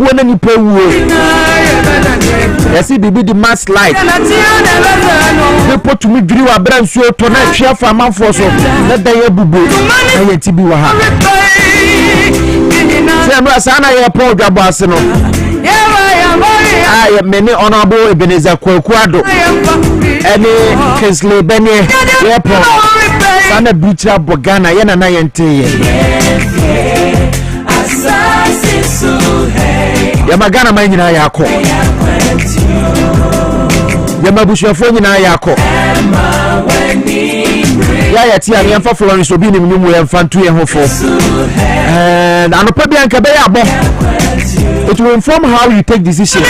Buona ni pewu. Yesi bibi di mass light. People to me drew a brand so to na share for man for so. Let the year bubu. Aye tibi wa ha. Say no sana ye Paul Dwaboase no. Aye many honorable Ebenezer Kwakwado. Any Kinsley Benny ye Paul. Sana Bicha Bogana ye na yente ye. Yamagana manyina yako. Yamabushafo nyina yako. Ya tia me amfa Florence obi ni mu yamfa ntu ye hofo. Anopa bia nka be ya bo. It will inform how you take decisions.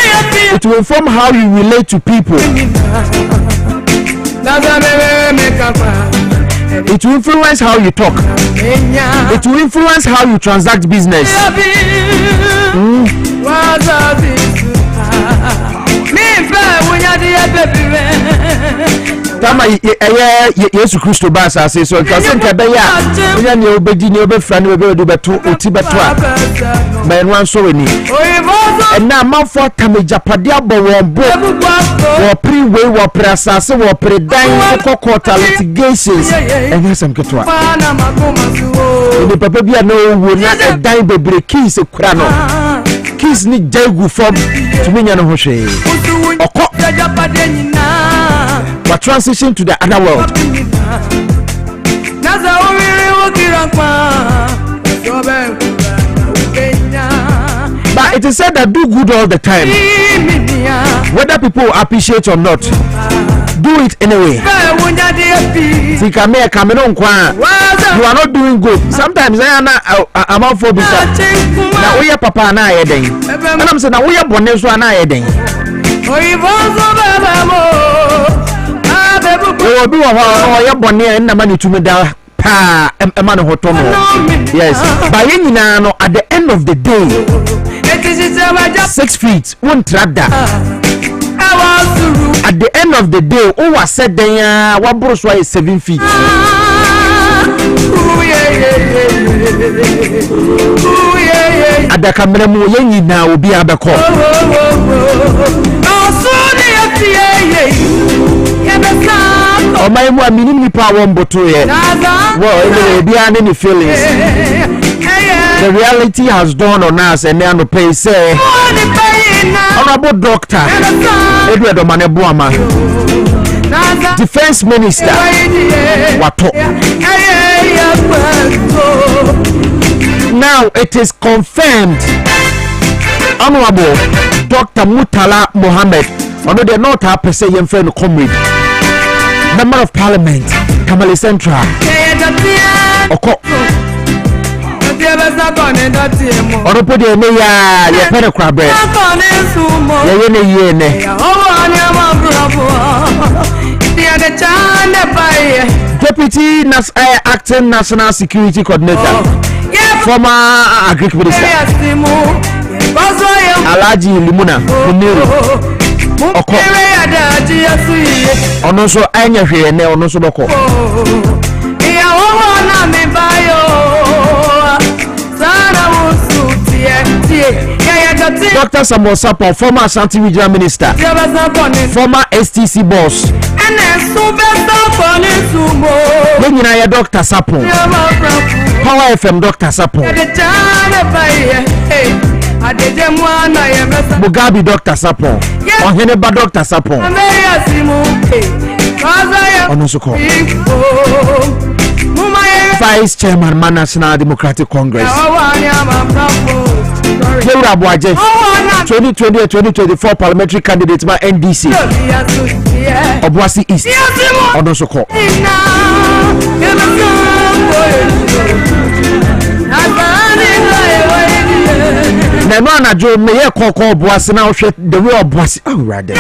It will inform how you relate to people. It will influence how you talk. It will influence how you transact business. Tama Yesu Kristo basa say so nka se nka be ya onya ne obedi ne obefra ne obedo beto oti beto a me no anso weni na manfo tamejapade abwo bo wo pri we wo prasase wo pri dan kokota litigations enye sem keto a ni papa bia na wo na dan bebre keys ekura no keys ni jagu form tuminya no ho hwe okọ but transition to the other world. But it is said that do good all the time, whether people appreciate or not. Do it anyway. You are not doing good. Sometimes I'm out for this. Now we are papa na yeding, and I'm saying now we are bonnes so na yeding. We do our bonnet and the money to me da pa a man hotono. Yes, but at the end of the day, 6 feet won't trap that. At the end of the day, who was said there, what bros is 7 feet. At the camera, you now will be a back oh my boy, minimum power boto ye. Well, be any feelings. The reality has dawned on us, and then the pay say, Honorable Doctor Edward Omanebuama, Defense Minister, Wato. Now it is confirmed. Honorable Dr. Murtala Mohammed, although they not have per se your friend comrade, Member of Parliament, Tamale Central. Oko. Ono put the mayor, your pen crab bread. Deputy Acting National Security Coordinator, former Agriculture Minister. Alaji Limuna Muniru Oko ono so anya hwe ne ono so boko iya wo na me bayo sana musutie Dr. Samuel Sapon, former Ashanti Regional Minister, former STC boss. Dr. Sapon, Power FM Dr. Sapon, Mugabe Dr. Sapon, Oheneba Dr. Sapon, Onosoko, Vice Chairman Man National Democratic Congress, 2020-2024 parliamentary candidate by NDC, Obuasi East, Onosoko. Nana Joe may call Obuasi now the way Obuasi. Oh, rather.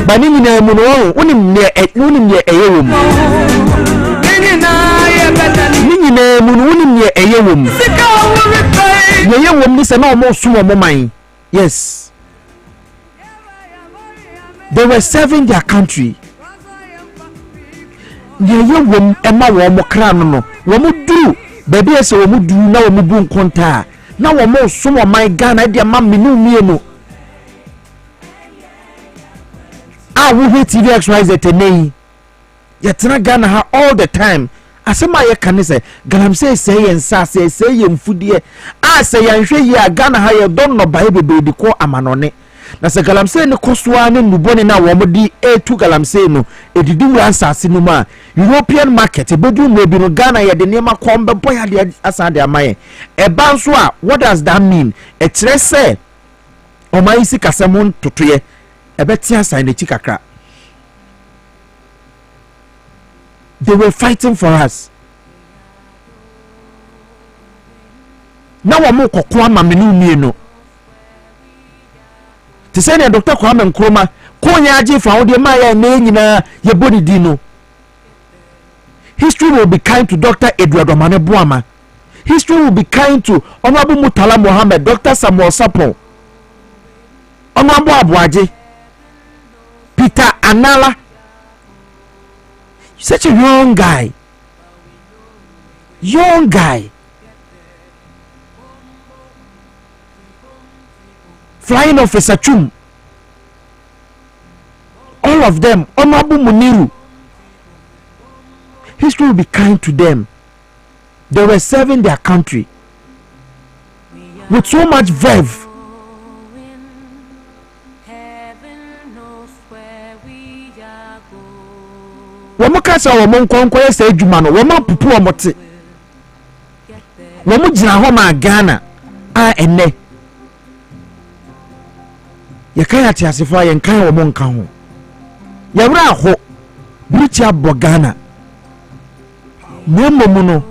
But in the moon, unim near a room. Yes, they were serving their country. baby ese wo mu du na wo mu bu nkonta na wo mo so mo man Ghana dia ma me no mienu wo hwe TV XYZ tenei ye tena Ghana ha all the time asema ye kan se galamse se ye nsa se ye mfudie se ye nhwe ye Ghana ha ye don no bae bebe di ko amanone na se galamse ne kosoa ne nubone na wo modi etu galamse no edidi wura asase no ma European market ebedu no bi no Ghana ye de nema kombe boy ade asade amaye eba nso a what does that mean kire se o mai si kasem totoye ebeti asai ne chikakra. They were fighting for us. Now we mo kokwa ma menu mienu. Te say na Dr. Kwame Nkrumah ko nya age fa wo de ma ya na nyina ye body di no. History will be kind to Dr. Edward Omane Boama. History will be kind to Honorable Murtala Mohammed, Dr. Samuel Sapon, Honorable Abuaje, Peter Anala. Such a young guy. Flying Officer Chum. All of them. Honorable Muniru. History will be kind to them. They were serving their country with so much verve. Womo kasa womo nkonko yesa adwuma no womo pupu womote womo gina ho ma Ghana ene ye kan ati asefo ye kan womo nka ho ye wura ho brichi abo Ghana nemo no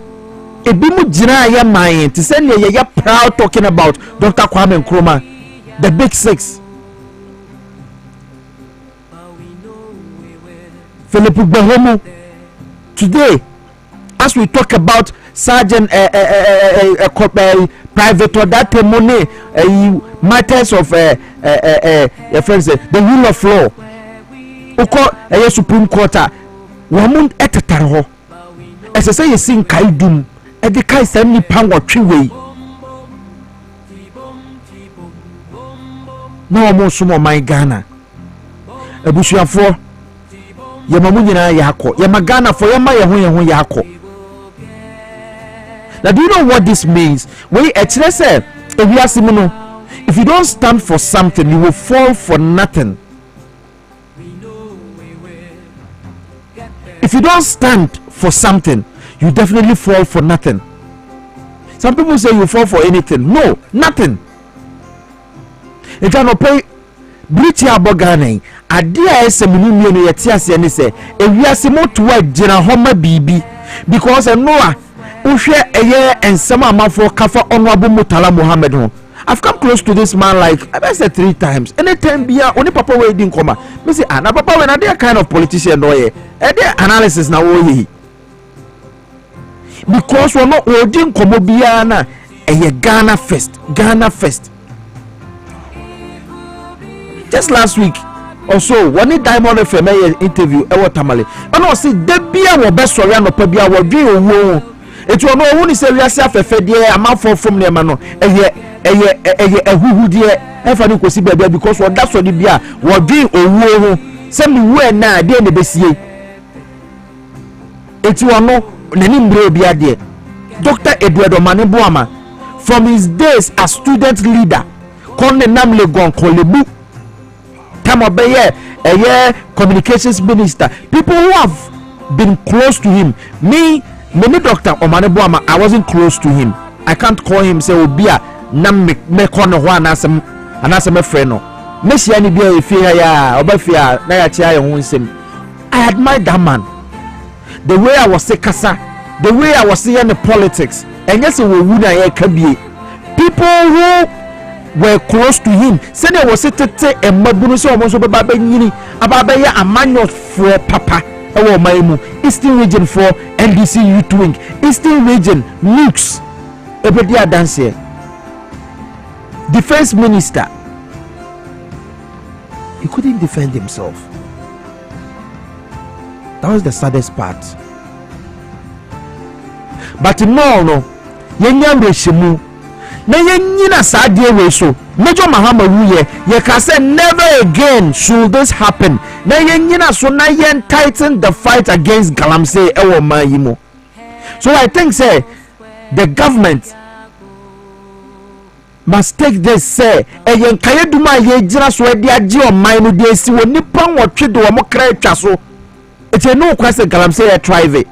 ebi mu gina ye man te say ne ye proud talking about Dr. Kwame Nkrumah, the big six. Philip Gbahomo. Today, as we talk about Sergeant private or that money matters of friends, the rule of law. Uko Supreme Court, woman etetaro. As I say, you sing kaidum, and the kai send me pound or tree. No more sumo my Ghana. A bush for. Yamamu nyina yako yamagana for yama yeho yako. Now do you know what this means? When if you don't stand for something, you will fall for nothing. If you don't stand for something, you definitely fall for nothing. Some people say you fall for anything. No, nothing. If you don't pay Briti abogane adia esemunu mienu yeti ase ne se ewiase motowa gina homa bibi because Noah uhwe eye ensema amafo kafa Honorable Murtala Mohammed ho. I've come close to this man like I said 3 times. Anytime bia oni papa we din koma me say na papa we na dey kind of politician no ye e dey analysis na wo yi because we no odin komo bia na eye Ghana first. Just last week or so, when Diamond FM interview, Tamale, and I said, "The beer will best sorry and no beer will do wo." It will know only say we are self a fed year, a month from the man, a who dear, and for you baby because what that's what the beer will do wo. Send me where now, dear the best year. It will know Nenimbre beer dear. Dr. Edward Omane Boama, from his days as student leader, Konde Namle Gon Kolebu. A communications minister, people who have been close to him. Me Dr. Omane Boama, I wasn't close to him. I can't call him say Obia nam me kono ho anasem me friend no. Me sia ni bia efia ya obafia na ya chia ye ho nsem. I admire that man. The way I was say kasa, the way I was seeing the politics. And yes, we wu na ye kabie. People who were close to him. Said there was a mabunu so almost about Benyini, about a manual for Papa, or Maimu, Eastern Region for NDC Youth Wing, Eastern Region, Nukes, Ebedia Dancer, Defense Minister. He couldn't defend himself. That was the saddest part. But no. yenya reshemu na yenyina saade we so Major Mahama wuye ye ka say never again should this happen na yenyina so na yen tighten the fight against galamsey ewo man yimo. So I think say the government must take this say yen kayeduma ye jira so e de age o man no de si woni pan wotwe de wo kra twa so it no kwase galamsey e thrive.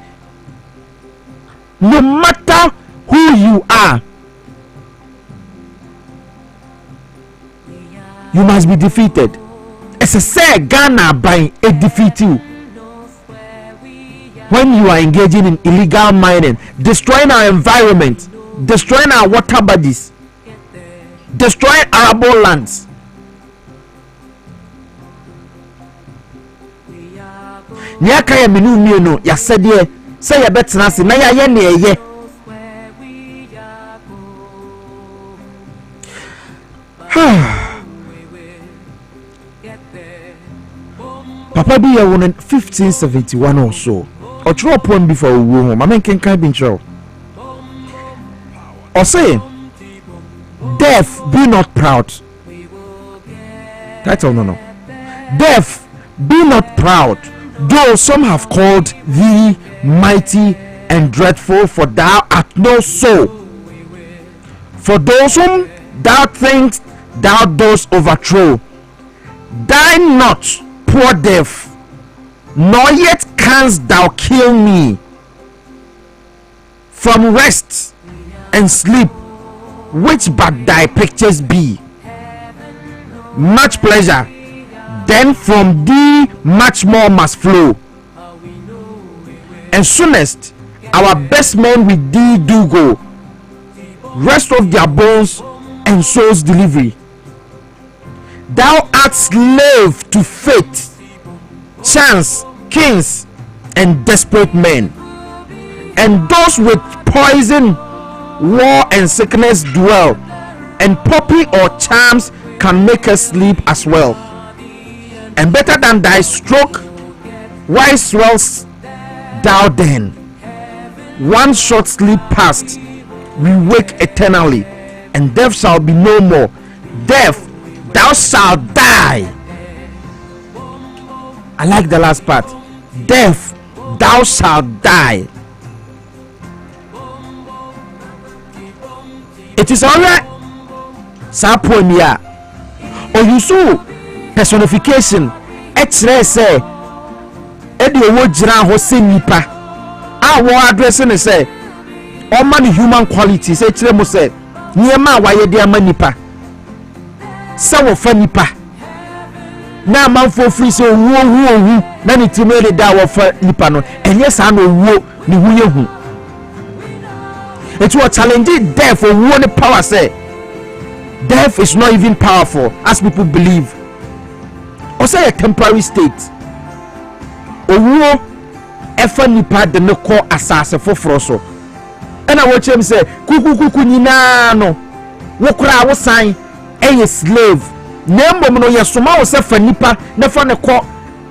No matter who you are, you must be defeated. As a say Ghana by a defeat you when you are engaging in illegal mining, destroying our environment, destroying our water bodies, destroying arable lands. Nyaka ya minu no ya said say ya betena se na ya ye ne ye Papa bi ya won 1571 or so or throw poem before we go home. I mean can be show or say death be not proud. Title no death be not proud, though some have called thee mighty and dreadful, for thou art no so. For those whom thou thinkst thou dost overthrow, die not, poor death, nor yet canst thou kill me. From rest and sleep, which but thy pictures be, much pleasure, then from thee much more must flow. And soonest our best men with thee do go, rest of their bones and souls delivery. Thou art slave to fate, chance, kings and desperate men, and those with poison, war and sickness dwell, and poppy or charms can make us sleep as well. And better than thy stroke, why swells thou then? One short sleep past, we wake eternally, and death shall be no more. Death, thou shalt die. I like the last part. Death, thou shalt die. It is alright. Saponia. Or you saw personification. Etre say edi owo jira ho se nipa a wo address ne say o man human qualities etre mo say niema waye de ama nipa se wo fa nipa na manfo free say owu na ni timere da wo fa nipa no enye sa na owu ni hu yehu it will challenge death for one power say death is not even powerful as people believe, or say a temporary state. Owo efa nipa de ne ko asase foforo so and I watch him say kuku nyina no wo kura wo san eye slave na mbom no yesoma wo se fa nipa ne fa ne ko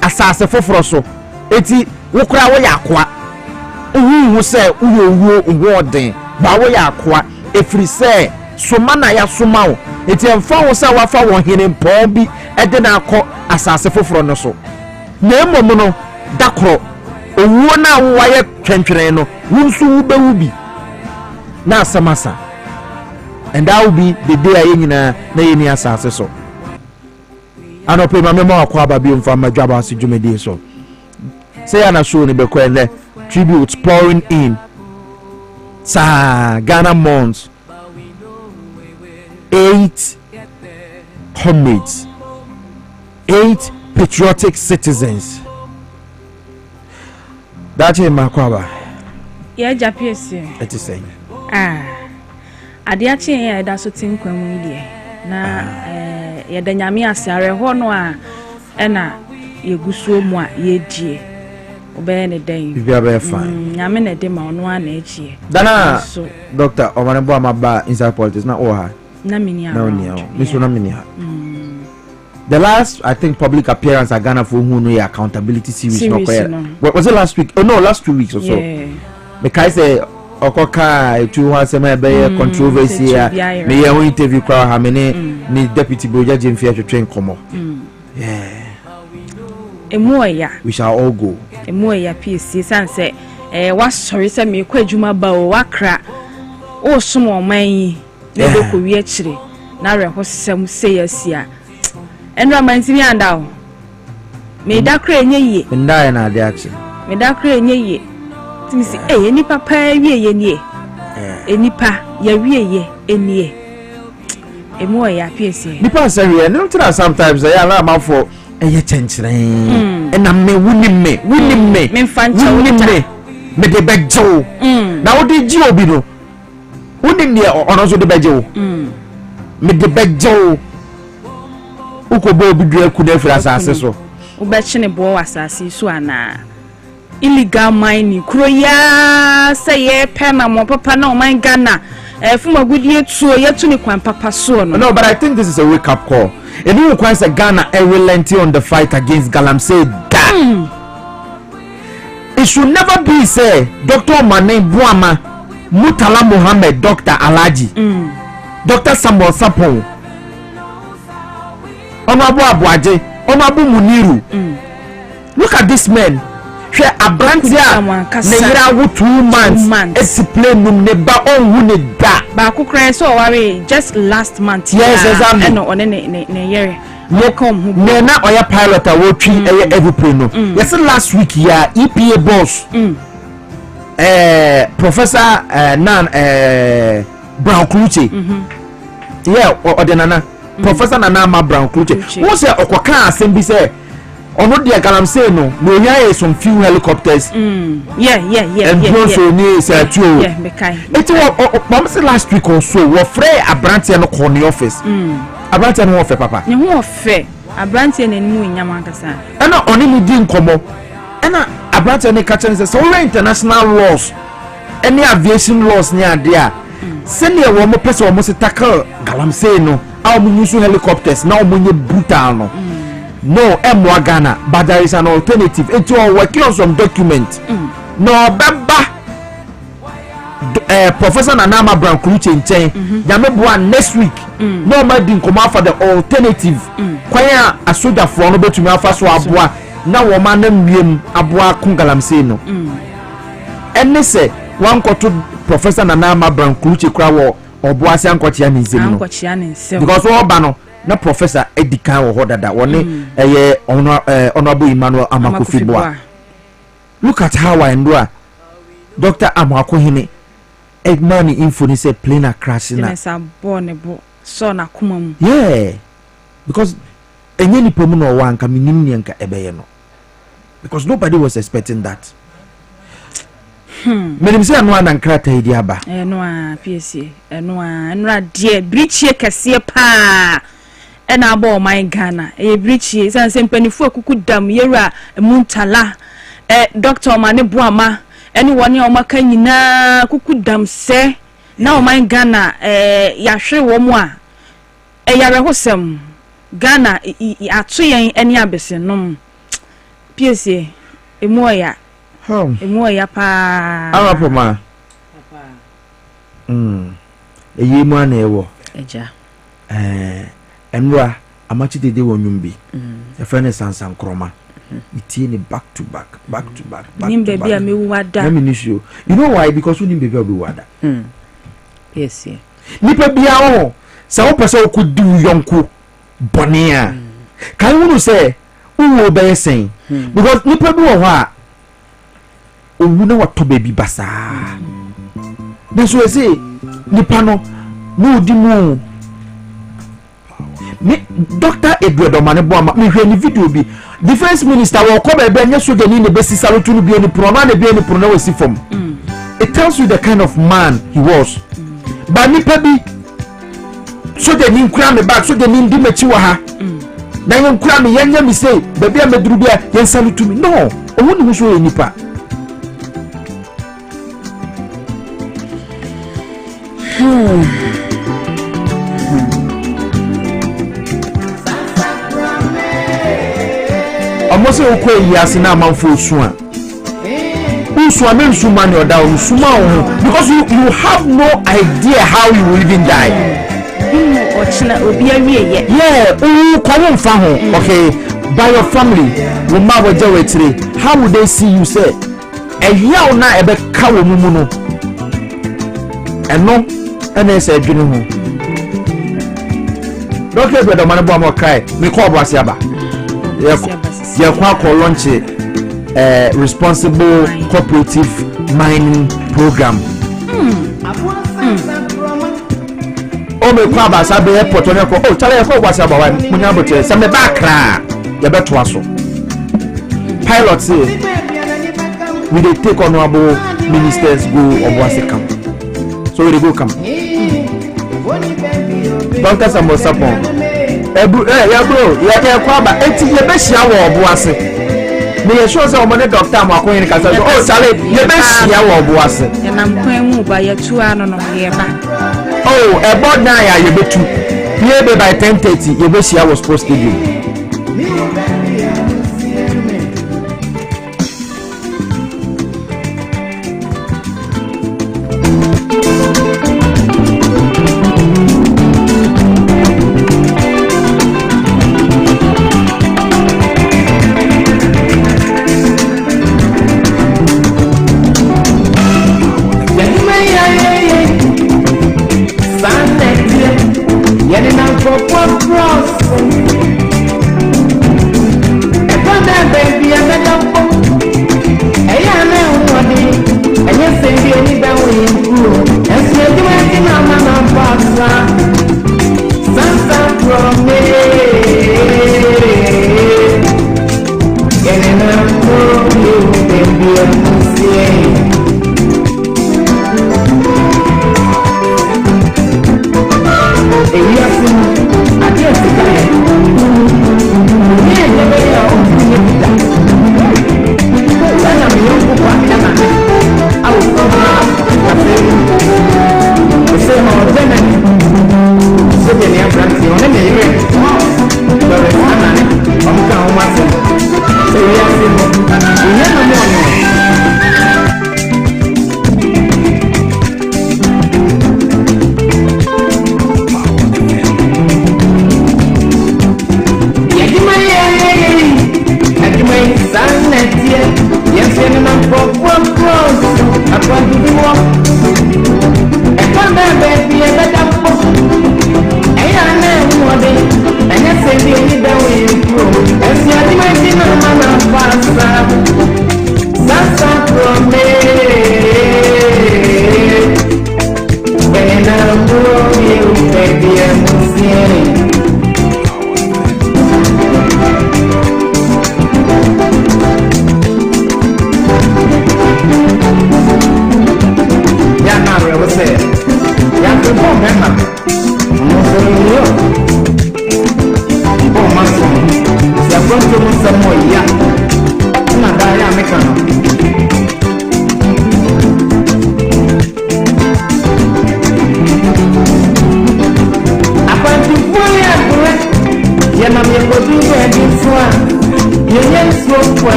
asase foforo so eti wo kura wo yakoa owu se uwo oden ba wo yakoa efiri se soma na ya soma wo eti emfa wo se wa fa wo hene mpon bi ede na akọ asase foforo no so na mbom no dakro owo na wo waye twentwere no wunsu wo bewu bi na asamasa, and that will be the day ayina na yeni asase so anope ma memo akwa aba bi mfa ma Dwaboase dwumedi so say ana show ni be kwele tributes pouring in sa Ghana months 8 comrades, 8 patriotic citizens. That's in Makwaba. Yeah, Piesie. It is saying. Adia chi ya da so tin kwam die na ya da nyame asare ho no a na yegusuo mu a yedie obey ne den bibia be fine nyame na de ma ono a na echie dana doctor omanebo amaba inside politics na oha na minia na onia miso na minia. The last, I think, public appearance at Ghana for who know accountability series. No. Was it last week? Oh no, last 2 weeks or so. Yeah. Because okoka etu ho asema ebe controversy ya me ye ho interview kwa ha me ni deputy broja Jemfia twetwen komo Emoya we shall all go Emoya Piesie sanse wa sorry se me kwa adwuma ba o wakra o som oman yi na be ko wi akire na rehosem se yasia enra mantimi anda o me da kra enye yi nda na ade achi me da kra enye yi timi si eni papa wie ye nie enipa ya wie ye enie Emoya Piesie nipa say no tira sometimes ya la amafo eye chencheren na me wunim me fancha me de bejo na wo de ji obi no wunim ne ono so de bejo me de bejo ukobo obi dua ku na fira asase so wo be chine bo asase so ana illegal mining kroya say ye pema mo papa na o man Ghana fuma gudie tuo yetu ni kwan papa so no but I think this is a wake up call. And you requires a Ghana relenting on the fight against Galamsey. It should never be say Dr. Mane Buama, Mutala Mohammed, Dr. Alaji, Dr. Samuel Sapon, Honorable Abuaje, Honorable Muniru. Look at this man. She abrantia neira wo 2 months explain num ne ba onhu ne da ba kokran so worry just last month yes exactly no one ne yere mo come hu ne na oya pilot a wo twi every plane no yes last week ya EPA boss professor nan Brown Kluche yeah odenana professor Nana Ma Brown Kluche wo say okoka asem bi say ono dia Galamsey no no nya some few helicopters yeah and so ni say atuo yeah me kai it was last week or so we free abrantia no corner office abrantia no ofe papa ne ho ofe abrantia na nimu nyama nkasa ana oni mu di nkomo ana abrantia ne ka chen say so international laws any aviation laws ni ade a sene e wo mo pese wo mo se tackle Galamsey no a mo use helicopters na wo nye brutal no no emwa Ghana but there is an alternative it will working on some document no baba Professor Nana Ma Brown Kluche nchen yameboa next week no ma din koma for the alternative kwanya asoja fo no betumi afa so aboa na wo ma na nwiem aboa ku Galamsey no enne se wan koto Professor Nana Ma Brown Kluche kra wo oboa se ankoche ya nzem no because wo ba no na professor edikan wo hodada woni eye honorable Emmanuel Amakofiboa look at how I ndo Dr. Amakohine Egmani info ni say plane crash na sa bonebo so na kumam yeah because enye ni pomu no wa nka minim ni nka ebeye no because nobody was expecting that menim say no na nkrata idi aba no a Piesie no de brichie kese pa ena abo my Ghana brichie sanse mpanifu akuku dam yera muntala Dr. Mane Buama anyone o maka nyina kuku dam se na o my Ghana ya hwe wo mu a yare hosem Ghana ato yen eni abese nom Piesie Emoya Emoya pa arapoma papa eyemu ana ewo eja enwa amachi dede wonwumbi e fene sansan kroma itie ni back to back nim baby amewu wada let me show you know why because we nim baby obi wada yes nipa bia ho sa wo pese wo kodi yonko bone a kan wonu say wo be sen because nipa bi wo ho a owu na wato baby basa then so say nipa no no di mu me Dr. Edward Mane Buama me hwe ni video bi defense minister wo ko be anya soja ni ne besi salutu no bi ni prona na bi ni prona wasi form it tells you the kind of man he was ba nipa bi soja ni nkura me back soja ni ndi machi wa ha na yen nkura me yenya mi say baby a meduru bia yen salutu mi no owu ni so ye nipa Amose okwe yasi na manfo osu a swimming suman or down suma because you have no idea how you will even die. Yeah, come on, okay. By your family, how would they see you say? And here na ebe kawo mumuno. And no, and they said, you know. Don't care whether man bo kai. Me call Basiaba. Yeah, call launch responsible cooperative mining program. Oh, me call Basiaba airport on your oh, tell you call Basiaba when you have to say me back cry. You better waso. Pilot say we dey take honorable ministers go Obuasi camp. So we dey go camp. Dr. Samuel Sapon. Yeah bro, yeah can kwaba enti ye be hia wo Obuasi. Me ye sure say omone doctor amakoyin ni kasa. Oh Charlie, ye be hia wo Obuasi. Ya nam kwan mu ba ye tu ano no ye ba. Oh, about now ya ye betu. Ye be by 10:30 ye be hia wo sports stadium.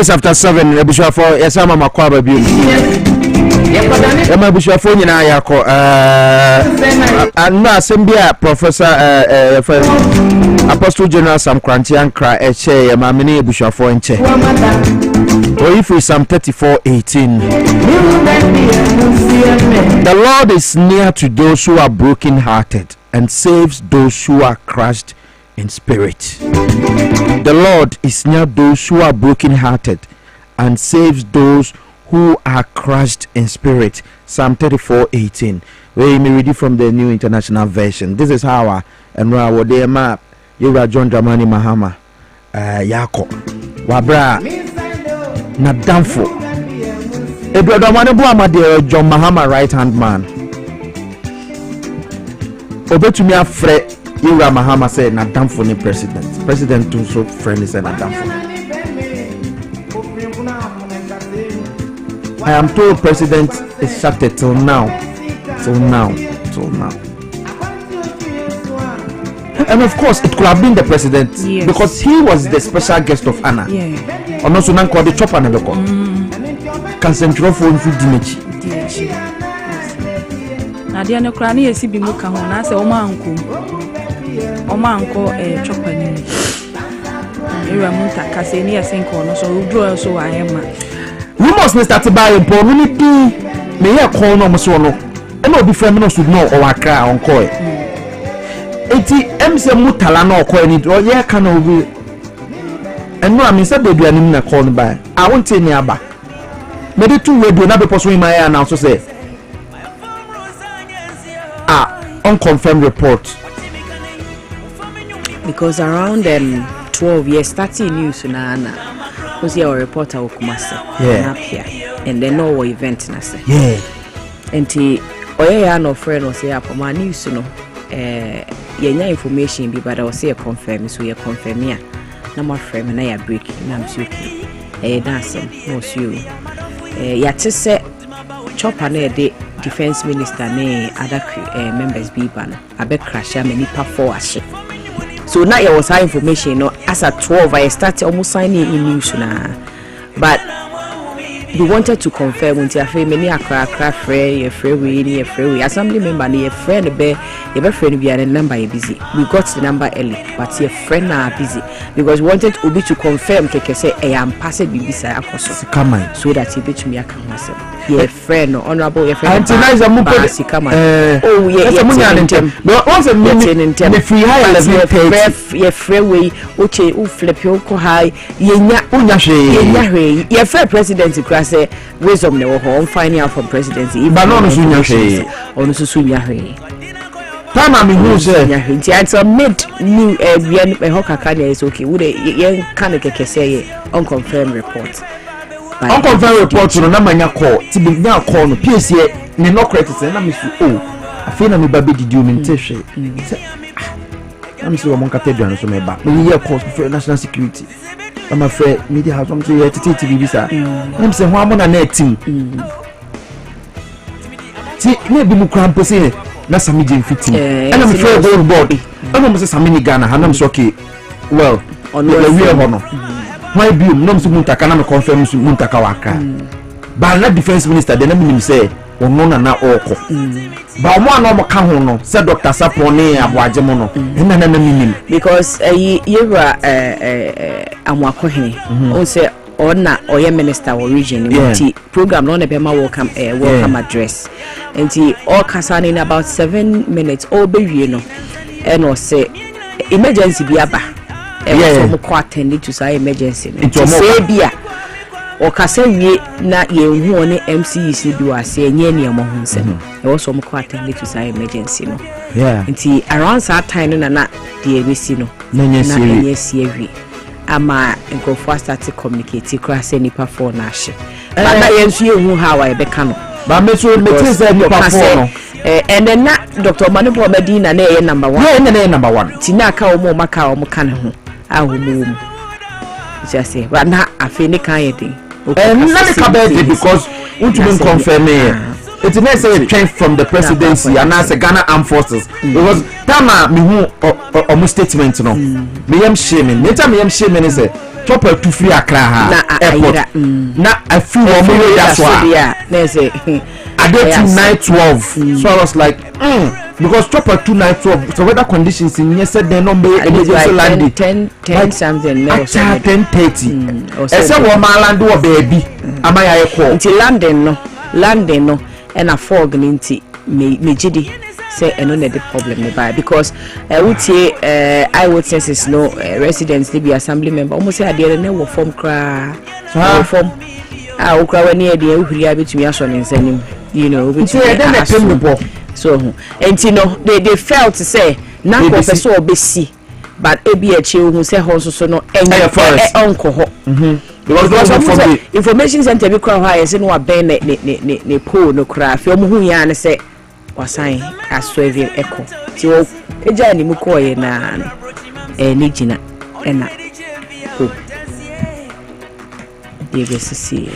After 7, Bishop Yasama Makwaba Bill. Emma Bishop Fonina Yako, and now Sembia Professor Apostle General Sam Krantian Kra Eche, Mamini Bishop Fonche. Or if we Psalm 34:18. The Lord is near to those who are broken hearted and saves those who are crushed in spirit. The Lord is near those who are broken-hearted and saves those who are crushed in spirit. Psalm 34:18. We may read it from the New International Version. This is how and our day map. You are John Dramani Mahama. Yako. Wabra. Nadamfo. Ebrodamane Buamade John Mahama right hand man. Obetumi afre Ira Mahama said na damfo ni president. President too so friendly said na damfo. I am told president is shut till now. And of course, it could have been the president because he was the special guest of honor. Yeah. Or also, now called the chopper never call. Can central phone for Dimechi. Nadia no crani esi bi mu ka ho na se oma anko chopper ni. Ewa munta ka se ni asenko no so draw so ahema. Rumors may start by impo no ni di me ye call no mo so no. E no be friend no should know or Accra on call. Eti emse mutala na okọ ni o ye ka na obi eno am say baby anim na call by I won't any aba me dey two radio na be poso in my ear now so say unconfirmed report because around 12 years 30 news na was your reporter Okumase and then no event na say enti oya no friend o say apoma news no yenya information bi but I was say confirm so you confirm ya na my friend na ya break na am so okay dancing no so ya te say chopper na the defense minister na other members bi ba no abe crash am nipa for ashe so now there was high information no as at 12 I started almost signing in news na but they wanted to confirm until I feel many Okrah free assembly member your friend be the number is busy. We got the number early, but your friend are busy because we wanted Obi to confirm to say I am passing BBC Akoso so that he be to me account myself. Your friend honorable your friend oh yeah once a minute free high level your freeway uche u flip your high yenya your friend president say wisdom never home finding out from presidency but no sunya on sunya hwe time am who say it's a mid new hokaka is okay would yen kan keke say unconfirmed report unconfirmed report no na manya call ti bi na call no Piesie ne no correct say na me su afei na me ba be didi o me ntehwe I'm so among cathedral so me ba me year course for national security I'm afraid media house I'm say TTV sir I'm say ho amona na team ti me bi mu krampo say na sami je fitim and I'm afraid go board I'm say sami ni Ghana and I'm so okay well on the way hono why bi no so muntaka na me confirm so muntaka waka ba na defense minister de na minim say ono na oko ba omo ana omo ka ho no say Dr. Sapone aboagemo no na minim because yewra amwakohene o say ona oye minister or region nti program no na be ma welcome address nti all kasane in about 7 minutes all be wie no and o say emergency bi aba so mo ko attend to say emergency say bia o kasa wie na yenhu one MCs ni bi wase enye ne mo ho nsem e wo so mo ko attend to say emergency no nti around that time no na the ABC no na nye sie ama nkofo start to communicate cross nipa for na hye but na yensu yenhu how I be kan ba me so me tell say nipa for no and then na Dr. Manupo Medina na ye number 1 na number 1 ti na ka o mo maka o mo kan ho ahomu just say but na afeni kan ye dey na me ka be because want to confirm it is say change from the presidency and as a Ghana Armed Forces because tama me hu almost statement no me yam shaming say chopper to free Accra ha airport na I feel more that's why na say I did 912 so I was like because chopper 2912 so weather conditions in yes said the number emergency landing 10 something no 10:30 I say wo ma land wo baby am I call until landing no and a fog nti me jidi say eno na the problem ne by because utie eyewitnesses no residents dey be assembly member almost say ade na wo form kra so form okra wani ade uhuri abetumi aso ne nsanim you know so enti no they felt to say na ko person obesi but ebi eche hu say ho so no enye onko ho because those are for the information center be cry high say no aben ne pool no cry fi omo hu ya ne say wasan aswevi echo ti wo eja ni mu ko ye na ni gina ena ko see.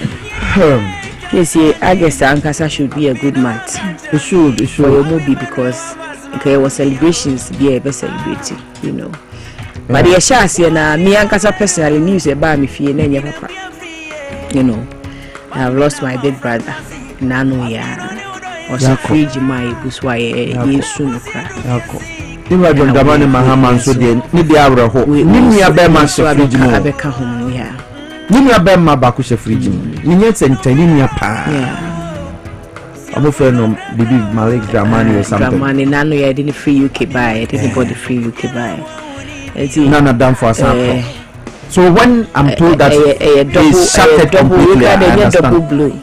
Piesie, I guess Ankasa should be a good month. It should. For your movie because there was celebrations be a celebrating, you know. But the Ashasi and me Ankasa personally news about me fear and papa. You know, I've lost my big brother. Nano ya was a free Jimai Busway soon cry. You are going to Damani Mahaman so then, need the hour of hope. Nimi Abema so Abeka home, yeah. Nimi Abema Bakusha Friji. Ninyets and Taninia Pa. I'm a friend of Bibi Malik Dramani or something. Dramani, Nano, I didn't free UK buy it, everybody free UK buy it. None done for us. So when I'm told that they shattered completely, I understand. Double blue.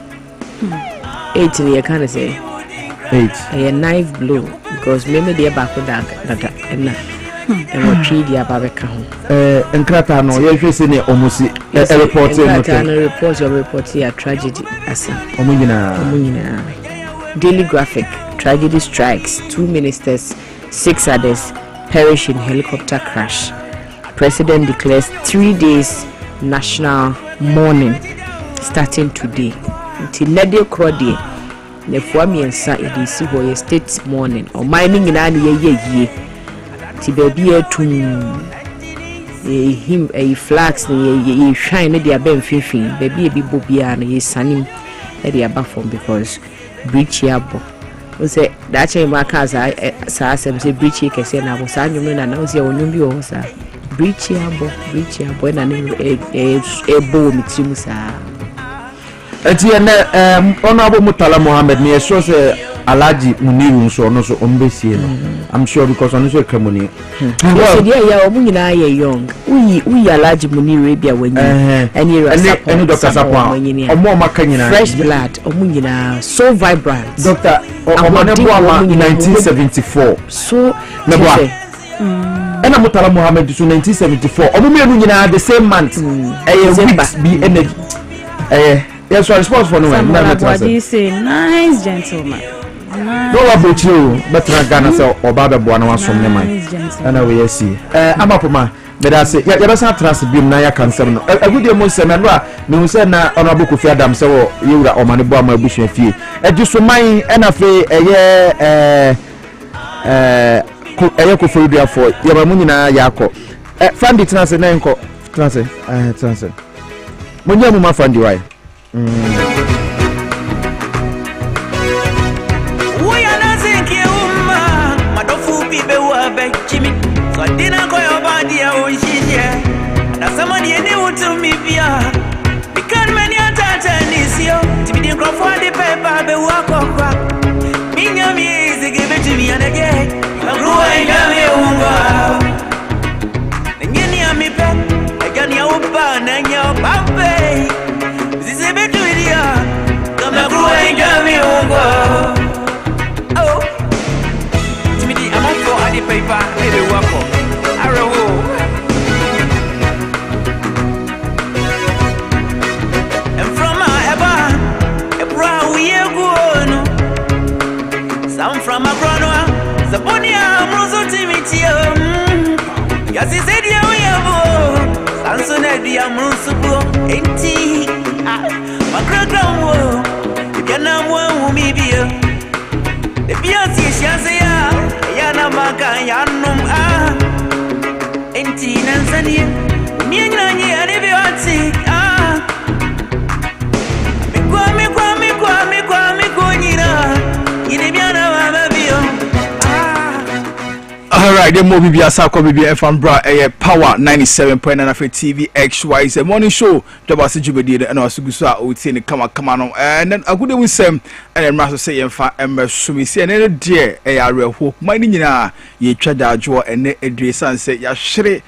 8 I can't say. 8. A knife blue because maybe they are back with that and what tree they are Babeka. And Kratano, you're saying almost a report. Report here tragedy. As Omina. Daily Graphic tragedy strikes 2 ministers, 6 others perish in helicopter crash. President declares 3 days national mourning starting today. Until Piesie Okrah the Fuamiensa edisi ho state mourning or mining in any ye ti baby him a flags ye shine the abem fifin baby bi bobia na ye sanim e dey abafom because breach yabo we say that time maka sa asem say breach e kese na bo sa nyum na na say onum bi o sa breach yabo na e bo mitim sa Etienne Honorable Murtala Mohammed me sure say Alaji Muniru so no so ombesie no I'm sure because on so kramoni well yeah omu nyina ye young we Alaji Muniru bia wanyi any doctor Sapwa omo maka nyina fresh blood omu nyina so vibrant Dr. Omonebo 1974 so Neboa and Murtala Mohammed so 1974 omu me nyina the same month weeks be energy yes, so response for no one. What do you say? Nice gentleman. No about you, but Ghana so or Baba Buana was from the mind. And I will see. I'm up ma. But I say, yeah, there's a trust beam Naya can seven. A good deal most no say na honorable Kofi Adam so you or Manibua my bush and fee. Just for my NFA a year Kofi for Yamamunina Yako. Fandy Transit Nanko Transit. When you're my friend, why? We are not thinking, Madofu people were back, Jimmy. So I didn't go your body, oh, yeah. That's somebody new to me, yeah. Because many attachments is you. To be the crop for the paper, the walk of back. Being a music, give it to me and again. I'm growing up here. And you me back. I got your open and your puppy. Oh, Timmy, I'm up for the paper, baby, walk up. And from my ever, a brown we are going. Some from a brown, the bonny arm, Rosso Timothy. Yes, he said, yeah, we are. Sanson, the Amrusubo, ain't he? My grandma. Yana mwa umibia Piesie Shazia Yana maka yanum Enti nansani Miena nye anibioti Mikwa nyina Inibiana wababio Alright, the movie be a sako be FM bra Power 97.9 TV XY the morning show Dwaboase jubedi and also gusa o tin kama no and then agude we sem and maso say yemfa emesumi see and dear areho mani nyina ye twada adwo ene edre sanse ya hwere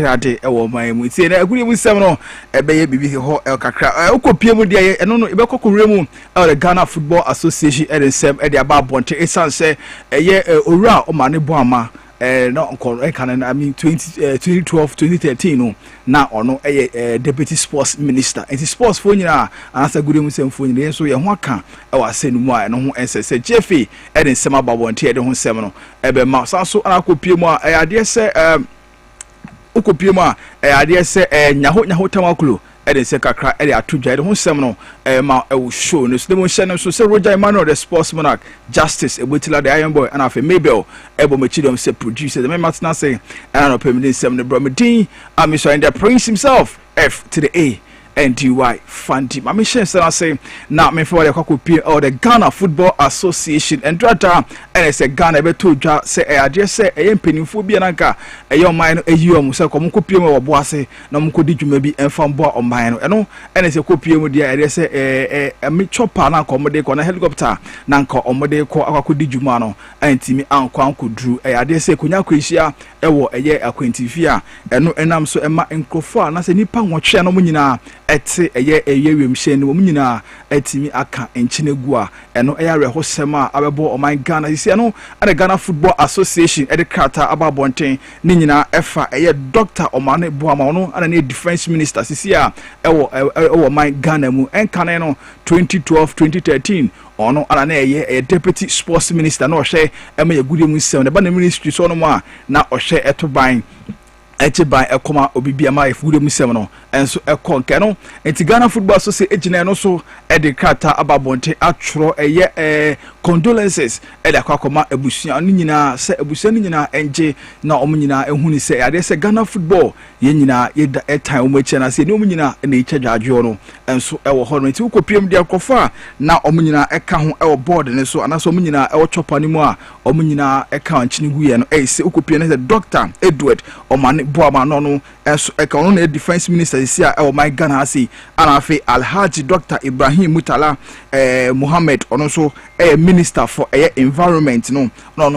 ade e wo man mu see na agude we sem no ebeye bibi ho el kakra okopie mu de eno no ebekokore mu the Ghana Football Association and sem e de aba bonte sanse eye owura o mane bo ama no nko kan I mean 2012 2013 no na ono deputy sports minister and sports fo nyina anasa gudemu semfo nyina so ye ho aka e wa senu mu a no ho ensese jefe e de nsema babonte e de ho nsem no e be ma sanso anakopie mu a ade se ukopie mu a ade se nyaho tamaklo ede se kakra ede atudwa ede ho nsem no ma e show no so dem hye so se Roger Emmanuel the sports monarch justice ebotila the iron boy and afa Mabel ebo mechidom se producer the matna say and no permanent nsem no bro medin am so and the prince himself F to the A NDY Fanti. My mission say now me for the Kokopie or the Ghana Football Association and Drata and it's a Ghana beto dwa say I just say a penifo bi anaka e your mind e you am say kom kopie mo boase na mo kodi dwuma bi enfam bo o man no eno and it's a kopie mo dia I say me chopper na kom de ko na helicopter na nka omode ko akakodi dwuma no antimi anko ankodru e ade say konya kwehia e wo eye akwantifia eno enam so ema nkofo na say nipa nwotwe no mo nyina ete eye wemhye no mo nyina atimi aka enchinegu a eno eya rehosem a abebo o man Ghana isi eno and the Ghana Football Association e de krata ababonten ni nyina efa eye Dr. Omane Boama no and the defense minister sisi a ewo man Ghana mu enkane no 2012 2013 ono ana na eye deputy sports minister no hye ema ye gudemu nsem ne ba na ministry so no ma na ohye etoban by a comma obibia my food musem enso ekon ke no enti Ghana Football Association ejina no so e de krata ababonte atro eye condolences e de akoma ebusuan nyina se ebusuan nyina enje na omnyina ehuni se ade se Ghana Football ye nyina ye da etan omachi na se ne omnyina na echa dwadwo no enso e wo ho no enti ukopiem de akofa na omnyina eka ho e wo board ne so anaso omnyina e wo chopa ni mu a omnyina eka anchini guye no e se ukopiem ne Dr. Edward Omane Boama no enso eka no na defense minister isia e my Ghana asi anafe Alhaji Dr. Ibrahim Mutala Muhammad ono so minister for environment no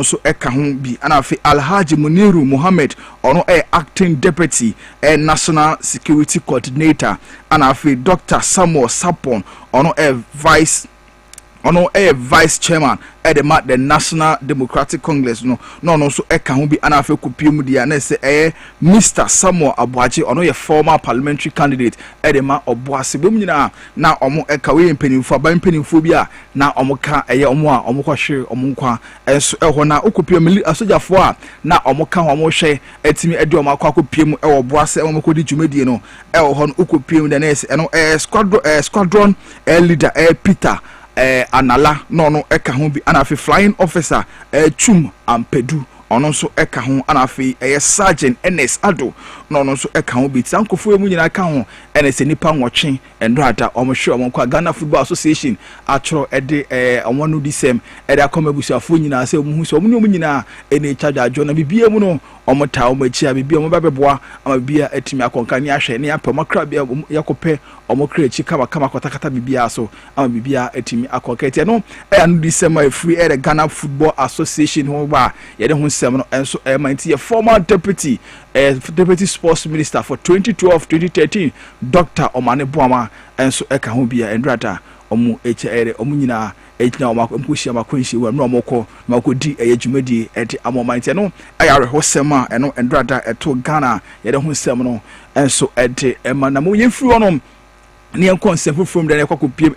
so eka ho bi anafe Alhaji Muniru Muhammad ono acting deputy national security coordinator anafe Dr. Samuel Sapon ono vice chairman the National Democratic Congress no so eka ho bi anafe kopiem dia na se Mr. Samuel Abuaje ono ye former parliamentary candidate ma oboase bem nyina na omo eka we mpanimfo ba mpanimfo bi a na omo ka omo a omo kwahwe omo nkwa enso eho na okopiem asojafo a na omo ka ho omo hwe atimi ade omo akwa kopiem oboase omo kodi dwumadie no ho no okopiem da na se eno squadron leader Peter Anala no eka ho bi anafi flying officer Chum Ampedu ono so eka ho anafi sergeant NS Ado no so eka ho bi tankofo emu nyina eka ho NS nipa nwotwe endrada omo hwe omo kwa Ghana Football Association atro ede omo no disem ede akomabusuafo nyina se omo hu so omo nyina ene charge ajo na bibia mu no omo ta omo achia bibia omo babeboa ama bibia atimi akonka ni ahwe ne apɛ makra bia yakopɛ omo kra chi kama kotakata bibia so ama bibia atimi akonka tie no anu disem free ede Ghana Football Association ho ba yede ho nsem no enso manti former deputy sports minister for 2012-2013 Dr. Omane Boama enso eka ho bia endrata omu ere omu nyina ejina ompushi amakwanshi wa no omoko makodi ejumadi eti amomanti no ayare hosema eno endrata eto Ghana yede ho nsem no enso ede emana mo yefiri onom ne consent from the Kokopiem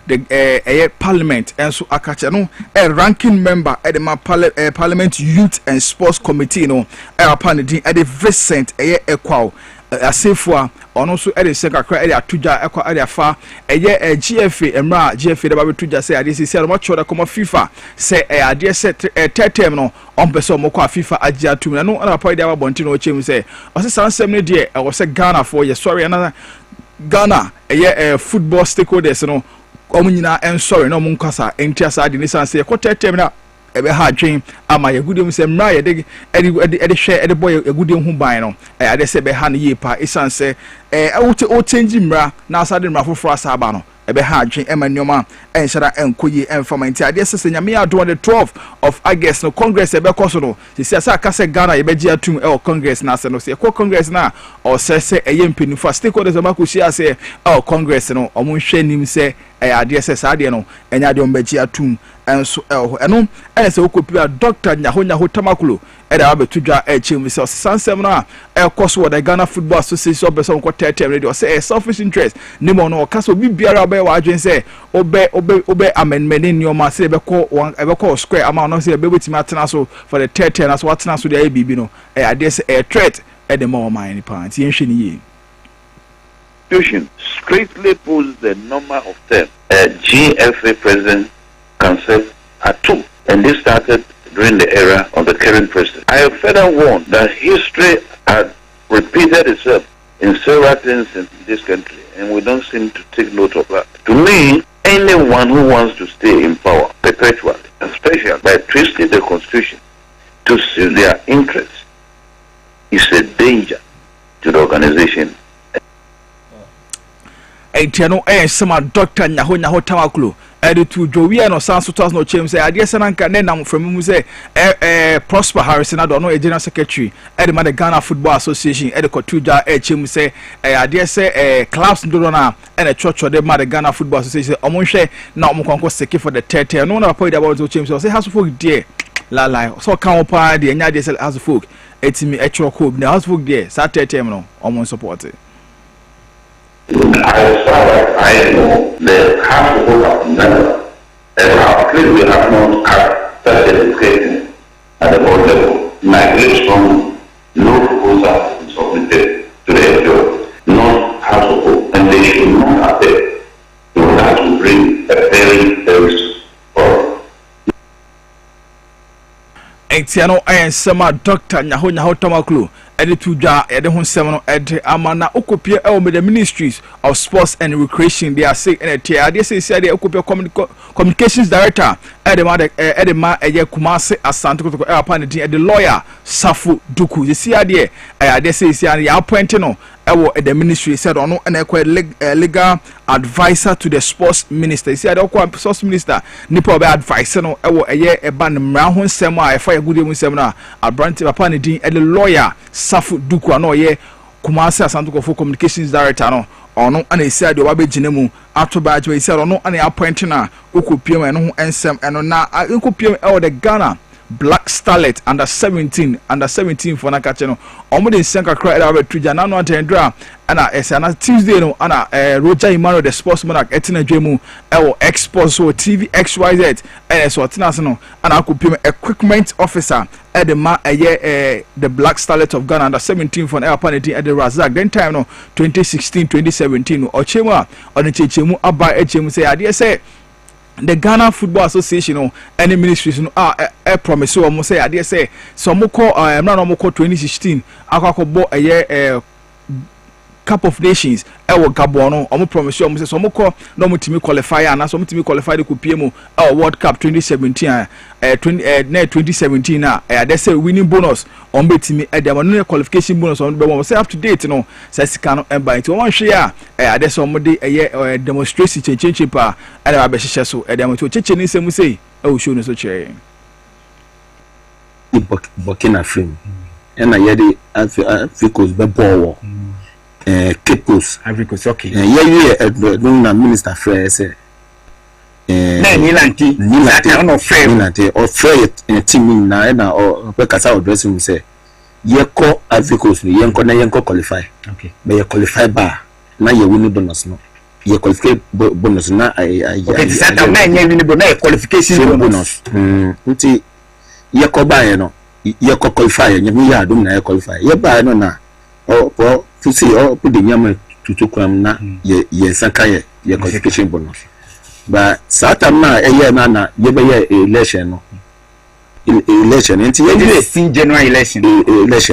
the parliament and so akache no ranking member at the parliament youth and sports committee no apparently at the Vincent Equal asefua ono so e de sekakra e de atuja ekwa e de afa GFA emra GFA de ba tuja se ade se no choda koma FIFA se ade se tetem no on person mo kwa FIFA agye atum no na pa de ba bonti no chem se o se sansem ne de e wo se Ghana for ye sorry na Ghana football stakeholders no omunyina sorry no munkwasa entiasa ade ne sanse ye kotetem na ebe ha dwen ama ye gudem se mra ye de hwe de boy ye gudem hu ban no ade se be ha ne ye pa isanse o change mra na asade mra foforo asaba no ebe ha dwen ema nyoma enhyara enkoyi enfamanti ade se nyame ado on the 12th of August no congress ebe koso no se asa aka se Ghana ye be gi atum congress na se no se congress na o se eye mpenifu stakeholders makoshi ase congress no omo hwe nim se ade se sa ade no enya de ombe gi atum enso elho eno ene se okopia Dr. Nyaho Tamakulu eda abetudwa echim se sansem no a course with the Ghana Football Association obeso nko 30 radio say selfish interest nimo no kaso bibiara be wa adwen say obe amendment in your say ebeko square amount no say bebetima atena so for the 30 and so atena so the ABB no ade say a threat at the more mine part yenhwe ni ye straightly pulls the number of terms a GFA president can serve at 2, and this started during the era of the current president. I have further warned that history had repeated itself in several things in this country, and we don't seem to take note of that. To me, anyone who wants to stay in power perpetually, especially by twisting the constitution to suit their interests, is a danger to the organization. Etiano sama Dr. Nyaho Tamakulu editu Jowi no Sanso 2000 no chem say ade senanka ne nam from mu say Prosper Harrison ado no general secretary edema the Ghana Football Association edikotuja chem say ade say clubs ndo na ene church de ma the Ghana Football Association omonhwe na omonkonko seke for the 30 no na point about the chem say house folk there la so kan opa de nya de say house folk etimi echro ko na house folk there sa 30 no omon support it. I know the half of what never, and at least we have not had such a discussion at the board level. My great from no proposal is submitted to the FDO, not House of Hope, and they should not appear. We will have to bring a very, very forward. Etiano sama Dr. Nyaho Tamakulu edituja ede ho nsem no ede amana okopie the ministries of sports and recreation they are say ade say ade okopie communications director ede ma eye Kumase Asante Kotoko apani din ede lawyer Safu Duku you see ade say ade ya appoint no the ministry said ono na legal advisor to the sports minister you see ade okwa sports minister nipa be advisor no eye eba mra ho nsem a efa good nsem na abrante apani din ede lawyer Safu Duku ano ye Kumase Asante Kotoko communications director no ono ana esi ade oba begine mu atoba ajwa esi ono ana appoint na okopiem eno ho ensem eno na okopiem the Ghana Black Starlet under 17 for na kache no omo de senka kra era be tuja na no atendra ana esi ana Tuesday no ana Roger Emmanuel the sportsman etina dwemu export so TV XYZ so tina no ana akopiem equipment officer edema the Black Starlet of Ghana under 17 for na panity at the Razak then time no 2016-2017 no ochema on chechemu aba echemu say ade say the Ghana Football Association no any ministries no promise o mo say ade say so mo call no mo call 2016 akwakobo Cup of Nations Gabon no omo promise o mo say so mo call no mo timi qualify and so mo timi qualify the kupie mo World Cup 2017 2017 na ade say winning bonus on betimi ade no qualification bonus on be say up to date no say sika no emba nti won hwe ya ade so mo de demonstration chenchenche pa ade ba be hye so ade mo to cheche ni semu say show no so chere Burkina Faso na yede Africa be bowo Kepos Ivory Coast okay na minister fair say na nilanti no fair nilanti or fair team na o pe kasa o dressing we say ye ko Ivory Coast ye nko qualify okay be ye qualify ba na ye win bonus no ye qualify bonus na okay sata na ye win bonus na qualification bonus nti ye ko ba ye no ye ko qualify ye mi ya dum na ye qualify ye ba no na o fusi o put the nyama tutu kwam na ye saka ye qualification bonus ba sata na na ye be ye election no election nti ye see general election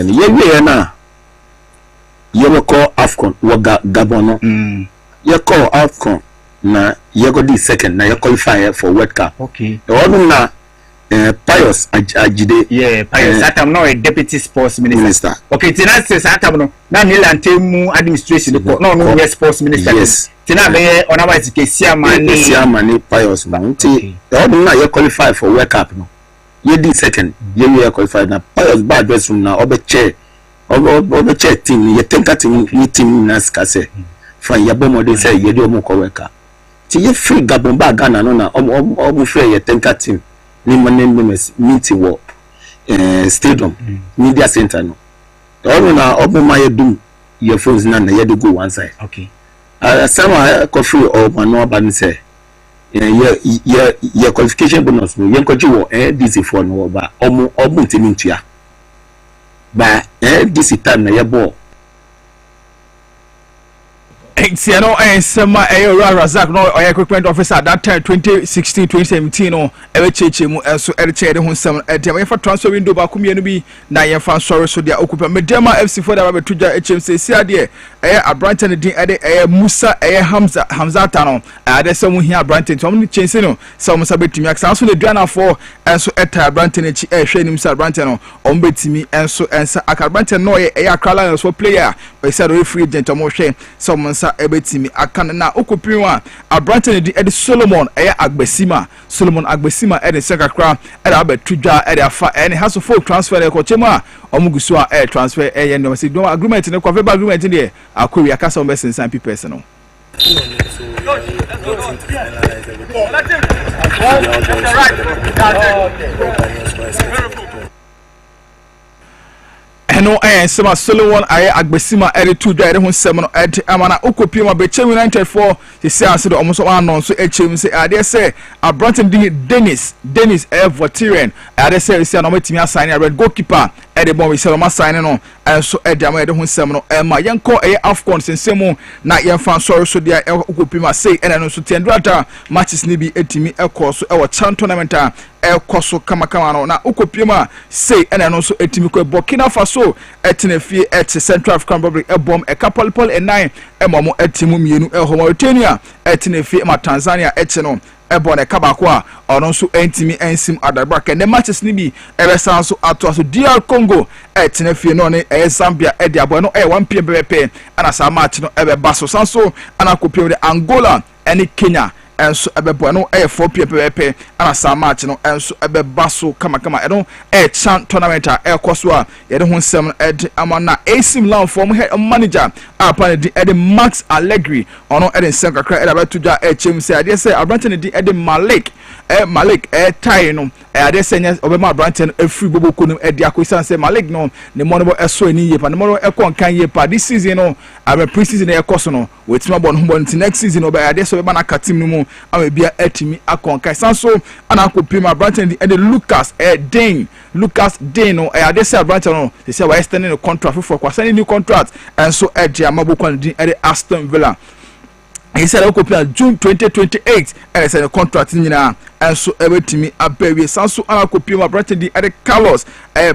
ye na ye ko AFCON wo Gabon no ye ko AFCON na ye go di second na ye qualify for World Cup okay o na Pius Ajide Pius Atam no a deputy sports minister. Okay tina say Atam no na nilante mu administration no yes sports minister yes tina be on our Kesia Mani Pius no nti na ye qualify for World Cup no ye di second ye qualify na Pius ba address room na obe chair team ye think team na ska say fan ye bomode say ye di omo ko World Cup ti ye free Gabon ba Ghana no na omo free ye tenka team ni members meet wo stadium media center no all na omo ma ye dum your phones na ye dey go one side. Okay. Some are free or no ban say your qualification bonus no yen kwaji wo DC for no ba omo ntimi ntua ba DC time na ye ball. Tiano Sema Razak no equipment officer at that time 2016 2017 no ebecheche mu so eriche de hunsam edema for transfer window ba kumie no bi na ye fan sorry so dia okupa medema FC for da ba betuja HMC sia de Abranten din ede Musa Hamzata no ade se mu hia Abranten to mu chense no se mu sabetimi aksan so le duana for enso eta Abranten echi hwe nim sa Abranten no ombetimi enso ensa Abranten no ye Akrala so player we said we free agent omo hwe se mu ebetimi akana na okopinwa Abranten di ede Solomon Agbesima ede Sekakra ede abetudwa ede afa ene haso folk transfer e ko chema omugusu a transfer ye no se do agreement ne ko verbal agreement de akowi akasa ombe sensan people no no sema Solomon Agbesima ere ede ho sem no ede amana okopiem abeche United for the say ase do omoso anon so echem say ade say Abranten Dennis Voterian ade say say no matimi assign red goalkeeper ede bon we say no assign no so ede ama ede ho sem no ma yenko Afcon sensemu na yenfa sorry so dia okopiem say ene no so tendrata matches ni bi etimi ekọ so e chan tournament a ekoso kama no na okopiem say ene no so etimi ko Burkina Faso etinefie Central African Republic ebom ekapolpol 9 emomo etimu mienu Mauritania etinefie ma Tanzania etino ebone kabako a ono so entimi ensim adabra ke ne matches ni bi ebesan so ato so DR Congo etinefie no ne Zambia edi abo no 1 pm bp ana sa match no ebe baso sanso ana kopiem de Angola eni Kenya enso ebebo no 4 pm ana sa match no enso ebe baso kama no chan tournament a koso a yede ho nsem ed amana AC Milan form head manager apana di ed Max Allegri ono ed nsem kakra ed abetuja chem say ade say Abranten di ed Malik tie no ade say nya obema Abranten free boboko no ed akosan say Malik no ne mono eso ani yepa ne mono ekon kan yepa this season no aba pre-season e koso no wetima bon ho bon next season oba ade so obema na katim no mu amebia etimi akon kan sanso ana akopim Abranten di ed Lucas Dane no ade say Abranten no they say we extending the contract for signing new contract and so ed amaboko di ed Aston Villa. He said okopia June 2028 and say the contract nyina and so ebetimi abewe sanso ana kopia Abranten di ed Carlos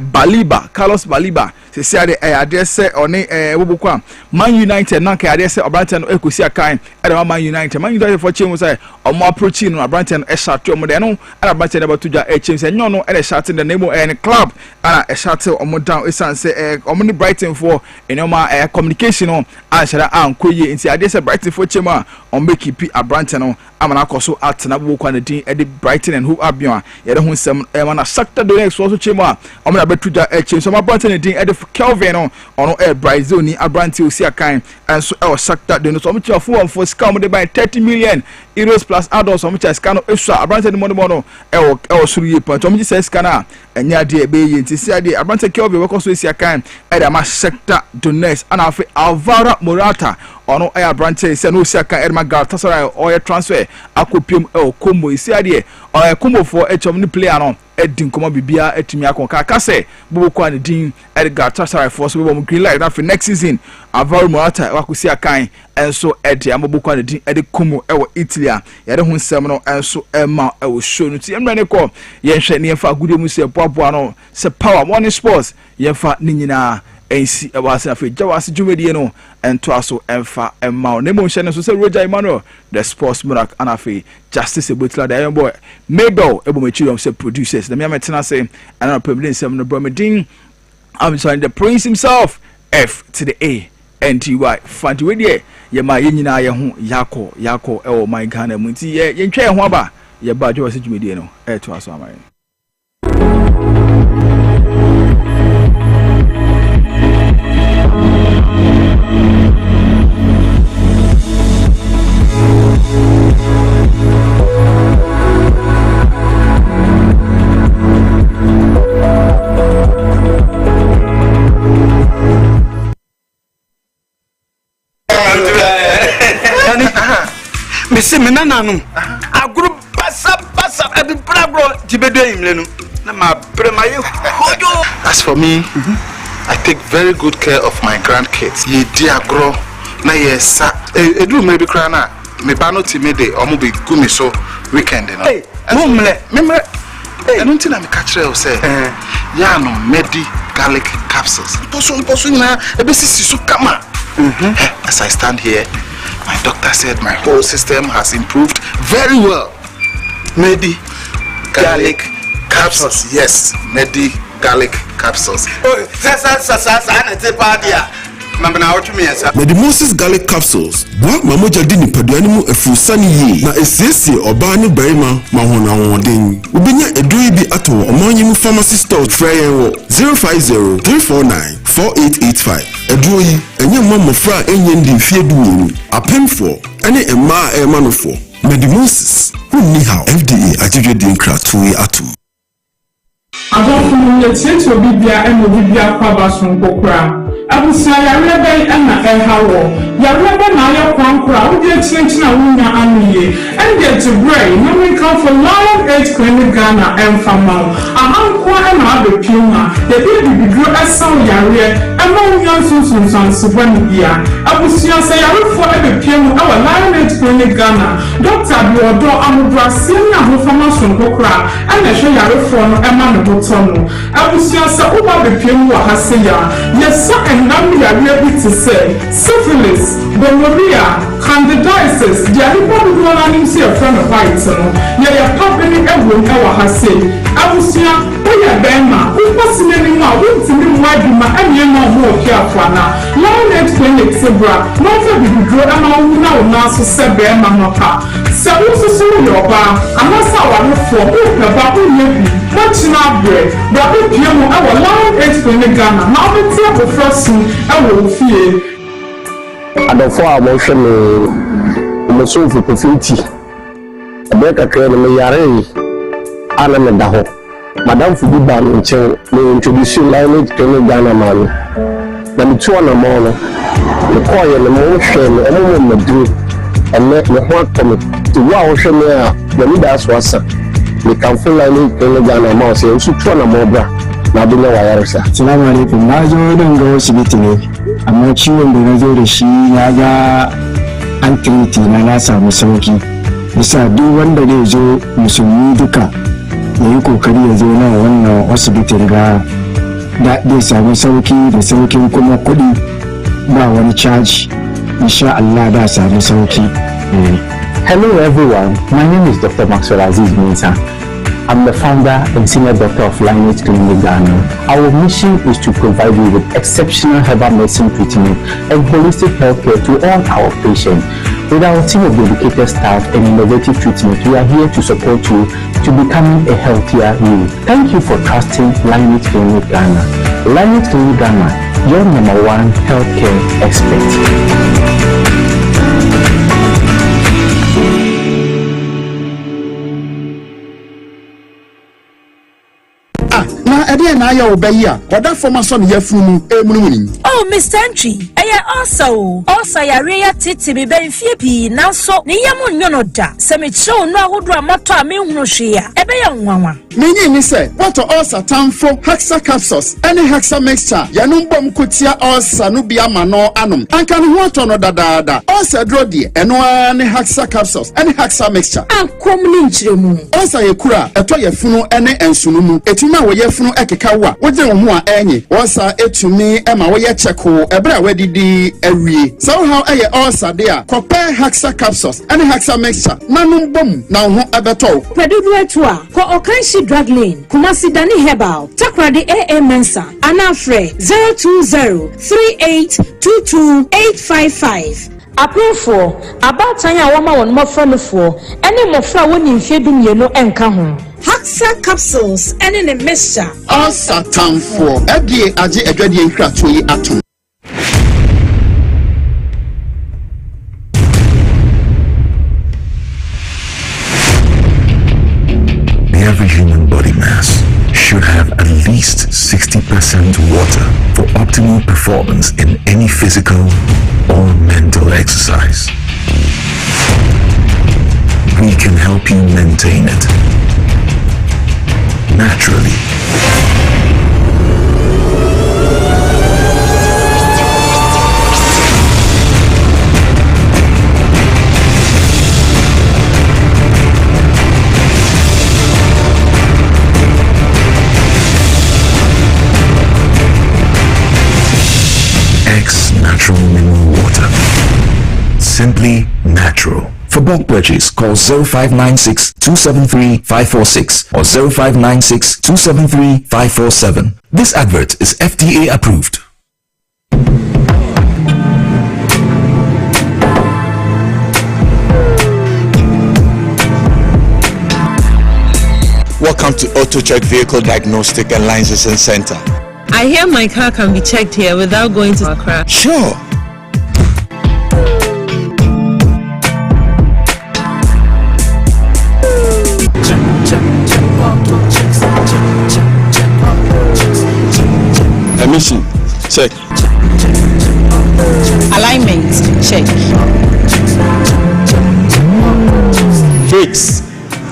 Baliba se say ade say oni wobokwa Man United na ka ade say Abranten no ekosi akan ede Man United for chemu say omo approaching no Abranten e shate omo de no ana Abranten eba tuja chemu say nyo no ede shate the name of club ana e shate omo down esan say omo ni Brighton for enoma communication no an shara an koye nti ade say Brighton for chemu on make keep Abranten no amana koso atena bobokwa na din ede Brighton and who abion yede ho nsem mana Shakhtar Donetsk so chemu a omo na betuja chemu so Abranten din ede Kelvin ono Brazil ni Abranten osi akan and so Shakhtar Donetsk so much for scam de by 30 million euros plus add-ons so much scam extra Abranten money suru ye point so much say scam enya de be ye nti sia de Abranten Kelvin we koso osi akan e da ma Shakhtar Donetsk ana afi Alvaro Morata ono Abranten say no osi akan e ma Galatasaray oil transfer akopiem Como isia de Como for ni player no edin koma bibia etimi akon ka say boboko an din Edgar Galatasaray for so we green light for next season Alvaro Morata wakusi akan enso edi amaboko an din edi Como ewo Italy a yede ho nsem no enso ema ewo show no ti emre ko yenhwe ne fa gude mu se boabo no se power morning sports yenfa ni nyina ensi ewase afi jawase jumedie no ento aso emfa emma ne mo hye so se Roger Emmanuel the sports monarch anafi Justice Ebotla the boy Mabel ebomachirum se producers the me metena say ana problem sem no bromedin I'm sorry the prince himself F to the A NTY fanti we die ye ma ye nyina ye ho yako ewo my Ghana mu nti ye ntwa ho aba ye ba jawase jumedie no eto aso amaye. Missy Menanum. A group bassa at the Brabro Tibet. As for me, I take very good care of my grandkids. Ye dear grow. Na yes, I do maybe crana. Me bano timide or maybe gumi so weekend. Hey, remember. I don't think I'm catch you say. Yeah, no medi garlic capsules. Poso na ebesi sisu kama. As I stand here, my doctor said my whole system has improved very well. Medi garlic capsules. Yes, medi garlic capsules. Moses garlic capsules. What Mamoja dini paduanimu efusani ye. Na esese obani berima mahona wonding. Ubinya edui bi ato omanyimu pharmacy store frayewo 050-349-4885. Edui enye mama fra enye ndi fie duwenu. Apemfo ene ema emanofo. Moses unni how FDA ajije di nkra tuwe atum. Adolfo Yetieto Bibia and Bibia Pabason Okrah. Abusia Yarebe and Ehawo. Yarebe Naya Kwankra, who did Chinchina Wuna Amiye, and get to Bray, no we come for Lion 8 Clinic Ghana and Famau. Uncle and Abbe Puma, the baby grew a sound Yare, and no young Susan Subanibia. Abusia say Yare for Abbe Puma, our Lion 8 Clinic Ghana. Dr. Biodo Amubra Senior Hofamason Okrah, and the show Yare for Emma Botono. Abusia say Uba Puma Haseya. Yes, sir. And now we are ready to say syphilis, gonorrhea, candidiasis, the people who are not see a friend of whites. Yeah, company everyone ever has said. I will see a Bema, who was in any more, who to me might be my any more careful now. Long next clinic, Sebra, not for the grow and all now so said Bema Moka. So also see your bar, and that's how I look for about who maybe much now bread, but if you our long explain Ghana, now the table first. I will fear. And the 4 motion me so for profiti. A better train me yare. Anna Mendaho. Madame Fububan me introduce Lion to Ghana man. Then 2 on a morning. The choir and the motion and the woman do and let me work for me to wow show me the leaders was we can feel like Ghana mouse and so 2 on a more. Madina wayarsa. Assalamu alaikum. Na zo don ga asibiti ne. Amma ciwon da na zo da shi ya ga an treat na samu sauki. Bisa duk wanda zai zo musulmi duka yayi kokari ya zo na wannan asibitin ga da zai samu sauki da saukin kuma kudi ba wani charge. Insha Allah da samu sauki. Hello everyone. My name is Dr. Maxwell Aziz Mensa. I'm the founder and senior doctor of Lion 8 Clinic Ghana. Our mission is to provide you with exceptional herbal medicine treatment and holistic healthcare to all our patients. With our team of dedicated staff and innovative treatment, we are here to support you to becoming a healthier you. Thank you for trusting Lion 8 Clinic Ghana. Lion 8 Clinic Ghana, your #1 healthcare expert. Na ya obeya oda formason ya funu emunumuni. Oh Mr. Entry also ya titi be benfie pi nanso ne yamu nyono da se me chew no ahodo amato a me hunu hwe a ebe ya nwanwa menyi ni se what ulcer tamfo hexa capsules any hexa mixture ya no mbom kotia ulcer no bia ma no anom anka no hoto no dadaada ulcer drodi eno any hexa capsules any hexa mixture ankom ni nchiremu ulcer ye kura eto ye funu ene ensunumu etuma wo ye funu ekekawa wo je wo ho a enyi ulcer etumi ema wo ye cheko ebra wadidi awie somehow eye ulcer there compare hexa capsules any hexa mixture nanum bom na ho abeto pedudu etu a ko okanshi drug lane Kumasi Dani Herbal Takrade AA Mensa Anafre 02038228855 Apefo abatan ya wama won mofranofo ene mofra woni mfedu mienu enka ho Hexa capsules ene ne mixture ulcer tamfo edie age edwadie nkrato yi atom. Every human body mass should have at least 60% water for optimal performance in any physical or mental exercise. We can help you maintain it naturally. X Natural Mineral Water. Simply natural. For bulk purchase, call 0596 273 546 or 0596 273 547. This advert is FDA approved. Welcome to AutoCheck Vehicle Diagnostic and Licensing Center. I hear my car can be checked here without going to Okrah. Sure. Emission, check. Alignment, check. Brakes,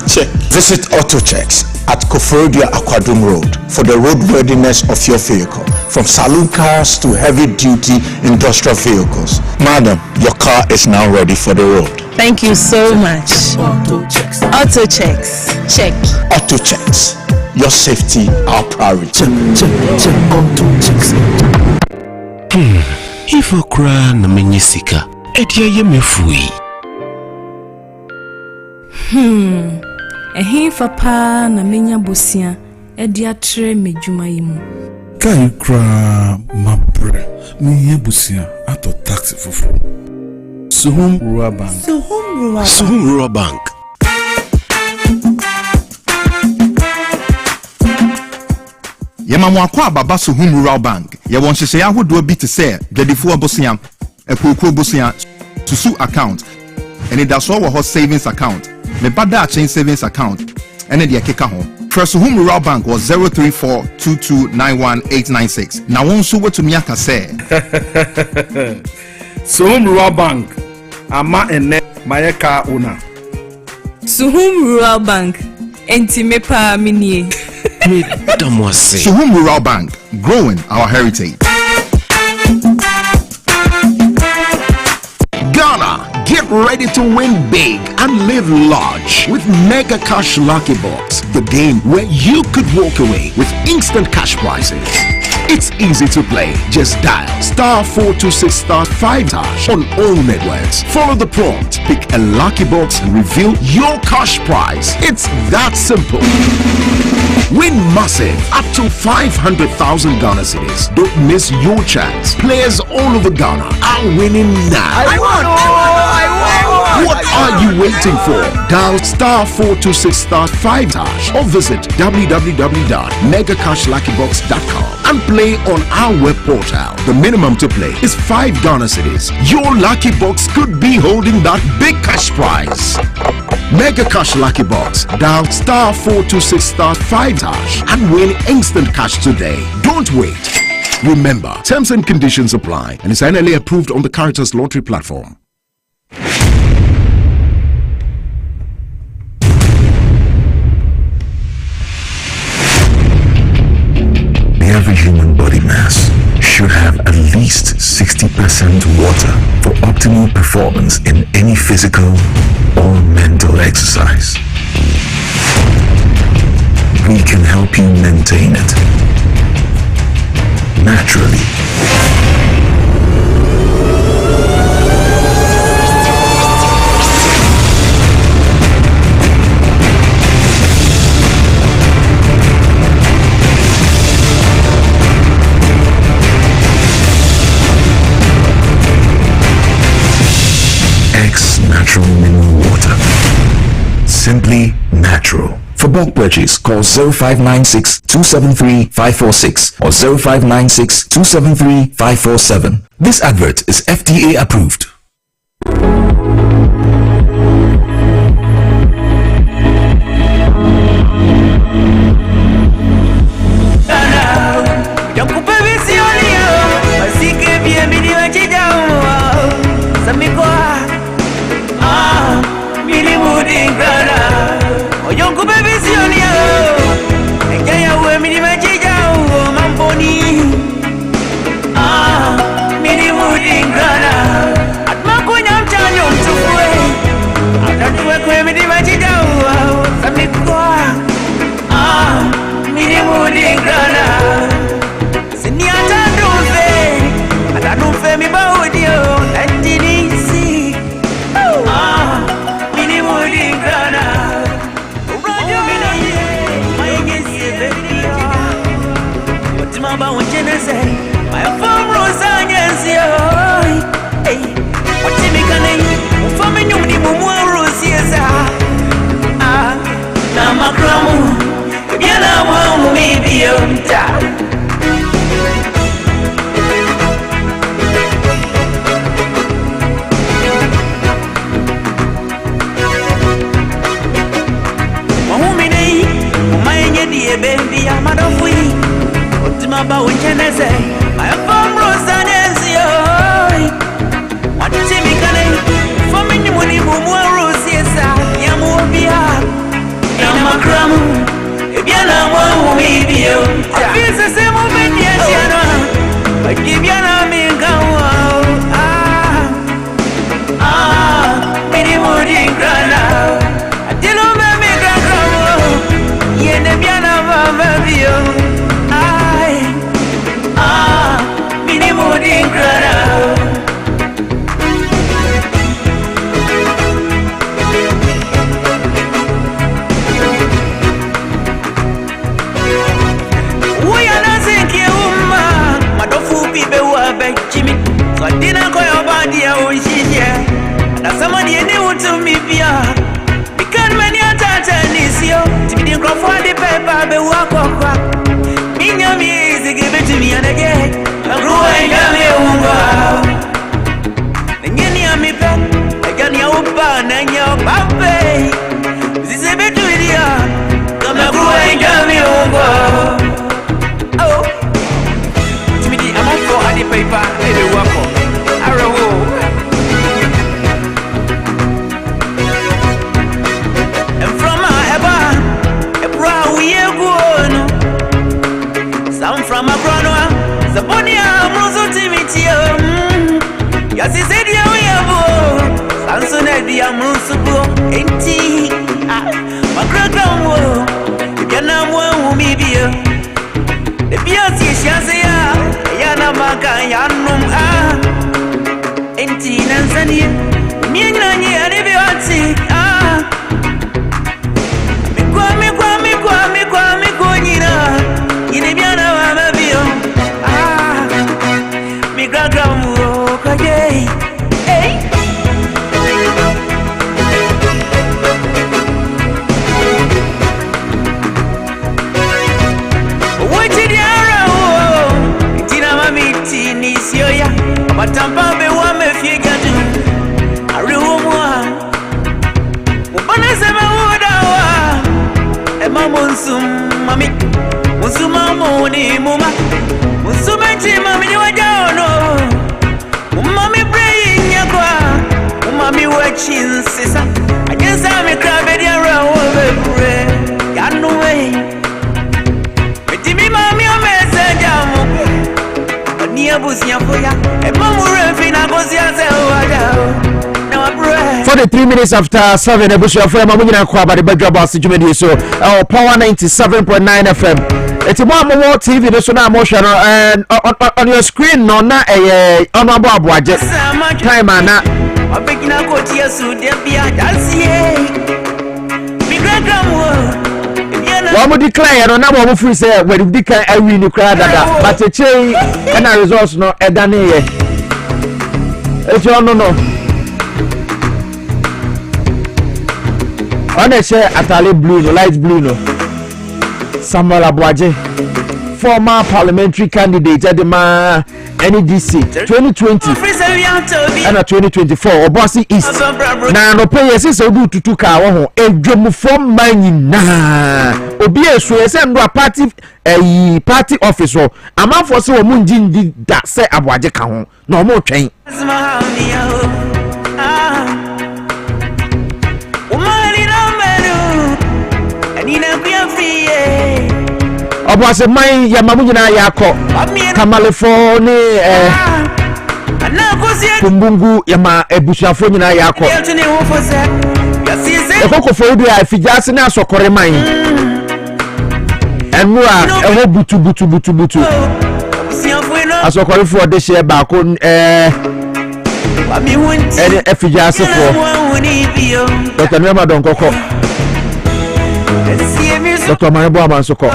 check. Visit AutoChecks at Koforidua Aquadum Road for the roadworthiness of your vehicle, from saloon cars to heavy-duty industrial vehicles. Madam, your car is now ready for the road. Thank you so much. AutoChecks, check. AutoChecks, your safety, our priority. If Okrah na menyisika, edia ye mefui. Ehifa pa na menya bosia edia tre medwuma yimu. Kai kra mabre me busia ato taxi fufu. Suhum Rural Bank. Suhum Rural Bank. Yemamo akwa baba Suhum Rural Bank. Ye won hyehyɛ ahodo bi te sɛ dwadifo abosia, ekoko abosia, susu account, ene da so wo ho savings account, me bada chain savings account, ene de keka ho. Suhum Rural Bank was 03422919896. Na won so wetumi aka sɛ Suhum Rural Bank ama ene mayeka una. Suhum Rural Bank enti mepa minie. Suhum Rural Bank, growing our heritage. Ghana, get ready to win big and live large with Mega Cash Lucky Box, the game where you could walk away with instant cash prizes. It's easy to play. Just dial *426*5# on all networks. Follow the prompt, pick a lucky box and reveal your cash prize. It's that simple. Win massive, up to 500,000 Ghana cedis. Don't miss your chance. Players all over Ghana are winning now. I won! What are you waiting for? Dial *426*5# or visit www.megacashluckybox.com and play on our web portal. The minimum to play is 5 Ghana cedis. Your lucky box could be holding that big cash prize. Mega Cash Lucky Box. Dial *426*5# and win instant cash today. Don't wait. Remember, terms and conditions apply and is NLA approved on the Caritas Lottery platform. Every human body mass should have at least 60% water for optimal performance in any physical or mental exercise. We can help you maintain it naturally. X Natural Mineral Water. Simply natural. For bulk purchase, call 0596 273 546 or 0596 273 547. This advert is FDA approved. say, my phone rules on Yancy. What Timmy can I for me? You need more rules, yes. Now my crown, you know, maybe I'm tired. Baby, I'm out of way. What do my bow can I say? My phone rose and what do you mean? For me, you want to move more rose, yes, I'm more beyond. I'm a crumb. If you're not one, maybe you. I feel the same moment, yes, you know. I give you a man go. Many more in Grana. I didn't know me, Grana. Yeah, the piano. Minimum incredible. We are not thinking, my dofu people were back Jimmy. So I didn't go your body, I was here. That's somebody knew to me, because many attachments is you. To be the crop for the paper, be walk. Music, give it to me and again. I'm growing up here. And you me back. I got your pan and your pape. This is a bit to it. I'm growing up here. Oh, Timmy, I'm up for the paper. Maybe walk on. And from my heaven, a brow we are going. I'm from a Okrah, Zaponia, Muzo Timitio. Yes, he said, yeah, we have Sanson at the Amusupo, ain't my Okrah, you're not one who may be the Piesie Okrah, Yana Maka, Yanum, ain't Nanzania, Mina, and if you are Tampa be one me figure do. I really want. Upana sema udawa. Ema mami. Musuma moni muma. Musuma chima mini wajaono. Mami praying yakwa. Mami watching sisa. I just saw me crab it around over. Ya no way. Betimi mami o message amu. 43 minutes after 7, Ebusia for Mamina Kwaba, the Dwaboase Jumedi, so our Power 97.9 FM. It's a more TV, so now motion and on your screen, no, not a honorable budget. Time and that. I'm picking up what you so there be a one would declare on number of free say when you declare a win, you cry that, but a chain and a resource no a dane. It's your no. On a share Atali blue, no light blue, no. Samuel Abuaje, former parliamentary candidate at the NDC 2020 and 2024 Obuasi East. Na no pay yes so do tutu ka wo ho edwemu from man na obi esu ese ndo party office ho amanfo se wo munji ndi da se Abuaje ka ho na o mo twen Obuasi man ya mamunyina yakọ Kamalefo ne Kumbungu ya ma ebusuafo nyina yakọ Ekokofo obi a fijase na asokore man enura eho butu asokore fo de share ba ko efijase fo Dr. Nwema Donkoko Dr. Marebo Amansoko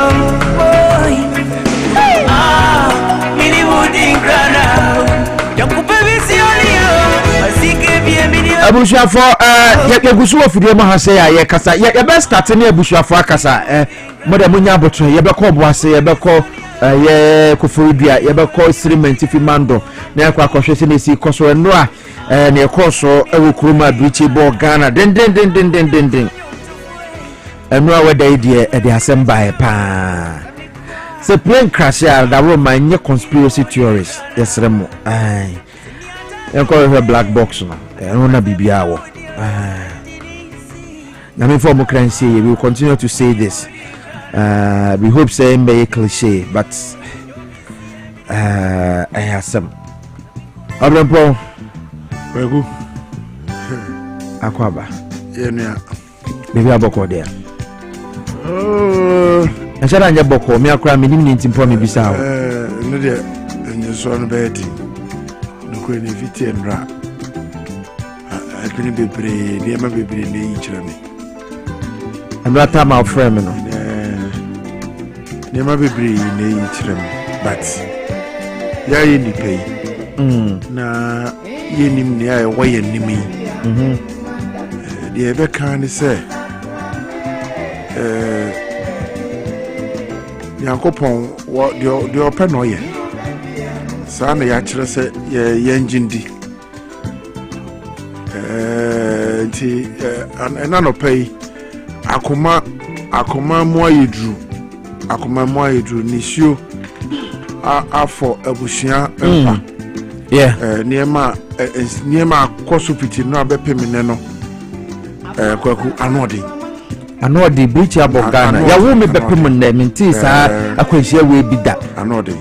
abusuafo yegusu ofidie mo ha say ya kasa ye be start na abusuafo akasa moda munya aboto ye be ko boase ye be ko ye kofurudua ye be ko experiment fi mando na yakwa akohwese na esi koso eno a na ekoso ewokuruma brichi bo Ghana den eno a weda idie e de asem pa se plane crash ya da Roma nye conspiracy theories yesremo ai enko black box no eno na bibia wo na me for mo can say we will continue to say this we hope say may cliche but I have some Abrampo Wegu Akwaba Yenia Baby aboko there Ashara nya boko me akra me nim ntimpo me bisa wo no de enye so no beti no ko ni fiti enra akini bebre ni ma bebre ni yichira me Andra time of frame no ni ma bebre ni yichira me but ya yi ni pay na yenim ni ay waye nimi de be kan ni se Yankopon wo de open no ye sa na ya kire se ye engine ti ana no pay akoma mo ayedru ni sio afọ abusua empa niema kosupiti no abepemene no kwaku anodi brichi abogana ya wo me bepem na menti sa akwanhia we bi da anodi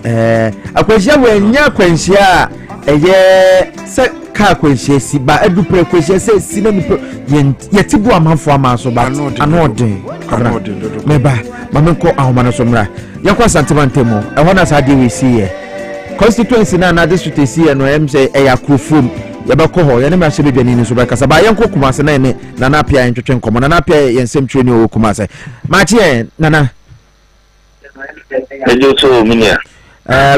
akwanhia we nya kwanhia eye se ka kwanhia si ba edupre kwanhia se si na nipo yetibu amanfo amaso ba anodi meba mamenko ahoma so mra yakwa santimantemo ehona na sa de we si ye constituency na district si ye no em say eyakrofom yabako ho ye ne ma shebe dwani ni so ba kasa ba yenko kumase na ne na apia entwetwe nkomo na apia yensem twani o kumase ma tie nana ejo so minia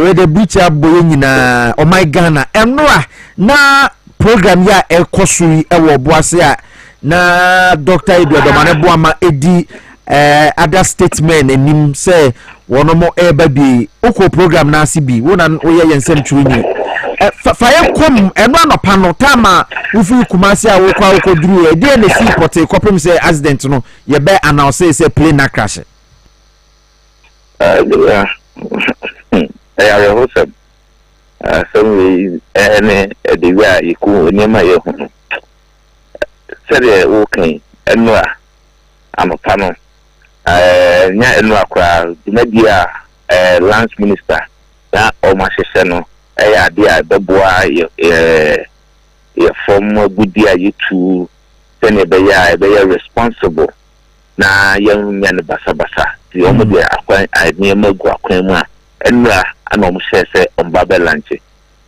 we the beach aboye nyina oh my Ghana enwa na program ya ekosuri ewo boase a na Dr. Eduardo Boama edi other statement enim say wono mo baby oko program na asibi wona oye yensem twani faye kom eno anopa no tama ufi kumase a wokwa wokoduru e de na si porte kopem say accident no ye be announce say plane na crash I hope some any the way you could near my home. Said okay, and no, I'm a panel. Nya crowd, the media lance minister, that or my sister, idea the boy, a former good dear you to send a be responsible. Na young man basa the only I near Mogua Enra anom say on Babelanche.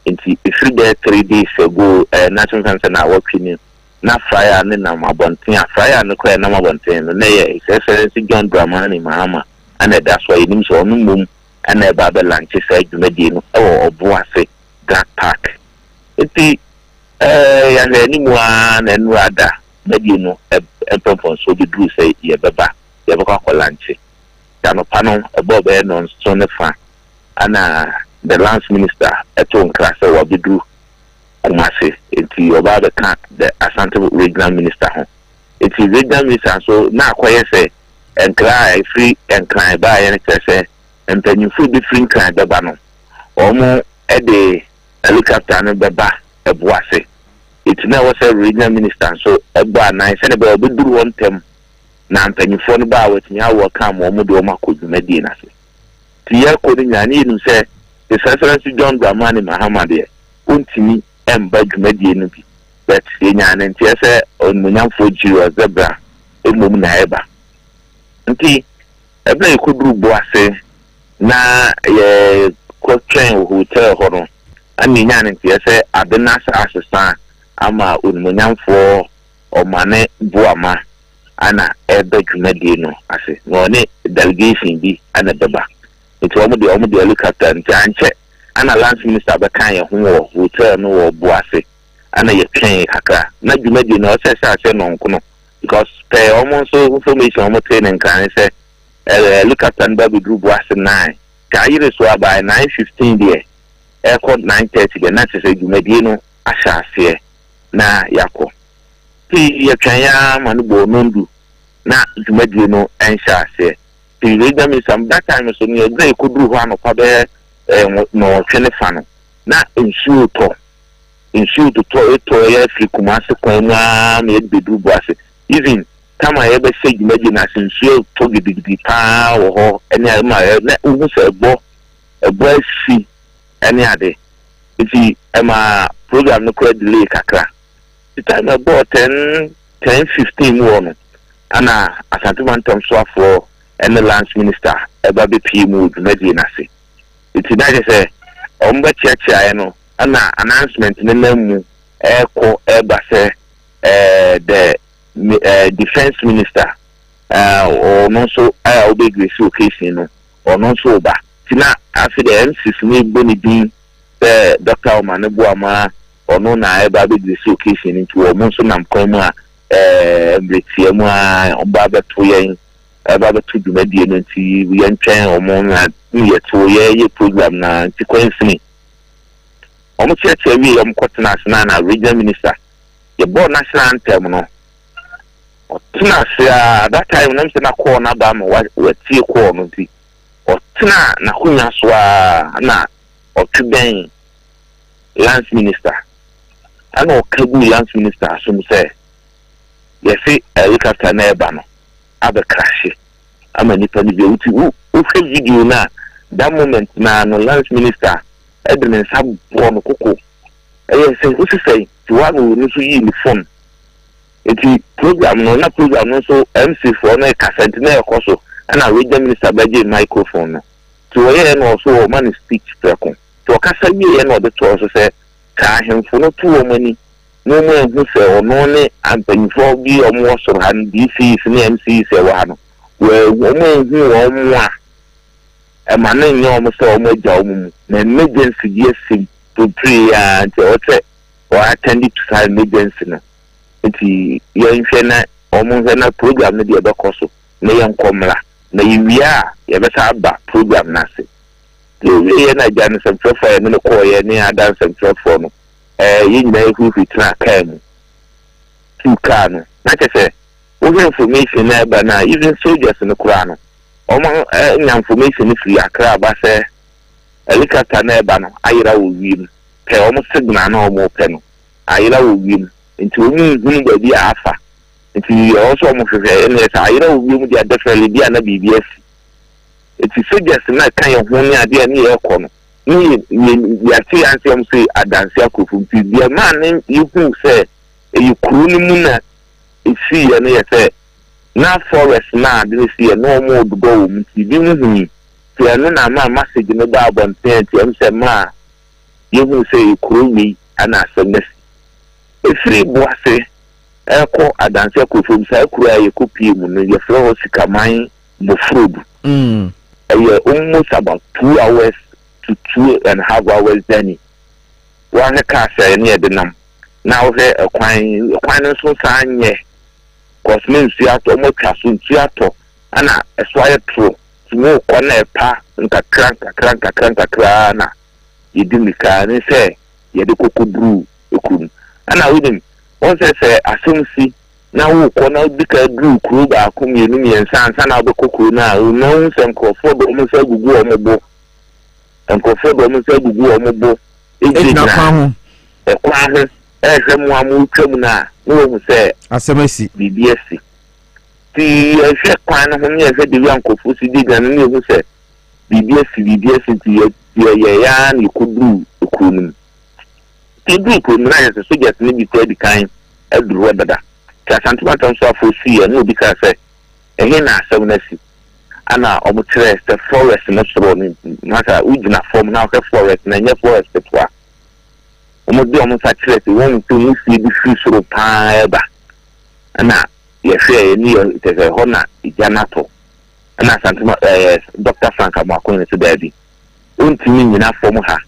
Inti if there 3 days ago national cancer na working na fire na mabontin fire no kwa na mabontin no ye excellency John Dramani Mahama and that's why him so no mum and Babelanche say dwumadi no e oboase that park. Inti ya ni mu an enra da madi no empon so be do say ye beba ye beka kwalanche. Dano pano above no so ne fa ana the lance minister eton krasa wa bidu kumase enti oba the Asante regional minister ho enti regional minister so na akoye se enkra free enkra ba ye ne kese empanyifu different kind beba no omo de helicopter no beba eboase enti na wo se regional minister so eba na se ne be obiduru won tem na mpanyifo no ba watimi awo ka mo mo de o makodwumadi na se tiye ko ni nyane nu se the excellency John Dramani Mahama de ontimi emba dwumadi no bi but ye nyane ntie se onmunyamfo jiro zebra emom na eba nti ebla ikoduru boase na ye kwotwen hotel ho no ani nyane ntie se adena sa asesa ama onmunyamfo o mane boama ana ebe dwumadi no ase no ne delegation bi ana beba nti omo de helicopter nti anche ana lance minister be kan ye ho hotel no wo boase ana ye twen kakra na dwumadi no se se no nko no because per almost information almost training kan say look at and baby group was 9 ka yire so by 9:15 there airport 9:30 the na say dwumadi no ahase na yakọ ti ye twen ya manu bo nondu na dwumadi no enhase ti reader me some that time so ne dey koduru ho anopa be no twene fa no na nsuo to ya free kumase kwa na me bedu Dwaboase even kama ye be say dwumadi na nsuo to gidigidi pa wo ho ene ma na uhu se ebo asi ene ade if ema program no kwa delay kakra the time about 10:15 one ana asantuman tom so for and the lands minister eba be pm dwumadi na se it na say omba chiachi no ana announcement ne namu eba say the defense minister or no so obey occasion no or no so ba tina after the MCs ni boni din Dr. Omane Buama or no na eba be occasion into o mo so nam koma bretie mu omba beto yen eba beto dwumadi no nti we entwen o mo na ye to ye program na nti kwensini omo cheche wi omo kwotena na regional minister ye board national anthem no otena sia that time na mse na call na ba ma watie call no nti otena na kunya so na otuden lands minister ana okagu lands minister asum say ye say helicopter na eba no abe crash ama nipa ni be uti u video na that moment na no lands minister edmen sab no koko say usi say ti wa no so yi ni phone eti program no na program no so MC for na cassette na ekoso ana regional minister baje microphone no to ye no so man speech preko to kasa ye no de to so say ka hemfo no to o mani no mo hu se ono ne ampanfo bi o mo so han DC ne MC se wa no we o mo hu o mo a e ma na nyo o mo so o mo ja o mu na emergency yes to pray and or attend to side emergency no eti ye nhwe na omo na program no de be koso na ye nkomra na yiwia ye be sa ba program na se ye na jan sem trafo no ko ye ni adan sem trafo no ye nyina hu fitra kan tu kanu na che information na ba na even soldiers no kura no omo nya information free akra ba se helicopter na ba no ayira wo wi pe omo signal na omo pe no ayira wo wi nti oni hunu ba bi afa nti also mo hwehwe ene sa ayira wo wi mu dia definitely dia na BBS nti soldiers na kan ye ho ni ade ni e ko no ni ya ti anse am say adanse akofu nti dia man you who say you kuru ni mu na isi ye ne ye say na forest na de si ye no mo do go nti bi mu huni ti eno na ma message no ba abonten ti am say ma you who say kuru mi ana asem free Dwaboase eko adanse akofom sa kura ye kopie mu no ye fro sikaman bofrodu almost about 2 hours to 2.5 hours journey one car say near the nam now he kwan so sanye cosmin siato mo kasu siato ana eswaye tro mo kona pa nka kranka na yidimika ni say ye de kokobru ekun ana within on say asumsi na wo ko na dika group kru ba ko mienu miensa ansa na be kokuru na no nsenkrofo do mo sa gugu o mobo enkrofo do mo sa gugu o mobo na kwa ho hwe mu amu twam na no wo say asemasi BBS ti hwe kwa na ho ne hwe de yankofu si diga na ne wo say BBS ti ye ya ni kudru okunu group na ya so just ni bi ko di kan edru dada ka santuma ton so afosi ya no bi ka say ehe na asem na si ana omutre the forest na so ni maka ujina form na ka forest na nya forest petwa omudi omusa trek won to ni si bi fi so pa ba ana ye hwe ni te se hona ijanato ana santuma Dr. Frank Amakon ne so dabi untimi nyina form ha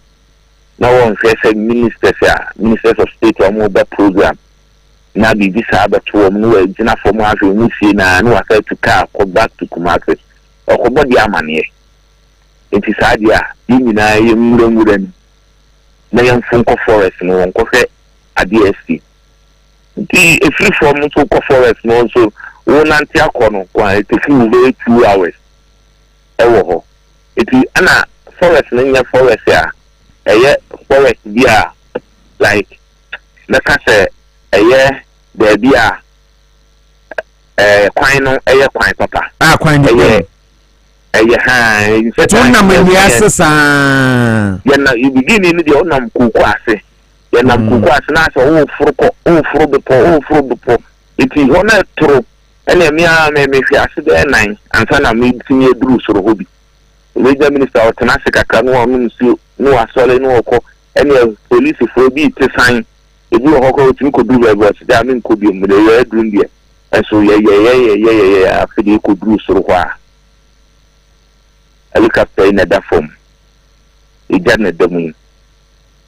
Now one say ministers of state or mobile program. Now be this other two no enough for more we see na no affair to car go back to Kumasi or go body amane. It is idea in na yemmuren na yam funko forest no nko fe ADSC. The free from to forest no so one anti akono kwa it feel very 2 hours. Ewo it is ana forest na forest ya forest bia like let's say baby kwine no kwine papa kwine no so na me asesa ya na you begin in the onam kuku ase ya na kuku ase na so wo furo bepo it is on a tro ene me fi ase de 9 ansa na me tinye duru soro hobi the minister of Tanasika can no asole no oko any police for be to sign if you hoko to could do but that mean could be doing there and so yeah after you could do so I look up in that form it doesn't the mean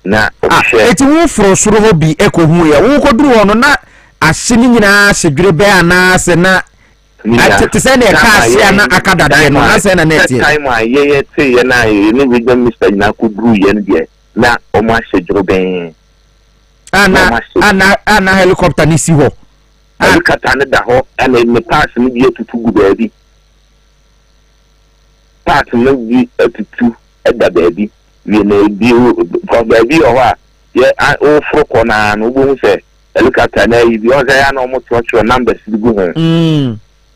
na it will for sure be echo who ya wo ko duru ono na asini nyina sedwere be ana se na to send a car na akada de no na se na net time I say na you with them Mr. na could do yen there na o ma sedwere ben ana helicopter ni si ho helicopter na da ho and me pass me be to good baby part me be to at the baby we na be for baby o wa ye o fro kona no bo say helicopter na yi bi o say ya na o mo to numbers bi go ho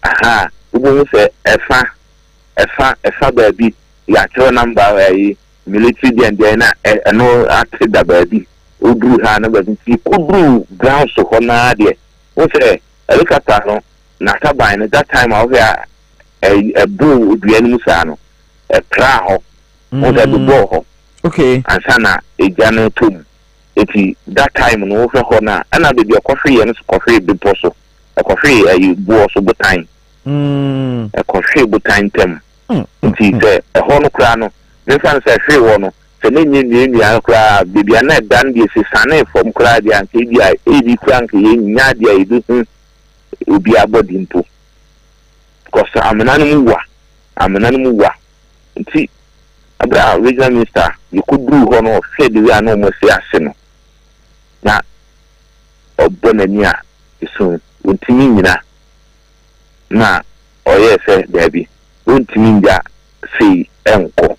aha ubu say efa baby ya cho number yi military den na no at the baby udru ha na baby ti kudru ground so na de o say helicopter no na taban na that time of ya bu duan mu sa no kra ho o say do ho okay ansana ejano tum eti that time no fe ho na ana be coffee ye no coffee be poso coffee you go so good time a coffee good time tem nti se ho no kra no me fan say free wo no se ne nyi kra bibia na dan die se sane from kra dia nke dia ebi kra nke ye nya dia ebi obi abodi mpo because amenanu wa nti abra regional minister you could do ho no fe de we no mo se ase no na obonani a so untimi nyina na oye say baby untimi nja say enko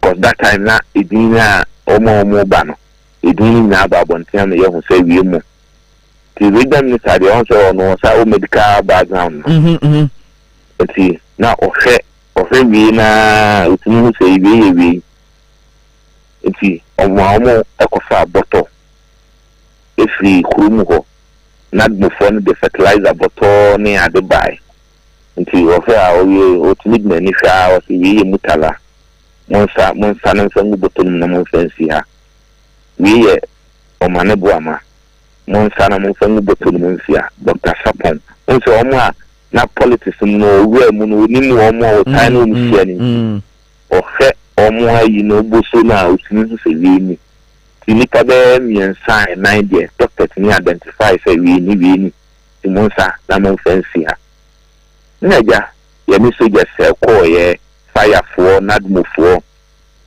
because that time na edina omo ba no edini na ba bontia na ye hu say wie mu ti regional minister dey also no say o medical background nti na ofe wie na untimi say wie nti omo ekofa bottle efri kurumu ho not before the fertilizer bottle ni adebai nti ofe a o timid na ni fa o si wi mutala monsa na nsangu bottle na monfansi ha wi ye o mane boama monsa na nsangu bottle monsi ha Dr. Sapon onse o mo a na politics no we mu no ni mu o mo o tan no msia ni ofe o mo ayi no boso na o timi se wi ni nipa be miensa 9 days doctors ni identify say we ni timonsa na mon fancy ha nnaja ye mi soldiers ko ye fire for nadmofo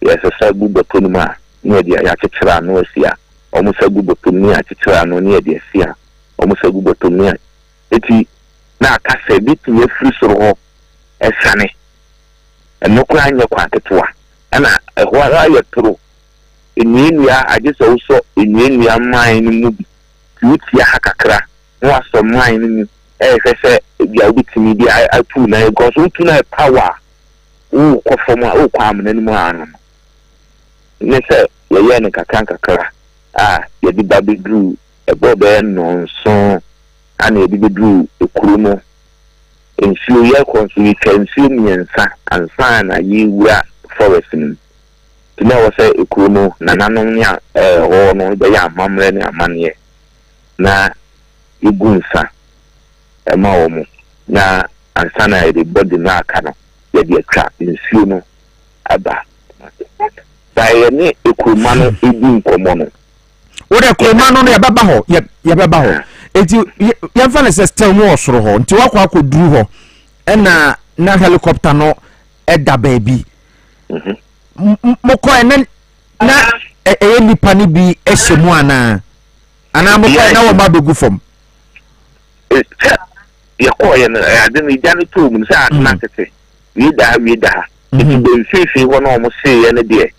ye se sagu botonuma ni dia ya chechira no asia o mo sagu botoni a chechira no ni dia sia o mo sagu botoni eti na aka se bitinye free soro ho esane enoko anya kwa tetua ana ehwa ya tro enwia agese so enwia man ni mu bi tutia hakakra no aso man ni ehwese bia obitimi bi atu na because utu na power u ko forma u kwa amna ni mu anu ne se ye ne kakra ye di babedru ebobe no so ana ye di bedru ekuru no ensuo ye konsu kensu miensa ansa na ye wura forest ni na wose ekuru na nanom nya ho no be ya mamre ni amane na igunsa ema wo mu na ansana e de body na aka no ye de atwa nsuo no aba Diane Ekumano Idin Comono. What a Kumano Yabaho, Yabaho. It's your fan says tell more soro until I could do her. And na helicopter no edda baby. Moko and then na any pani be eshemuana. And I'm now about to go from. I didn't get it to me, sir. We die. If you want almost say any day.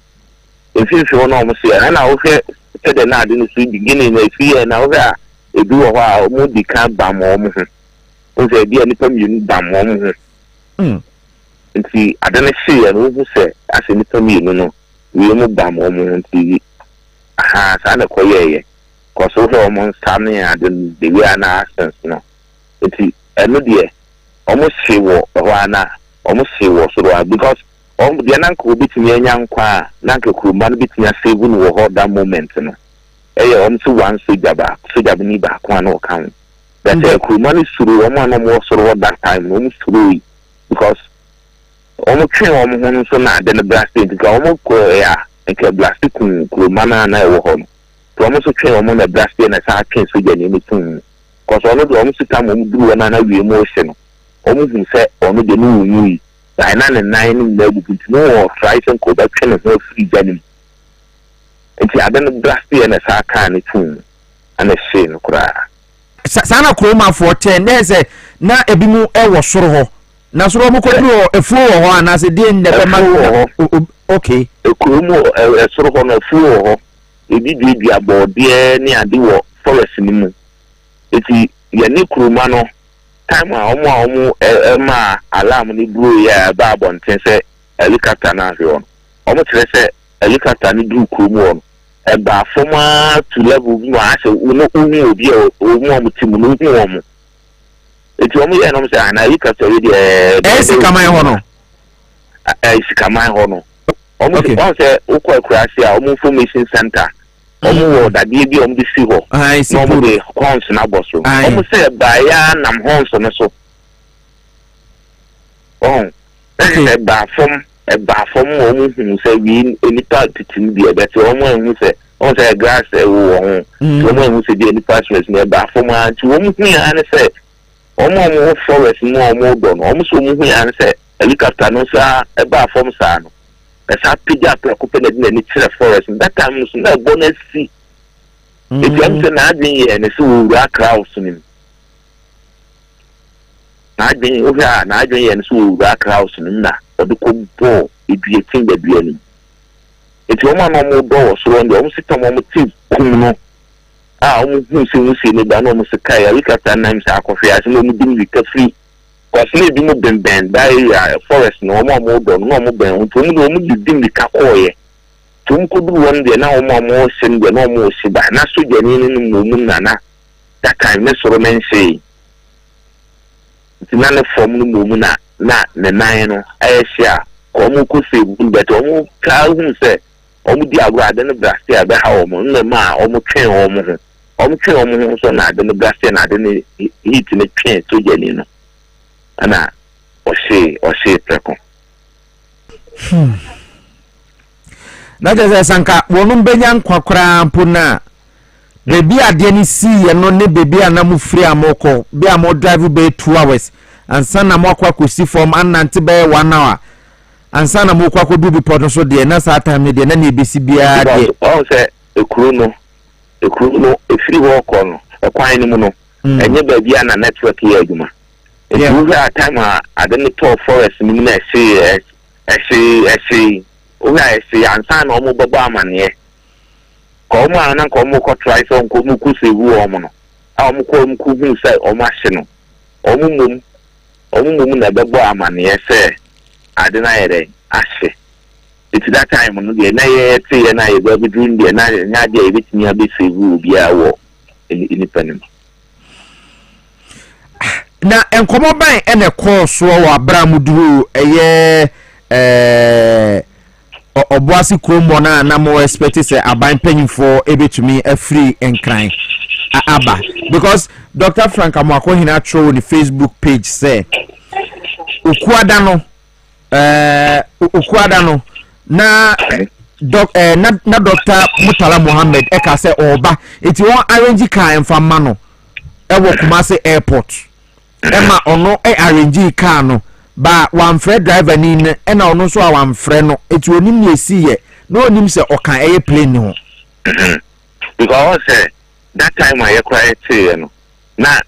If you want almost say, and I will say the night in the beginning, if you and now there, a do a while, moody can't bam home. Okay, dear, anytime you need bam home. And see, I don't see, and who say, as anytime you know, we move bam home and see. Has an acquire, because over among Stanley and the way an accents, no. It's a no dear, almost say what, almost say what, because the uncle bit me a young choir, Nanko could man bit me a saving will hold that moment. Also one Sujabini back one or count. That a crew money through one or more sort of that time, almost through because almost train almost so not then the blasting to go almost and can blast it to Mana and I were home. To almost train among the blasting as I can't see any anything. Because almost the time we do another emotion. Almost in fact, only the new. I know 9 no try some production of no free denim. And I don't blast and a sarcan tune and a shame cry. Sana Chroma for 10 days, na ebimu ewa soro. Na soro mo kodro e flow ho ana se dey never man. Okay. E Chromo e soro no flow ho. E bi abode ni ade wo forest ni mu. Eti ye ni Chroma no time omo ma alarm ni bro ya ba bonten se helicopter na hwe on omo tere se helicopter ni du Chromo e ba forma to level bi wa ase uno obi omo timu no bi omo eti omo ye no se na helicopter we dey sikamai ho no sikamai ho no omo se ukwa kurasi a omo information center omo that dey bi omo dey see ho no dey cons na boss ro omo say ba ya nam hons no so say ba from omo hu say we anytime titin bi e bet omo hu say grass e wo ho omo hu say dey any passions na ba from anti omo hu ya na say omo forest no omo do no omo so omo hu ya na say helicopter no sa e ba from sa no esa pija preoccuped na ni tire forest that time so na bonus see if you am say na adin ye na so wura crowds ni na adin oha na adin ye na so wura crowds ni na odiko bo edue tin da due ni eti o ma no mo do so ndo o sitam o tin kum no o mu hu se ni da no mo se kai we kata na msa akofia se mo dim wi ka free kwasine bi mo bemben dai forest no mo do no mo ben to mu do mu dim wi ka koye tum ko du won de na o mo sin de no mo si ba na so jani ni mo mu na that time me soro men say tinane form no mo mu na ne nan no ayehia ko mo ko se bu bet o mo ka hu se o mo di agro ade ne braste abe ha o mo na ma o mo twen o mo ho o mo twen o mo ho so na ade ne braste na ade ne hit ne twen to jani no ana o se preko na je sanka wonum benya nkwakora mpuna bebi ade ni si ye no ne bebi anamu free amoko bi amo drive be 2 hours ansa na mo akwa si form anante be 1 hour ansa na mo kwa du report so de na sa time de na na ebisi bia de o se ekuru no free work no ekwan ni mu no enye bebi ana network ye aduma ekuru ha time ade ne to forest ni na ese oya ese ansa na omo baba amane ko mo anan ko mo ko try so ko mo ku se wu omo no a omo ko mo ku hu se omo ahye no omo mum na baba amane se ade na yere ahye it's that time no de na ye te ye na ye ba bi dun de na nya de e bitimi abi se wu bia wo independent na enkomo ban ene ko so wa abramuduru eye oboasi kromo na mo expect say aban panyimfo ebetumi afri enkran aba because Dr. Frank Amwako hina throw on the Facebook page say ukuada no na na Dr. Murtala Mohammed eka say oba eti won arrange car en fama no e wo Kumasi airport ema ono arrange car no ba one friend driver ni na ono so a one friend no eti onim na esi ye no onim se okan eye plane ho because that time I acquired no na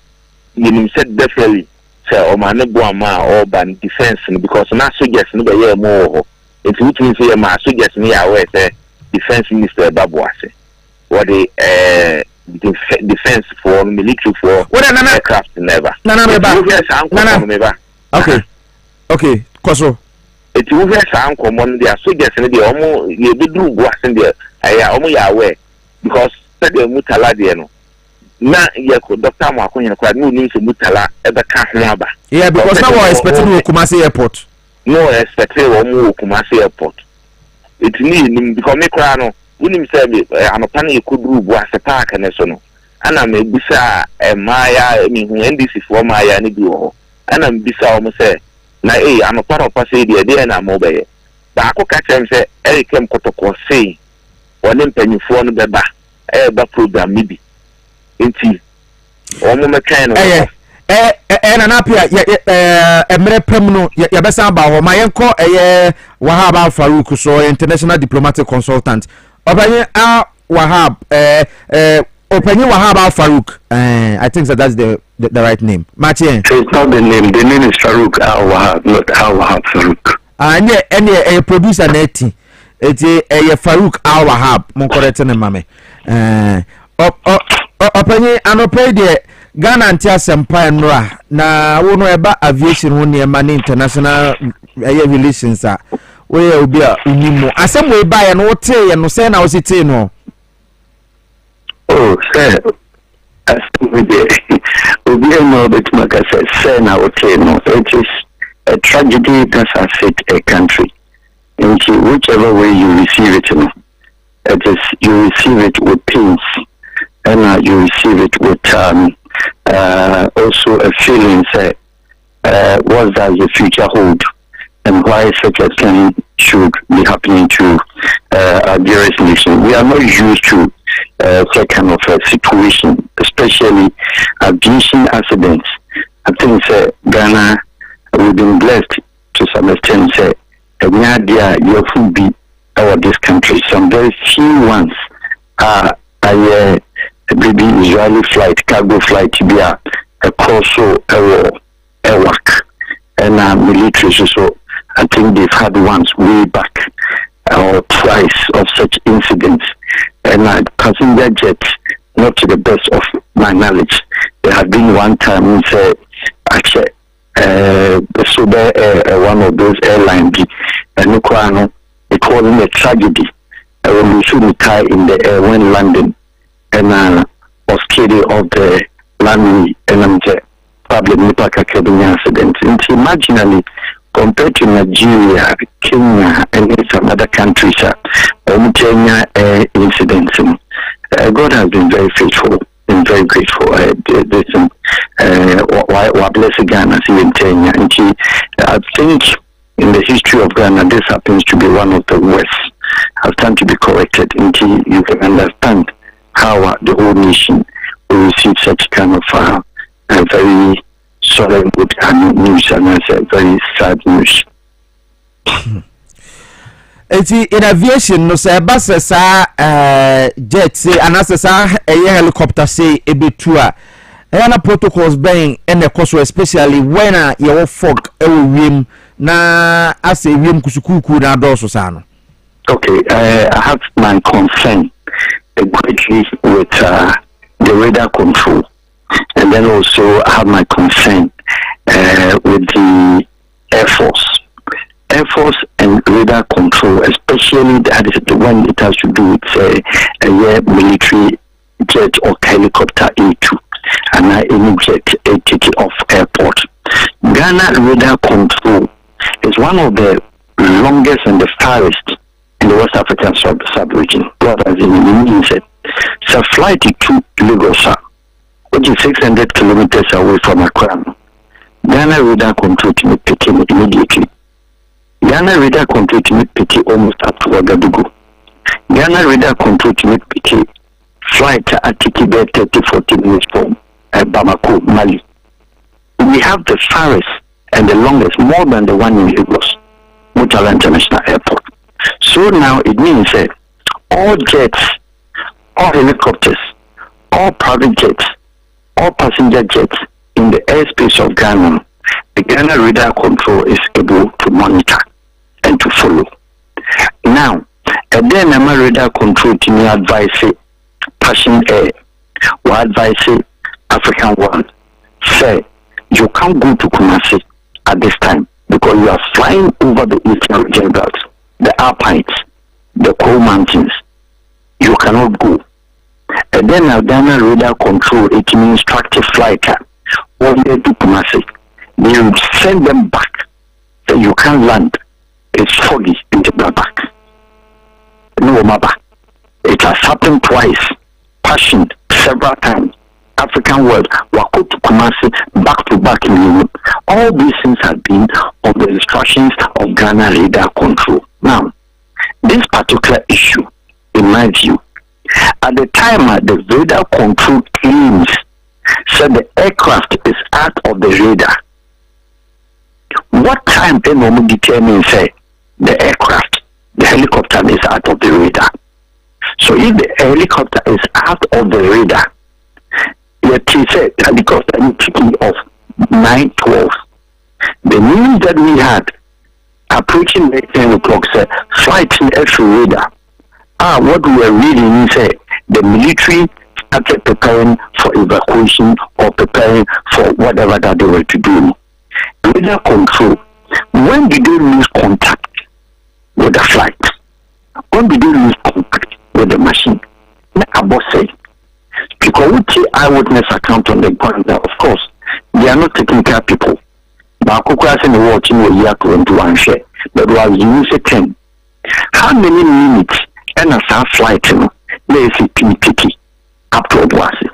you said definitely say o man bo ama or ban defense because na soldiers no be here more it which means say ma soldiers ni aware say defense minister Dwaboase what the defense for military for aircraft never okay koso it will be some common there soldiers in the omo ye be do Boase there omo ya aware because said the Murtala there no na ye ko Dr. Mwakonya kwa no nim se Murtala e be ka ho aba yeah because now we expecting we Kumasi airport no expecting we mu Kumasi airport it need because me kwa no unim se anopa na ye ko duru Boase park na so no ana me bisa maya mi hu NDC for maya ni bi wo ana me bisa o mo se na anopa no pa se de na mo be ba ko ka chem se erikem kotoko sei woni mpanyifo no beba ba program mi bi enti o mo mekan no na napia emre pem no ya besa ba ho ma yenko Wahab Farouk so international diplomatic consultant obanye Wahab Openye Wahab Farouk I think that's the right name Martin it's not the name is Farouk Wahab not Wahab Farouk any producer neti eti Farouk Wahab mon correct na mame openye anope de Ghana antia sempa enra na wo no eba aviation ho ne ma international relations a we obi a unimo asem we ba ye no wote ye no say na wo site no oh sir as we dey obi no bet maka say na wote no it is a tragedy that has hit a country in whichever way you receive it no it is you receive it with pains and you receive it with also a feeling say what does the future hold and why such a thing should be happening to our dearest nation. We are not used to that kind of a situation, especially aviation accidents. I think Ghana, we've been blessed to some extent say you will be over this country. Some very few ones are maybe Israeli flight, cargo flight to be a crosso airwork and military. So I think they've had once way back or twice of such incidents. And passenger jets, not to the best of my knowledge, there have been one time we say actually so there one of those airlines and it wasn't a tragedy. When we shouldn't tie in the air when landing. And was carried off the runway and probably Nipaka Academy accident. And marginally, compared to Nigeria, Kenya, and some other countries, Kenya incidents, God has been very faithful and very grateful. Why bless Ghana, in Kenya. And I think in the history of Ghana, this happens to be one of the worst. Has time to be corrected until you can understand how the whole nation will receive such kind of very solemn good news and very sad news. In aviation, no say bus jet say and as a helicopter say a bit tour. Ana protocols being and the course especially when your fog rim na as a rim kusukuku na doso sano. Okay, I have my concern greatly with the radar control, and then also I have my concern with the Air Force and radar control, especially that is when it has to do with a military jet or helicopter A2 and any jet ATT off airport. Ghana radar control is one of the longest and the farthest in the West African sub-region. What as in means it's a flight to Lagos, which is 600 kilometers away from Accra. Ghana radar control to me pity immediately. Ghana radar control to me pity almost up to Ouagadougou. Ghana radar control to make PK flight at Tikibet 30-40 minutes from Bamako, Mali. We have the farthest and the longest, more than the one in Lagos, Murtala International Airport. So now it means that all jets, all helicopters, all private jets, all passenger jets in the airspace of Ghana, the Ghana radar control is able to monitor and to follow. Now, and then I'm radar control to me advise Passion Air, or advise African One, say you can't go to Kumasi at this time because you are flying over the eastern region belts, the Alpines, the Coal Mountains. You cannot go. And then Ghana radar control, it means instructive flight only to Kumasi. They will send them back. So you can't land. It's foggy in the back. No maba. It has happened twice. Passion several times. African world, Wako to Kumasi, back to back in Europe. All these things have been on the instructions of Ghana radar control. Now, this particular issue, in my view, at the time the radar control claims said the aircraft is out of the radar. What time they normally determine say the aircraft, the helicopter is out of the radar? So if the helicopter is out of the radar, the helicopter is taking off 9:12. The news that we had approaching 10 o'clock said flights in extra radar. What we are reading is the military started preparing for evacuation or preparing for whatever that they were to do. Radar control. When did they lose contact with the flight? When did they lose contact with the machine? Because we see eyewitness account on the ground now, of course, they are not technical people. But in the watching a year to one share, but was used 10. How many minutes and a sound flight, let's see, Tiki up to Dwaboase?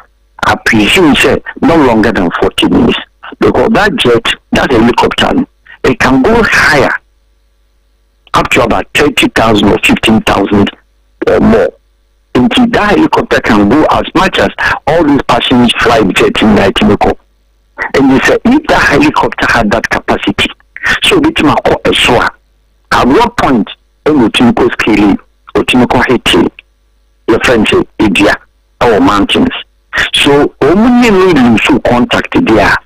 I presume say no longer than 40 minutes. Because that jet, that helicopter, it can go higher, up to about 30,000 or 15,000 or more. Into that helicopter can go as much as all these passengers fly jet in Nigeria. And they say if that helicopter had that capacity, so it might call a shower. At what point in the Timoko scaling or Timoko Haiti, your friends say India or mountains. So only really so contacted there.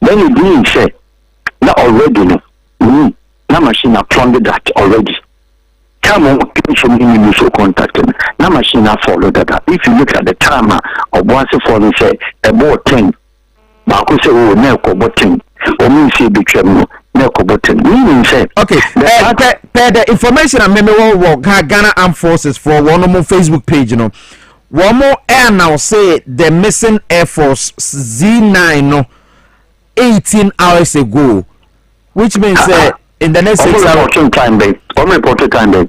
Then it means say that already no. That machine have plundered that already. Come on, from him so contacted. That machine have followed that. If you look at the timer of once for me say about 10. But I could say no cobotin. Or me say between no cobotin. Meaning say okay. The information I remember Ghana Armed Forces for one more Facebook page, you know. One more air now say the missing Air Force Z9 18 hours ago, which means in the next 6 hours,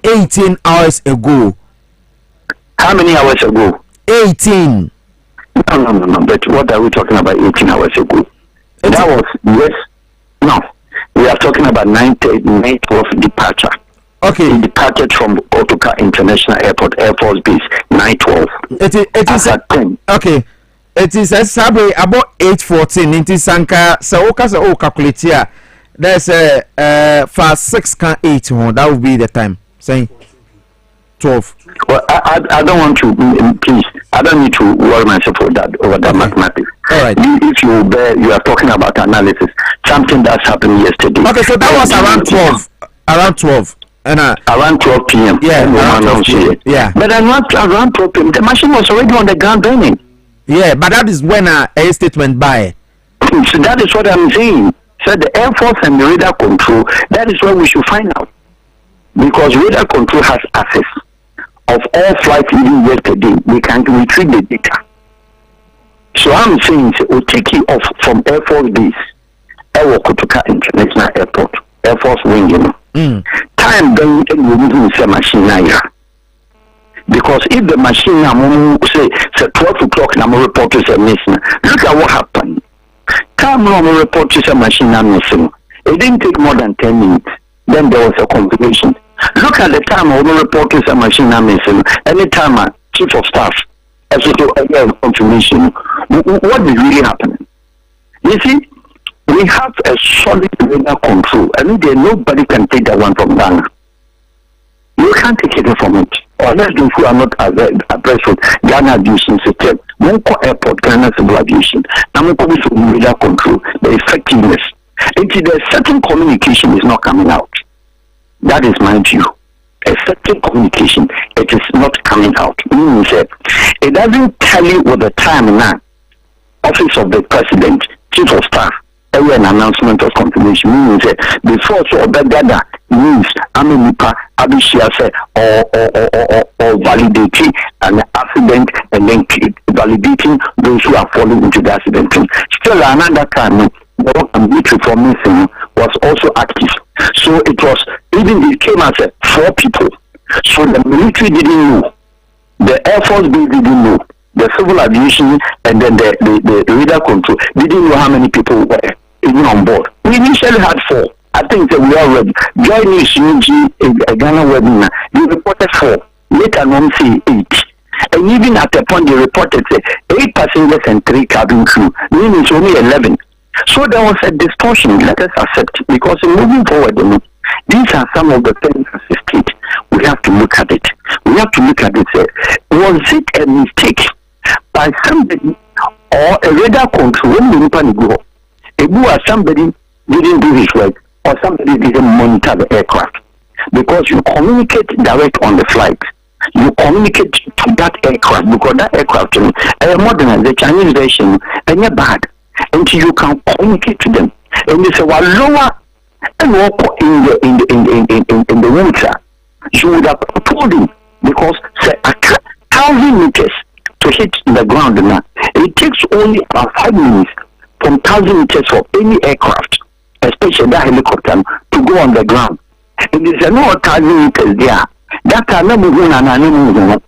18 hours ago. How many hours ago? 18. No. But what are we talking about 18 hours ago? That was, yes. No. We are talking about 9/12 departure. Okay. He departed from Okrah International Airport, Air Force Base, 9/12. It is at 10. Okay. It is about 8:14. It is Sanka. So, calculate here. There's for 6 can 8. That would be the time. Saying 12. Well, I don't want to, please. I don't need to worry myself over that mathematics. All right. If you are talking about analysis, something that's happened yesterday. Okay, so that was around 12. Around 12. Around 12 p.m. Yeah, around 12 p.m. Yeah. But around 12 p.m. the machine was already on the ground burning. Yeah, but that is when a statement by. So that is what I'm saying. So the Air Force and the radar control, that is where we should find out. Because radar control has access of all flights even yesterday. We can retrieve the data. So I'm saying we'll take you off from Air Force Base, Okrah International Airport, Air Force Wing, you know. Time then we need to machine now. Because if the machine now say 12 o'clock now report to say missing, look at what happened. Time now report to say machine now missing. It didn't take more than 10 minutes. Then there was a confirmation. Look at the time when we reporters a machine are missing. Anytime chief of staff, as a confirmation, what is really happening? You see, we have a solid radar control. I mean, nobody can take that one from Ghana. You can't take it from it. Unless those who are not addressed with Ghana aviation system. Moko airport, Ghana civil aviation. Now, Moko with radar control, the effectiveness. The certain communication is not coming out. That is my view. A certain communication, it is not coming out. Meaning that it doesn't tell you what the time now. Office of the President, Chief of Staff, an announcement of confirmation. Meaning that before so gather news, Aminipa, Abishia or validating an accident and then validating those who are falling into the accident. Still another time, the work and military formation was also active. So it was, even it came as 4 people. So the military didn't know, the Air Force didn't know, the civil aviation and then the radar control didn't know how many people were even on board. We initially had 4. I think that we already joining a Ghana webinar. They reported 4. Later on, say 8. And even at the point they reported 8 passengers and 3 cabin crew, meaning it's only 11. So there was a distortion. Let us accept, because in moving forward, these are some of the things as a state. We have to look at it. We have to look at it. Was it a mistake by somebody or a radar control when the go? Or somebody didn't do his work, or somebody didn't monitor the aircraft, because you communicate direct on the flight. You communicate to that aircraft, because that aircraft, modern, the Chinese version, and you're bad. Until you can communicate to them, and they say, well, lower and walk in the winter, you would have told him, because say 1,000 meters to hit the ground now. It takes only about 5 minutes from 1,000 meters for any aircraft, especially that helicopter, to go on the ground. And there's no 1,000 meters there. That can never go on.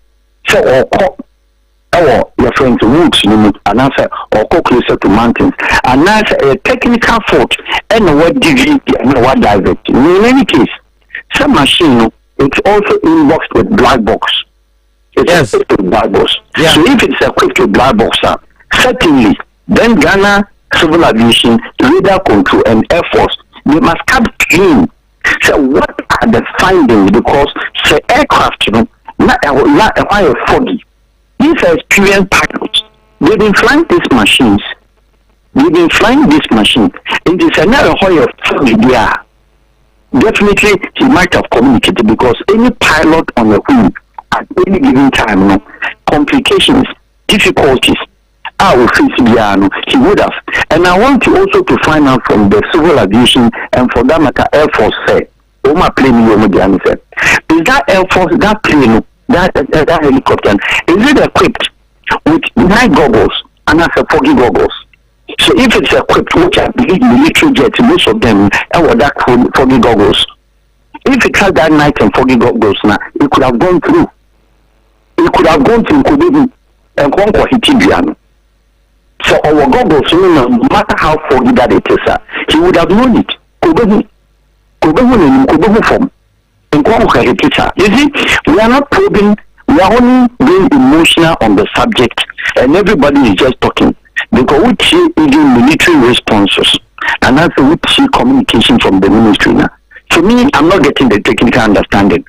So your friends woods limit and answer or go closer to mountains and answer a technical fault and what degree and what direct. In any case, some machine it's also inboxed with black box. It's equipped with black box. Yeah. So if it's equipped with black box, certainly then Ghana civil aviation, radar control and Air Force, they must come clean. So what are the findings? Because the aircraft, not foggy. These are experienced pilots. They've been flying these machines. And it's another way of flying there. Definitely, he might have communicated, because any pilot on the wing at any given time, complications, difficulties, I will face he would have. And I want you also to find out from the civil aviation and for that matter, Air Force said, is that Air Force, that plane, that helicopter, is it equipped with night goggles and as a foggy goggles? So if it's equipped, which I believe military jets, most of them have that foggy goggles. If it has that night and foggy goggles now, it could have gone through. Could even and conquer Hitibiano. So our goggles, no matter how foggy that it is, he would have known it. You see, we are not probing, we are only being emotional on the subject, and everybody is just talking. Because we see even military responses, and also we see communication from the ministry now. For me, I'm not getting the technical understanding.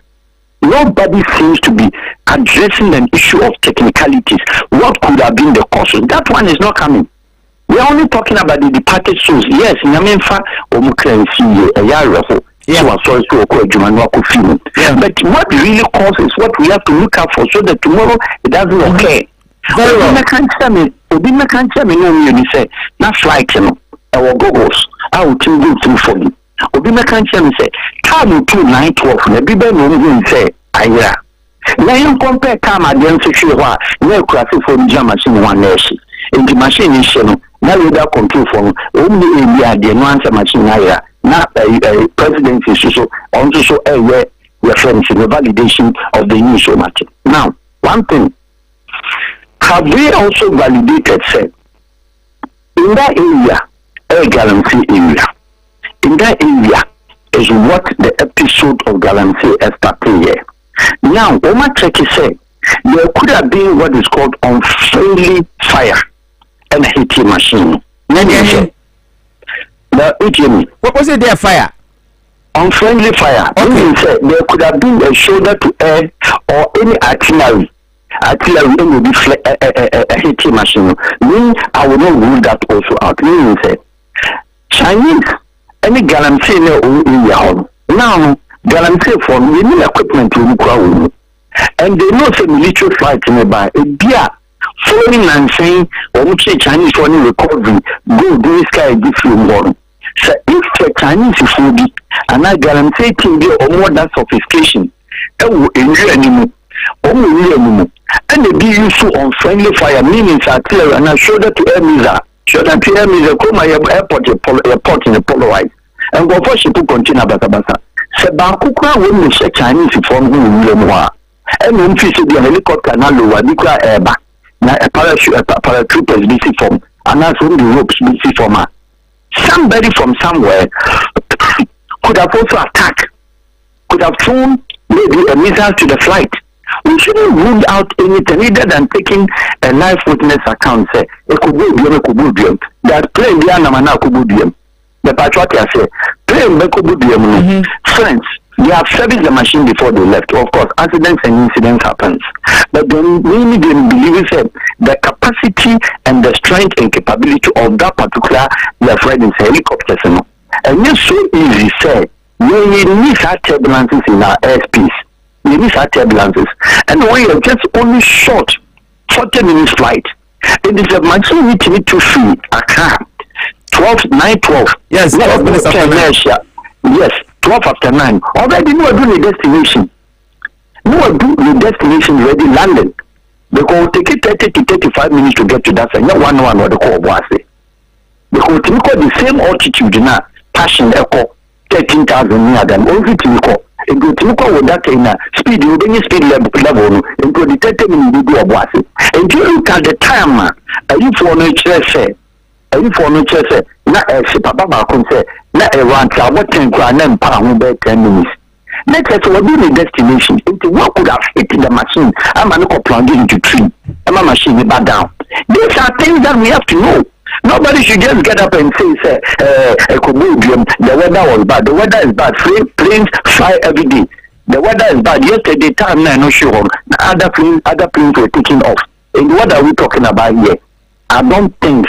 Nobody seems to be addressing an issue of technicalities. What could have been the causes? That one is not coming. We are only talking about the departed souls. Yes, in Yamenfa, but what really causes what we have to look out for, so that tomorrow it doesn't occur. Very well. Obima can't tell me no, you say, not flight, our goggles, I will go through for you. Obima can't tell me, say, come to 912, and be better no say, yeah. Now you compare come against the show, no crafty for the machine one nation. In the machine is now without control from only India, the answer machine, not a presidency, so also a reference in the validation of the new show matter. Now, one thing, have they also validated, said, in that area, a guarantee area, in that area, is what the episode of Galamsey started here. Now, Oma Cheki said there could have been what is called unfriendly fire and heating machine. What was it there, fire? Unfriendly fire. Meaning say there could have been a shoulder to air or any artillery. Artillery will be a heating machine. Me, I will not rule that also out. Meaning say Chinese, any Galamsey in your home. Now, Galamsey for you need equipment to look. And they know some military flight nearby. A beer following and saying, Chinese for any recovery, go do this guy give you more. So if the Chinese is food, and I guarantee to be or more than sophistication, it will enjoy anymore. And they be useful on friendly fire, meaning artillery and a shoulder to air missile. Shoulder to air missile, come my airport in the polarized. And go for ship to continue Basabasa. Sebakukra when we say Chinese from whom we know. And when we see the helicopter now lower, we cry airback. Now a paratroopers BC form, and that's when the ropes BC form. Somebody from somewhere could have also attacked, could have thrown maybe a missile to the flight. We shouldn't rule out anything other than taking a live witness account. Say, it could be that plane the Anamana could be the patriotic say, plane could be friends. They have serviced the machine before they left. Of course, accidents and incidents happens. But then we believe the capacity and the strength and capability of that particular friend helicopters. And it's so easy to say, we need our turbulences in our airspace. We need our turbulences. And we are just only short 40 minutes flight. It is a machine which need to free Accra. 9:12. Yes, 12 minutes after 9. Yes. 12 after 9. Already no do the destination. No do the destination ready landing. Because take it 30 to 35 minutes to get to that side. Not 1 or the call was it. Because we call the same altitude now. Passion echo 13,000 near them. Only to call. And go to call with that in speed. You bring speed level. And go the 30 minutes you do a was it. And you look at the time. Are you for nature say? Na papa ba kon say na around what can go and pound 10 minutes. Next will be the destination. What could have hit the machine? I'm not plunging into tree. I'm a machine back down. These are things that we have to know. Nobody should just get up and say, the weather was bad. The weather is bad. Planes fly every day. The weather is bad. Yesterday time I'm not sure. Other planes were taking off. And what are we talking about here? I don't think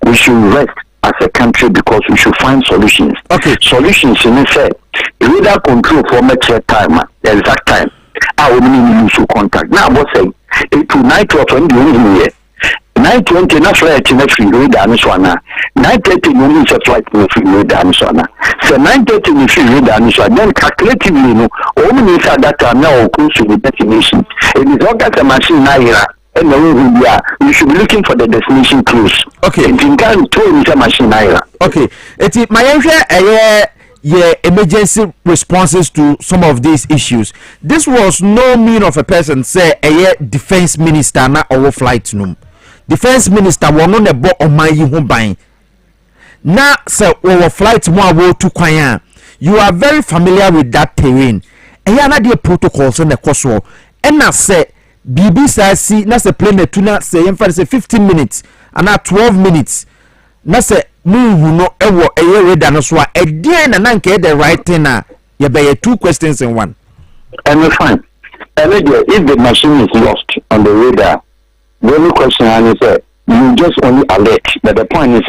we should rest as a country because we should find solutions. Okay. Solutions in effect. Radar control for metric time, the exact time. I will mean use contact. Now what's saying? It to 9:12 when you 9:20 na flight in free radar no so na. 9:30 no mean flight in free radar no so na. So 9:30 in free radar no so then calculatively no all means that time now close to the destination. It is all that a machine now here. And you should be looking for the destination cruise. Okay. And you can tow the machine. Okay. It's my emergency responses to some of these issues. This was no mean of a person say a defense minister na or flight no. Defense minister won on the board on my home buying. Now say our flight more to kwanya. You are very familiar with that terrain. And you are not the protocols on the course. And I say BBC na se plane tuna say yemfa say 15 minutes and 12 minutes na se move no ewo eye radar no so a dey na nke the right thing na you be two questions in one. And we fine. And if the machine is lost on the radar, the only question is you just only alert. But the point is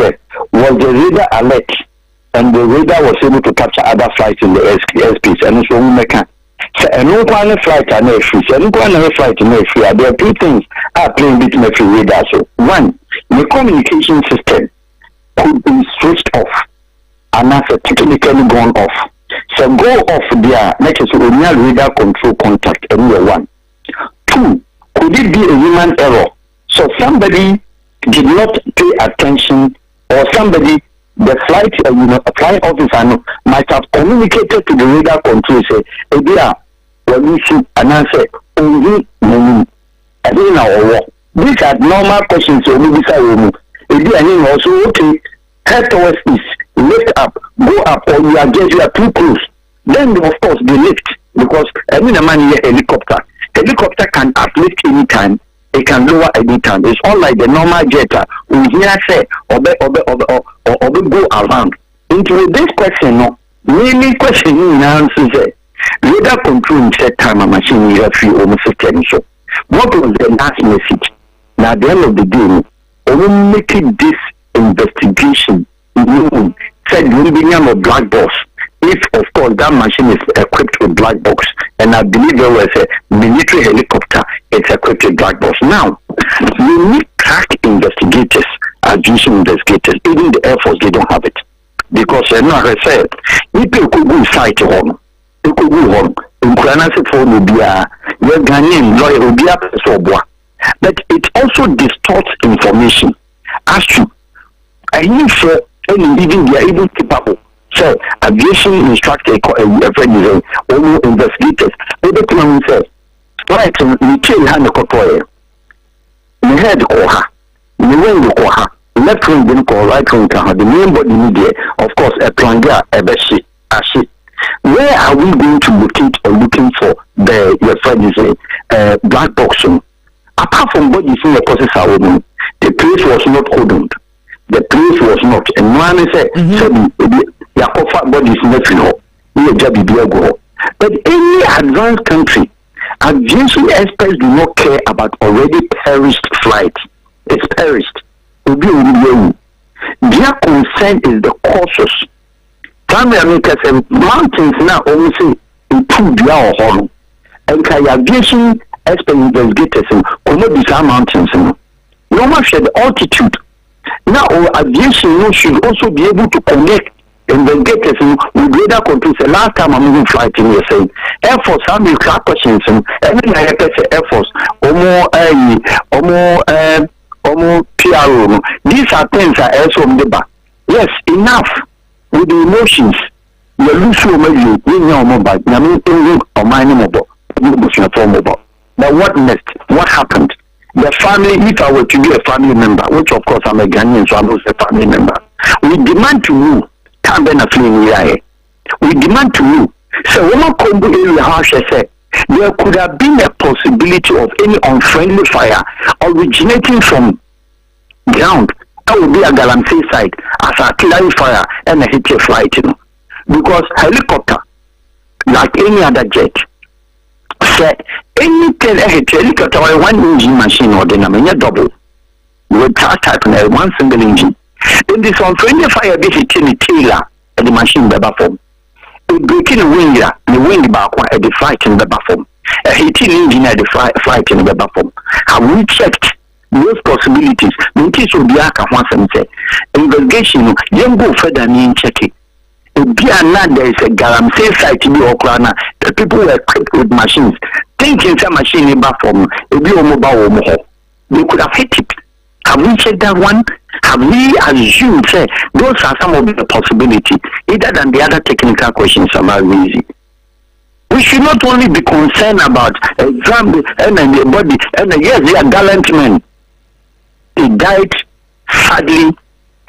was the radar alert and the radar was able to capture other flights in the airspace and so we make so a no one flight and no free. So no one flight and no free. There are two things are playing between the free radar. So one, the communication system could be switched off and that's technically gone off. So go off there, next to original radar control contact and your one. Two, could it be a human error? So somebody did not pay attention or somebody the flight, flying officer might have communicated to the radar control, say, and answer, only these are normal questions. So maybe say, also okay, head towards east, lift up, go up, or you are too close. Then of course they lift because any man helicopter can uplift anytime. It can lower anytime. It's unlike the normal jet. We hear say or go around. Into this question, no. Really question you answer say radar control set time a machine you have free almost 10 so. What was the last message? Now at the end of the day, we making this investigation said we be a black box. If of course that machine is equipped with black box, and I believe there was a military helicopter, it's equipped with black box. Now, you need crack investigators, aviation investigators, even the Air Force, they don't have it. Because, as I said, if you could go site home, you could go home, in Kuranasi phone will be a Ghanaian lawyer will be a person. But it also distorts information as to, I need for any even they are able to people. So, aviation instructor, almost investigators, every time we say, right, we kill hand the cotoya, we head the koha, we win the koha, left wing didn't call, right wing can the main body media, of course, a planga, a beshi, a shit. Where are we going to locate or looking for the your friend is black box? Apart from what you see the process are women, the place was not opened. The place was not, and one said, Yakofa bodies nothing. But any advanced country, aviation experts do not care about already perished flight. It's perished. Their concern is the causes. Family America said mountains now almost improve their home. And aviation expert investigators could not design mountains. No matter the altitude. Now aviation should also be able to connect investigators with radar controls. The last time I'm moving flight in you're saying Air Force, how many questions and I say Air Force, PRO. These are things that are also on the back. Yes, enough with the emotions. You lose so many, you know, mobile. I mean, or mining mobile. But what next? What happened? The family, if I were to be a family member, which of course I'm a Ghanaian, so I'm also a family member, we demand to know. We demand to know. So when I come to the house, I say there could have been a possibility of any unfriendly fire originating from ground. That would be a Galamsey site as artillery fire and a hit your flight, you know. Because helicopter, like any other jet, say anything a helicopter or one engine machine or the double with type and one single engine. In this unfriendly fire, this is the tailor at the machine by form. It breaking the wing back at the flight in the form. A heating engine at the flight in the form. Have we checked those possibilities? In case of the Aka once and say, investigation, you go further and check it. There is a Galamsey site in the Okrah. The people were equipped with machines. Thinking some machine in the form, they could have hit it. Have we checked that one? Have we assumed those are some of the possibilities, either than the other technical questions about easy? We should not only be concerned about exam and the body, and yes, they are gallant men. They died sadly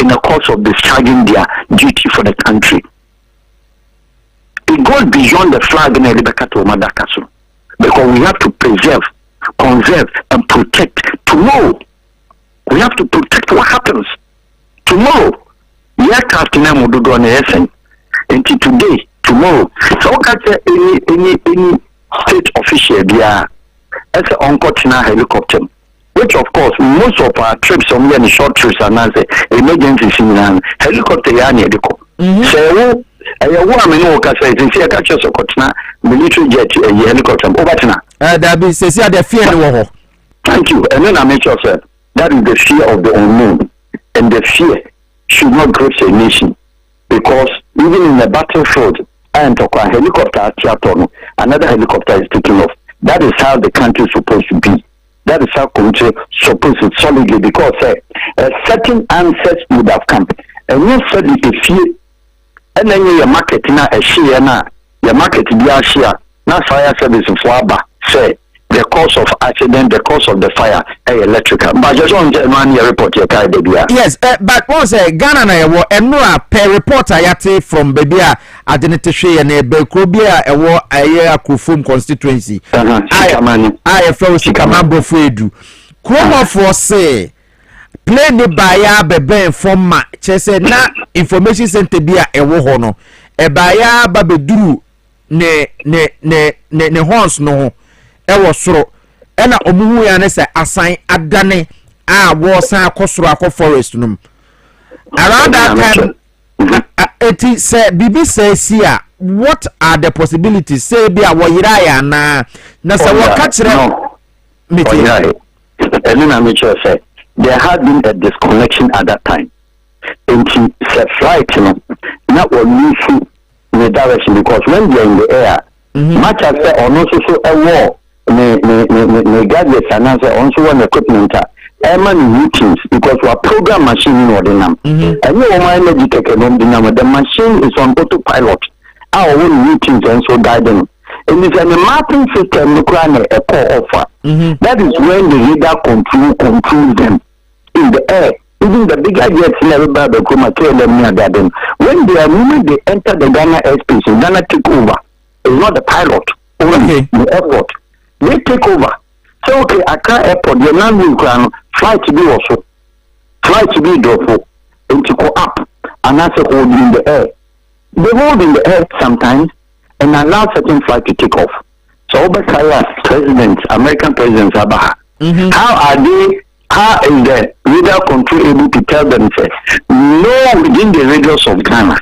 in the course of discharging their duty for the country. It goes beyond the flag in Rebecca to Madagaskar, because we have to preserve, conserve, and protect tomorrow. We have to protect what happens tomorrow. The aircraft in Amudu on the until today, tomorrow. So any state official there as an unconventional helicopter, which of course most of our trips on the short trips are now emergency in helicopter. So I mean, I catch us a military jet helicopter. That be says the fear. Thank you. And then I make sure, sir. That is the fear of the unknown, and the fear should not grow a nation, because even in the battlefield, a helicopter, another helicopter is taking off. That is how the country is supposed to be. That is how country supposed to solidly, because a certain answers would have come, and you said it is fear, and then your market now a share now, your market be a share, now fire service for Abba say. the cause of accident, the cause of the fire, electrical. But just on your report, your car, baby. Yes, but once Ghana na ewo enura per reporter yate from baby a adenetehwe ye na Bekrobia ewo aye Akufom constituency. I feel Sikamabo Fredu. Kromo for say play ne baya bebe informa chese na information center bia ewo ho no. E baya babeduru ne horns no ewo soro ena omuhu ya ne se asan adane a wo san akosoro akọ forest num around that time it say bibi say sia what are the possibilities say bia wo yira ya na say wo ka kire meeting and na me say there had been a disconnection at that time into flight no not one issue the direction because when they are in the air much as on also so a war me gadgets and answer also one equipment many routines because we are program machine in ordinam and you energy technology the machine is on autopilot our own routines and so guide them and it's a mapping system a core offer that is when the radar controls them in the air. Even the bigger jets never buy the them near them. When they are moving, they enter the Ghana airspace. Ghana take over. It's not the pilot, only the airport. They take over. So okay, Accra Airport, the landing ground, flight to be also. Flight to be doorful. And to go up and that's a hold in the air. They hold in the air sometimes and allow certain flight to take off. So presidents, American presidents, how is the radar control able to tell them no within the radius of Ghana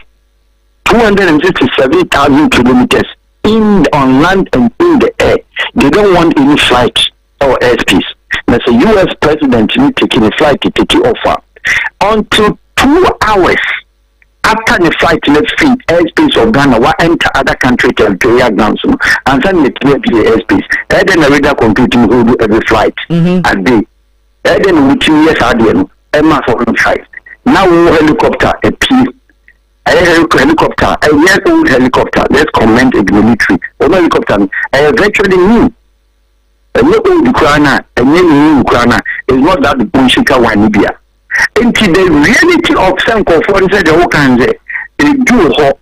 267,000 kilometers on land and in the air they don't want any flight or airspace. There's a US president taking a flight to take it off until 2 hours after the flight left free airspace of Ghana will enter other country territorial grounds and send it to the airspace and then the radar computing will do every flight a day. And then we 2 years again, Emma for side. Now we helicopter, a helicopter, a year-old helicopter. Let's comment the military. Helicopter, eventually new. A new Ukraine, a new Ukraine is not that Bunshika one Libya. Into the reality of some conference, the whole country, they do hope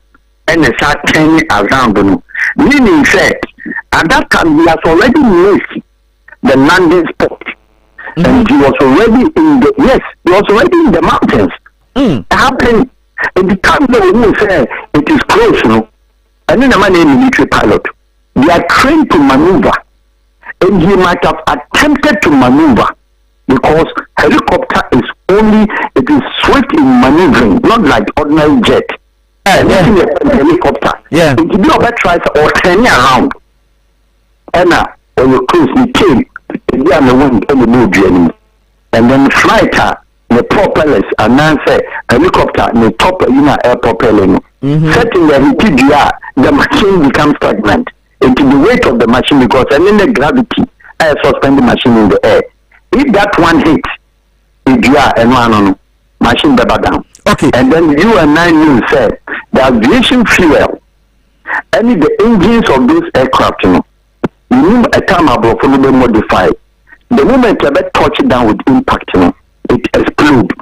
and they start turning around. Meaning, said, at that time, we have already missed the landing spot. And he was already in the mountains. Happened in the time that we say it is close, and then a man named military pilot. They are trained to maneuver, and he might have attempted to maneuver because helicopter is swift in maneuvering, not like ordinary jet. Helicopter. Yeah. It will be a tries or turning around. And when you cruise, you came. They are the one on the mood journey. And then flight the propellers and answer helicopter the top air propeller. Setting the machine becomes stagnant. Into the weight of the machine because and then the gravity suspend the machine in the air. If that one hits and machine down. Okay. And then you and I knew said the aviation fuel any the engines of those aircraft you need a time above fully modified. The moment you touch it down with impact, it explodes.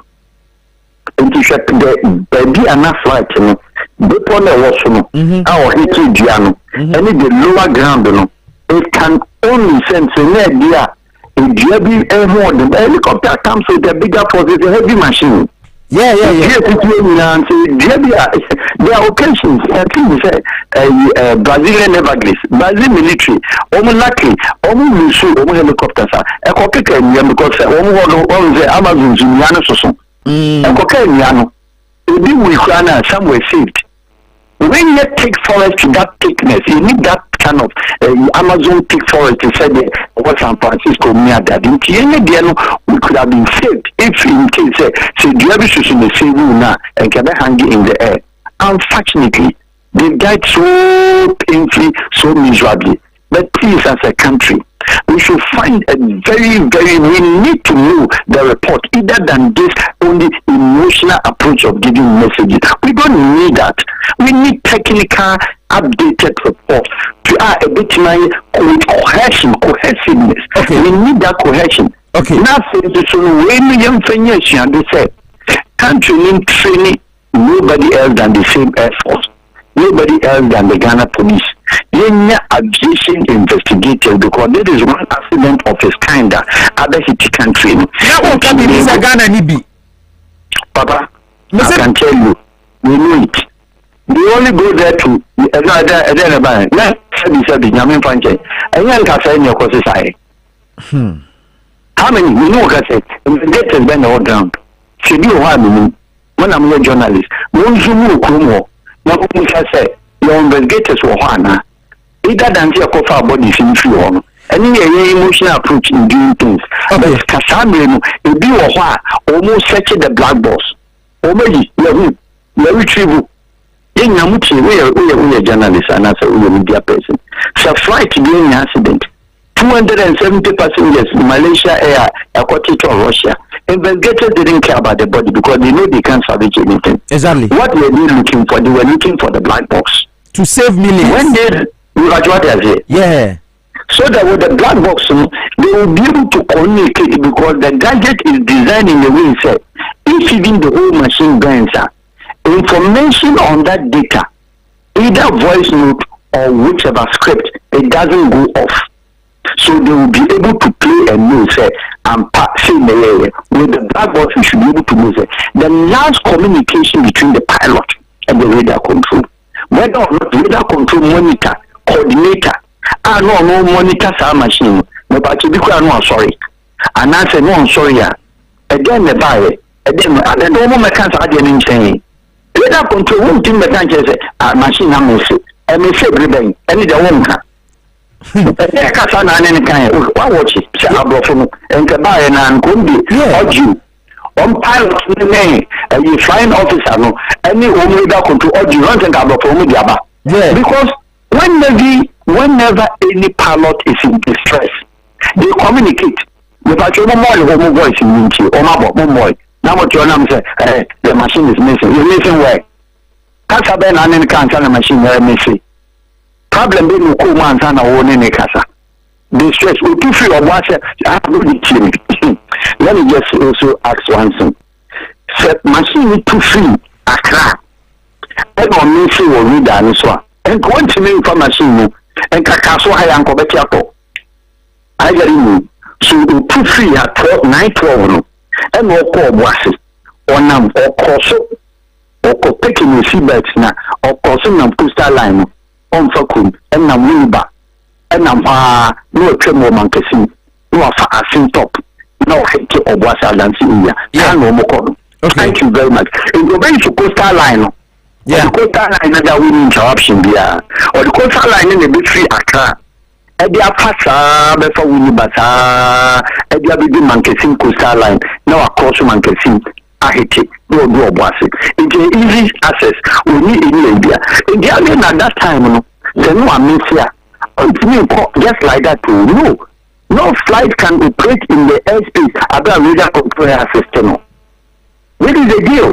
And you should the baby and a flight, the pole was our hit Giano, and the lower ground, it can only sense an idea. If the helicopter comes with a bigger force, it's a heavy machine. Yeah. There are occasions, I think we say, Brazilian Everglades, Brazil military, luckily, almost helicopters are a copy because the Amazons in Yano, a cocaine, maybe we can somewhere saved. When you take forest to that thickness, you need that kind of Amazon thick forest to say what San Francisco near that. We could have been saved if in case say the aviation in the same room now and can hang in the air. Unfortunately, they died so painfully, so miserably. but please, as a country, we should find a we need to know the report, either than this only emotional approach of giving messages. We don't need that. We need technical, updated report to a bit with cohesiveness. Okay. We need that cohesion. Okay. Now, when we young they say, country in training nobody else than the same Air Force, nobody else than the Ghana police. Aviation investigative, because there is one accident of its kind that other city country. Now, what can be Ghana Nibi? Papa, I can tell you, we know it. We only go there to how many we know what I said? Investigators been all ground. Should you have me when I'm a journalist? Won't you move Kumo? Now, say your investigators were one. Either than your cover body in you any emotional approach in doing things. But Cassandra, if you are almost searching the black box, or maybe you retrieve. In Yamuchi, we are journalists and as a media person. So, flight during the accident, 270 passengers in Malaysia Air, according to Russia. Investigators didn't care about the body because they know they can't salvage anything. Exactly. What were they looking for? They were looking for the black box. To save millions. When they what I say. Yeah. So that with the black box, they will be able to communicate because the gadget is designed in a way that if even the whole machine burns, information on that data, either voice note or whichever script, it doesn't go off. So they will be able to play and know, say, I'm passing the area. With the black box, we should be able to know, say, the last communication between the pilot and the radar control. Whether or not radar control monitor, coordinator, no monitor our machine, no, but you because I'm sorry. And I say, no, I'm sorry, and then the buyer, and then the moment cancer again saying, radar control won't think the country say, machine, I'm missing, and may say, and the woman. Kasa na any kind of watch it, say Abrofo, and Kabay and Kundi, or you. On pilot, you flying officer, no, any radar control, or you run and Abrofo, because whenever any pilot is in distress, they communicate. Without your more voice in Winchi, or my boy. Now what your name say, the machine is missing. You're missing where? Kasa Ben and any kind of machine are missing. Problem being no cool man and own in a casa. The stress will do free or watch it. Let me just also ask one thing. Set machine to free a crack. And on me see or read an iswa. And go to me for machine and Kakaso high uncle Betiapo. I get you. So to free at 912 and no call washes or num or corso or taking the seabeds now or crossing them postal line. On Fakum and Namuba and Nama no tremor mancassin, no a top, no hate or Wasa Lancia, no more. Thank you very much. In the way to coastal line, the coastal line that we interruption there, or the coastal line in the Piesie Okrah. Edia pasa before we basa edia bibi mancassin coastal line, now across mancassin. I hate it. No, Dwaboase. It's easy access. We need in India. In the other at that time, the no amnesia. Just like that too. No flight can operate in the airspace about radar control system. What is the deal?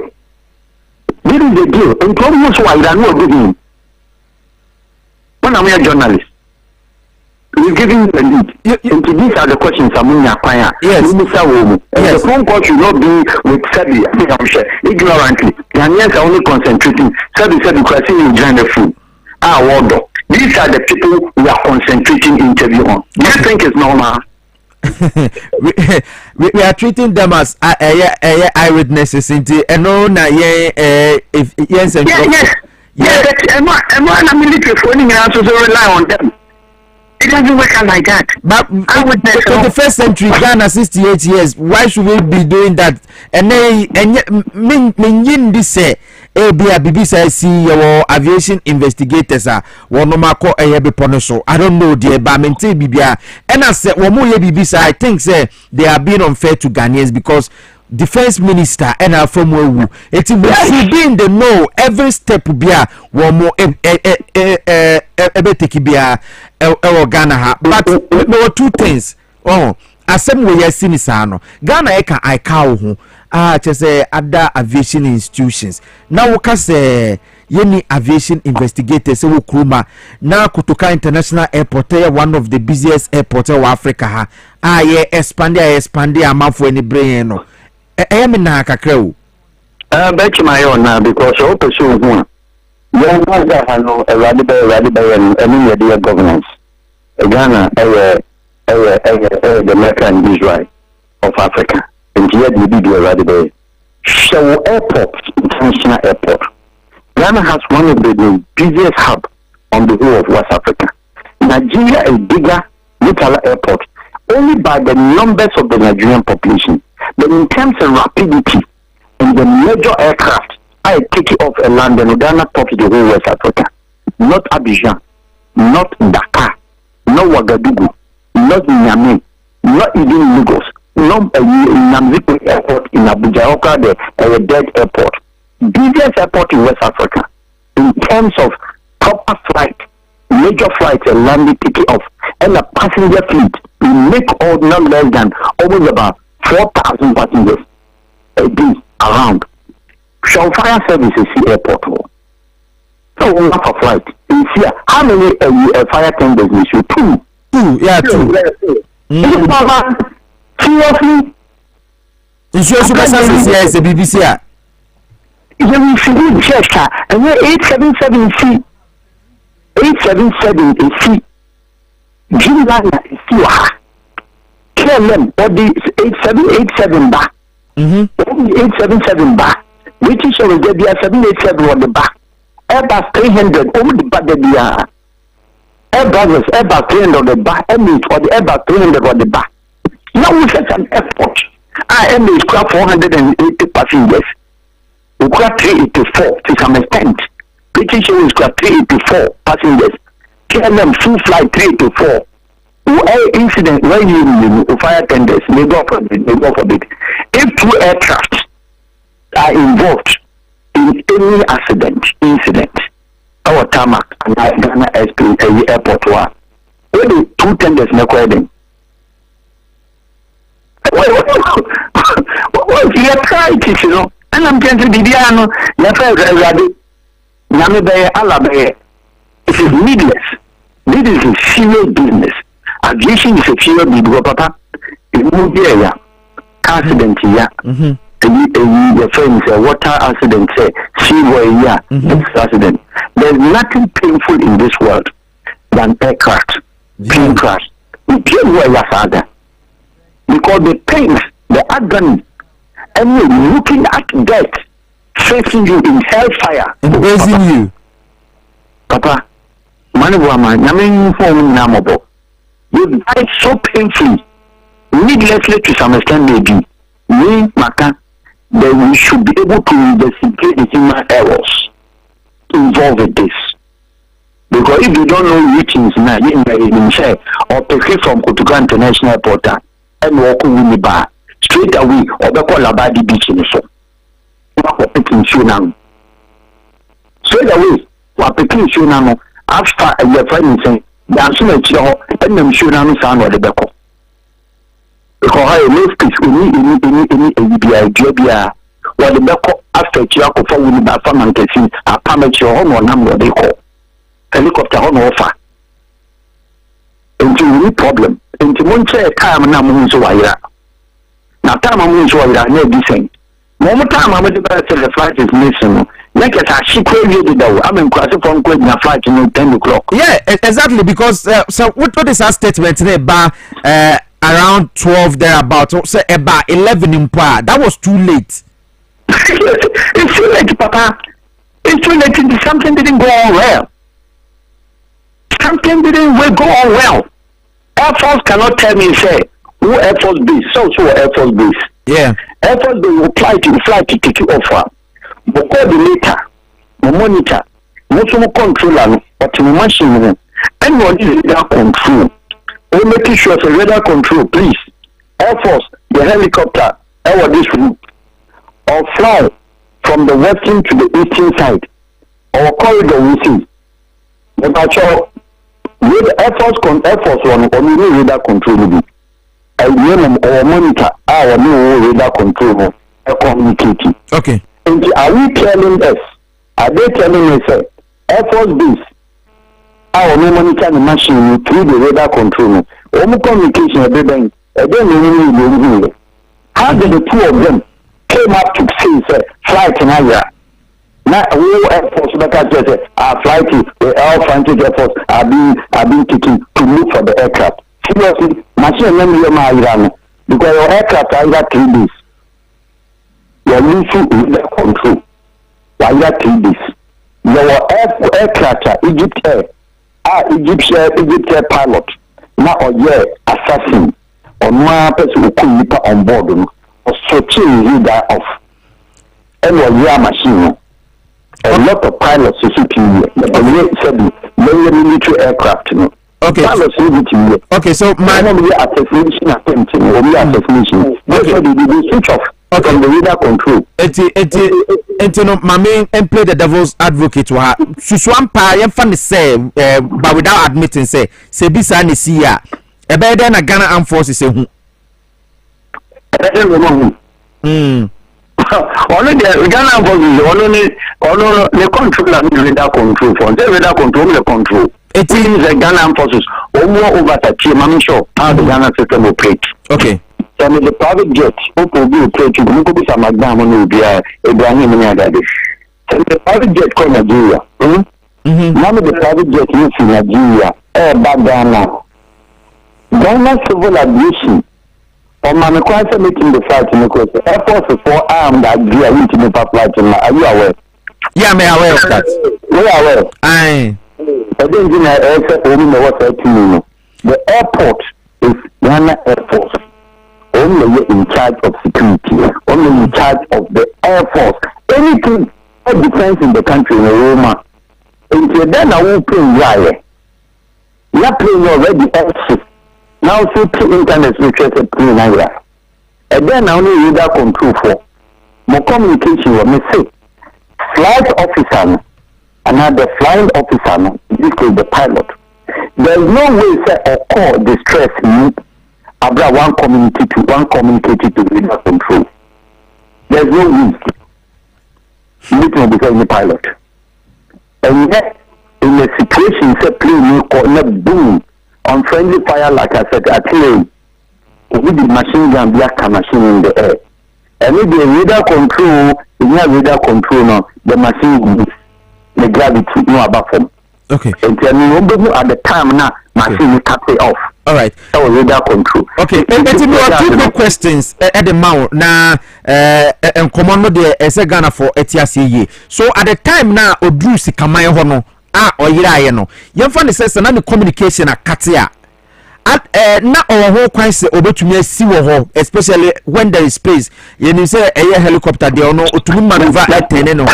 What is the deal? And almost why I know doing. When I'm a journalist. You're giving the lead. Into these are the questions I'm acquire. Yes. The phone call should not be with Sebi. I think I'm sure. Ignorantly. Ghanaians are only concentrating. Sebi because you join the food. These are the people we are concentrating interview on. Do you think it's normal? we are treating them as eyewitnesses. And no, if yes, and yes, but I'm military phoning and also rely on them. It doesn't work out like that. But in the first century, Ghana 68 years, why should we be doing that? And then, this say, ebia bibisa si your aviation investigators a wono mako be pono so I don't know the ba mente bibia and I said wo mo ye bibisa I think say they are being unfair to Ghanaians because defense minister and our from wu it will be in the know every step bia wo mo take bia Ghana ha but there were two things asem we yesi ni saa no Ghana eka aika wo ho chese other aviation institutions na wo ka se yeni aviation investigators wo kruma na Kotoka International Airport one of the busiest airports of Africa ha ye expand amafo ni brain no me na kakra o bet my own now because o pursue ho ya na no ready by any governance Ghana the Mecca and Israel of Africa. And here we did already there. So airport, international airport. Ghana has one of the busiest hub on the whole of West Africa. Nigeria is bigger Murtala airport only by the numbers of the Nigerian population. But in terms of rapidity and the major aircraft, I take it off a land and Ghana tops the whole West Africa. Not Abidjan, not Dakar, not Ouagadougou, not Niamey, not even Lagos, not Namzikwe airport in Abuja, the dead airport. Busiest airport in West Africa. In terms of proper flight, major flights and landing ticket off, and a passenger fleet, we make all not less than almost about 4,000 passengers a day around. Shell Fire Services airport. So we have a flight. In here, how many fire tenders we should? Two. Yeah, two. Seriously? Insurance services here is a BBC. You should check and we're 877C. 877C. Gilana is still KLM, or the 8787 bar. 877 bar. British will get the 787 on the back. Airbus 300 over the back. Airbus 300 on the back. Emirates or the Airbus 300 on the back. Now we set an airport. Emirates craft 480 passengers. We craft 384 to some extent. British Airways craft 384 passengers. KLM full flight 384. Incident when you fire tenders, may go for it. If two aircraft are involved in any incident, our tarmac and Ghana airport were where the two tenders make wedding. What you try it, you know? And I'm going to be the it is needless. This is a serious business. Aviation is a serious business, Papa. It will be a accident here. Your friends say water accident, say seaway, accident. There's nothing painful in this world than aircraft, plane crash. You can't wear your father because the pains, the agony, and you're looking at death facing you in hellfire, embracing you, Papa. You died so painfully, needlessly to some extent, maybe. That we should be able to investigate the human errors involved in this. Because if you don't know which things now, you can share or take from Kotoka International Airport and walk with the bar straight away or the Labadi Beach in the show. Straight away, what picking show now after your friend saying, dance with your and them show now sound or the beco. Because I live peace any idea what the beco after Chiako for winning by farm and casing a permit your home or number they call helicopter on offer. Into any problem. Into Monte time now moons wire. Now time I moons wire near this thing. Moment time I'm the the flight is missing. Like I she crazy though. I'm in class from quitting a flight in 10 o'clock. Yeah, exactly, because so what is our statement today bar around 12 thereabout, so about 11 in par. That was too late. It's too late, Papa. It's too late. Something didn't go on well. Something didn't go on well. Air Force cannot tell me, say, who Air Force base, so Air Force base. Yeah. Air Force base will fly to take you off. the coordinator, the monitor, not some controller, but the machine, and what is radar control? We make sure the radar control, please. Air Force, the helicopter, over this route, or fly from the western to the eastern side, or corridor we see. But with Air Force one, only radar control. I name or monitor our new radar control communicating. Okay. And are we telling us? Are they telling us Air Force base? Our new monitor the machine through the radar control. Communication everything. How did the two of them came up to say flight in Asia? Now all Air Force because our flight all frantic Air Force are being taken to look for the aircraft. Seriously, machine name because your aircraft are either 3 days. Your losing radar control. Either 3 days. Your aircraft are Egypt Air. Egypt Air pilot. Now assassin. Or one person who could be on board or switching radar off. And your machine. A lot of pilots is shooting military aircraft. Okay. Okay, so my assassination attempt assassination. Okay. They switch off from the radar control. No, my main and play the devil's advocate to her. Suswampa, you funny say, but without admitting, say Bisa Nisia, a better than a Ghana Armed Forces. Only the Ghana Forces, only the control and radar control for the radar control, the control. It is the Ghana Forces, or more over the team. I'm sure how the Ghana system operates. Okay. So the private jet, will be operating. You could be some Magdam will be Abraham and Yadadi. So the private jet called Nigeria. None of the private jet used in Nigeria, back Ghana. Ghana civil aviation. Or Manakwasa making the flight in the coast. Air Force is 4 armed Nigeria into the flight. Are you aware? Yeah, I'm aware of that. We are aware. Aye. The airport is Ghana Air Force. Only in charge of security. Only in charge of the Air Force. Anything that defense in the country in Roma. And then I will play Raya. Not playing already airship. Now see two internet switches at 3 Naira. And then I only radar control for more communication with me say flight officer. Another flying officer, this is the pilot. There is no way say or call distress me about one community to radar control. There is no way. You need to become the pilot. And yet, in the situation, say plane or not boom on friendly fire, like I said, artillery. With the machine gun, black machine in the air. And if the radar control is not radar control now, the machine moves. The gravity no above them. Okay. And at the time now, machine will cut it off. All right. So radar control. Okay. And two more questions at the mount now. And command the Ghana for ETIAC. So at the time now, Odrusi Kamai Hono or Yira no. Young fan says another communication at Katia. At not our whole crisis over to me see especially when there is space. You say a helicopter they are no to maneuver at 10 no.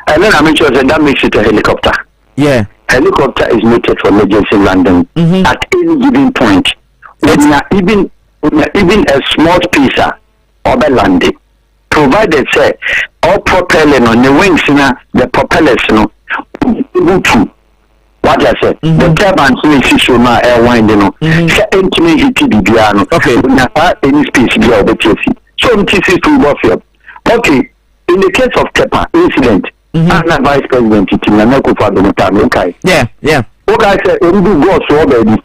And then I mentioned that makes it a helicopter. Yeah. Helicopter is mated for emergency landing at any given point. Even a small piece of a landing, provided say all propelling on the wings, the propellers, able to what I said, the turbines issue now air winding, intimate the piano. Okay. Any space be over Piesie. So Piesie to Buffalo. Okay. In the case of Tepa incident. I'm vice president team na ko fa do ta me kai. Yeah. Okay say we do go so baby.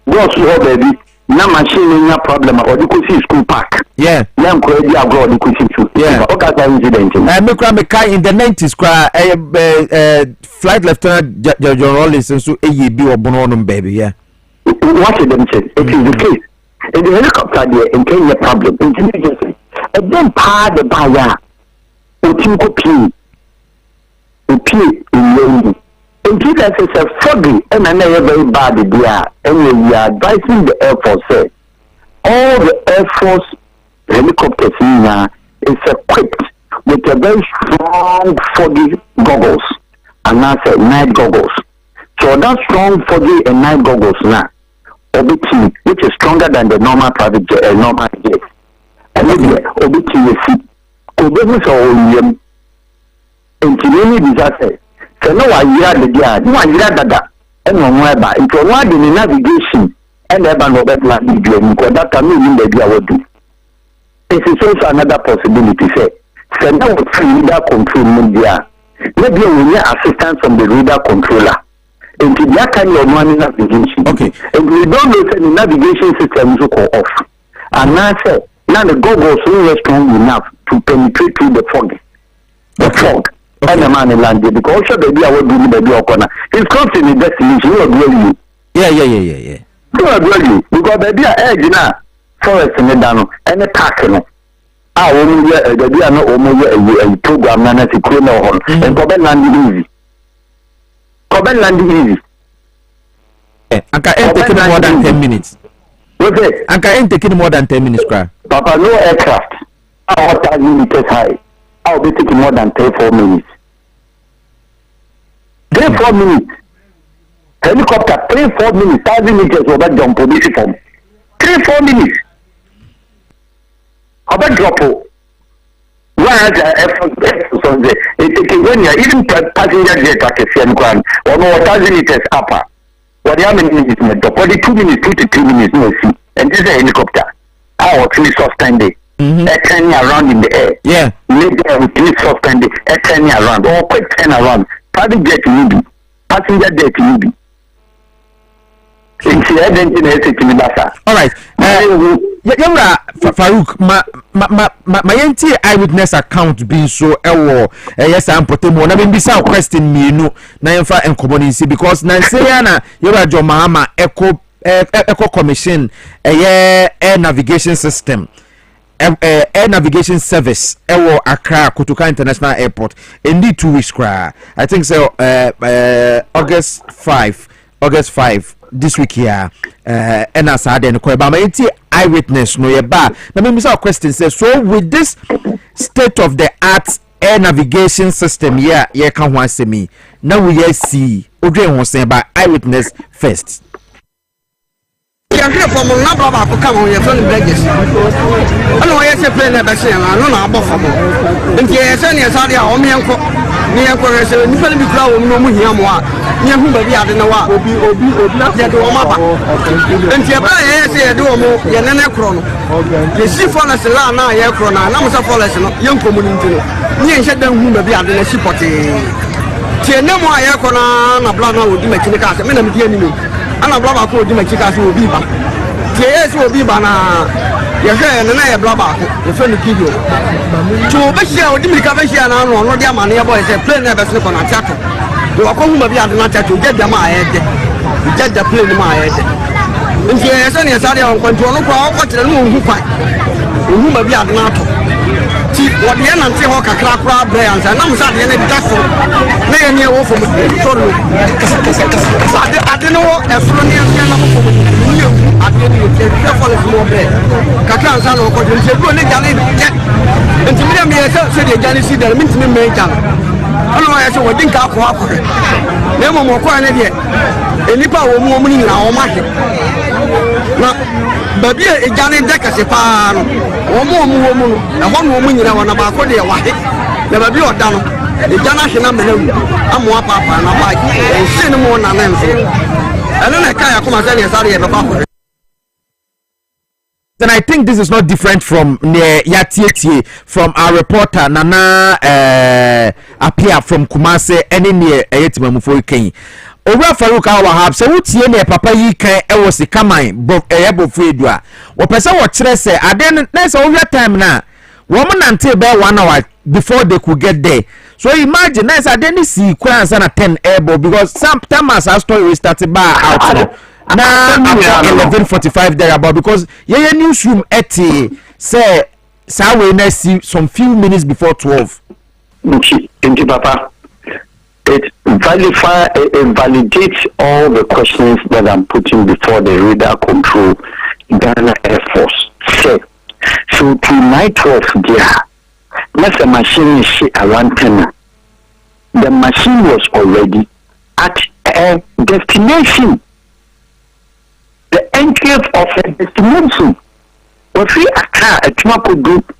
Go so baby. Na machine nya problem or the see school park. Yeah. Na ko dey abroad the see school. Yeah. Okay say incident. Me kai in the 90s flight lieutenant John Rollins so bi obono no baby, yeah. What them say? It is the case. In the helicopter there in Kenya problem. Intelligence. And then part the buyer. Otimko P in London. And that is a foggy and another very bad idea. And we are advising the Air Force say all the Air Force helicopters is equipped with a very strong foggy goggles, and that's night goggles. So that strong foggy and night goggles now, OBT, which is stronger than the normal private jet, normal jet. And maybe OBT is Obemus or William. And to disaster. So no, I hear the guy, no, I hear that, and no more about it. For one, the navigation and the ban of that land, because that can mean maybe I would do. This is also another possibility, say. So now reader control media. Maybe we need assistance from the reader controller. And to that kind of money navigation. Okay. And we don't know the navigation system is go off. And now say, now the goggles are strong enough to penetrate through the fog. The fog. Okay. And the man in land because also baby I would do baby Okrah. It's close in the destination. You agree you? Yeah. You agree you? Because baby I edge now. Forest in the down and the park. Ah, only baby I know a program na na sikuna hon. And Coben land easy. Coben land easy. I can't take more than 10 minutes. What's it? I can't take more than 10 minutes, cry. Papa, no aircraft. Our 1,000 meters high. I'll be taking more than 3-4 minutes. 3-4 minutes. Helicopter, 3-4 minutes. 1,000 meters over jump position from 3-4 minutes. How about drop? Why is the when you're even passenger jet at the same ground, or more 1,000 meters upper? What how many minutes? 2 minutes, 2 to 3 minutes, no see. And this is a helicopter. Our 3 soft day. Turning around in the air. Yeah. Maybe with soft and turning around or quick turn around. Private jet maybe. Passenger jet maybe. All right. Yamra Farouk, my entire eyewitness account being so yes, I'm putting more. I mean, beside question me, no, Nayanfa and community because Nansayana, you're a Mahama Eco Commission, air navigation system. Air navigation service Ewo Accra Kotoka International Airport indeed 2 weeks cry. I think so August 5 this week here and as I then but my eyewitness no ba na me miss question says so with this state of the art air navigation system here can one say me now we see odwe won say ba eyewitness first. I'm here from Nababa to come on your phone bridges. I know I say play never say, I don't know about for more. And yes, and yes, I am near Korea, you can be crowd, no more here, near whom we are in the war, Obi, yet to Omapa. And Jabba, say, do more, Yanana Chrono. The sea for us, Lana, Yakrona, Namasa for us, young community. Near said them whom we are in the ship. No more Yakona, Blana would make the cast, and I'm the ana blaba ko di makika so obi ba tie so obi ba na ye hwe na ye blaba ko ye fe no kidio to be hia odi mika be hia na no no dia ma na boy say plane na be se ko na tiato do ko hu ma bi ade na tiato je dia ma ayede je dia plane ma ayede nti ye se ne sa dia on kwanto no kwa ko tere no hu kwa hu ma bi ade na to ti wodi ye na nte ho kakra kra brand na mo sa de ne da so na ye ne wo fo mo so no ade no efro ne na mo fo mo ni ade ne ye te fo le mo be kakra nsa no ko de se do ne jale je nti mi dem ye se de jale si de mi ntimi me jale ono ya se wodi nka akọ na mo ko ne de enipa wo mu ni na wo ma he na babi e jale de kase pa no wo mu na ho no mu nyina wona ba ko de wa he na babi oda no e jana he na mena amu apa na ba e se ne mo na na nso eno na kai akoma se ne sare e baba ko. Then I think this is not different from Yatietie from our reporter Nana appear from Kumase any near Ayetimamufor Ken. Owura Farouk Awahab say wutie ne papa yi kan e wo sikaman bo fredua. Wo pese wo kire say aden na say owura time na wo nante be 1 hour before they could get there. So imagine na say aden si kura answer na 10 airborne because some time as our story started by out. Now about 11:45 there about because yeah newsroom say we na see some few minutes before 12. Inti Papa, it validates all the questions that I'm putting before the radar control Ghana Air Force. So to night 12 there, Must a machine is around 10. The machine was already at a destination. The entry of a destination. If we a car, a Twapo group,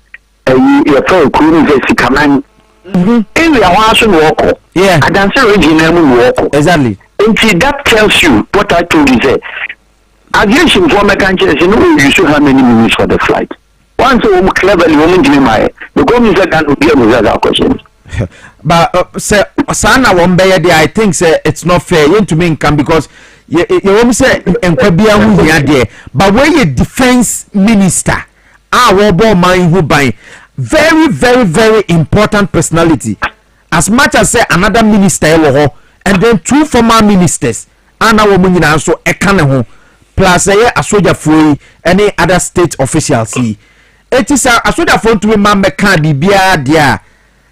a university command, every one walk. Yeah. I dance original walk. Exactly. And that tells you what I told you there. Aviation for mechanics, you know, you should have many minutes for the flight. Once you cleverly woman give my the government can be a question. But say Sana one day I think say it's not fair to me income because you won't say and there. But when you defense minister, man who buy very, very, very important personality. As much as say another minister and then 2 former ministers and our woman also a can plus a soldier free any other state officials. It is a soldier phone to remember can be there.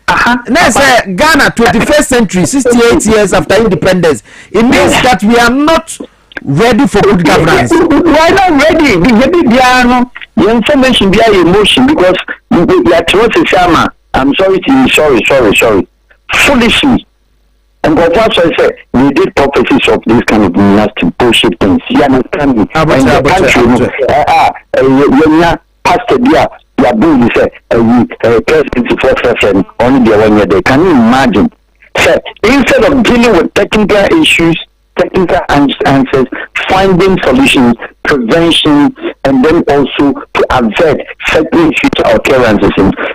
Now say Ghana 21st century 68 years after independence. It means that we are not ready for good governance. We are not ready. The information be emotion because we are towards Sama. I'm sorry to sorry. Foolishly. And what I say, we did prophecies of this kind of nasty bullshit things. You understand me? And the country, pastor there, you are doing this, presidency for person, only the 1 year day. Can you imagine? So, instead of dealing with technical issues, technical answers, finding solutions, prevention, and then also to avert certain future occurrences.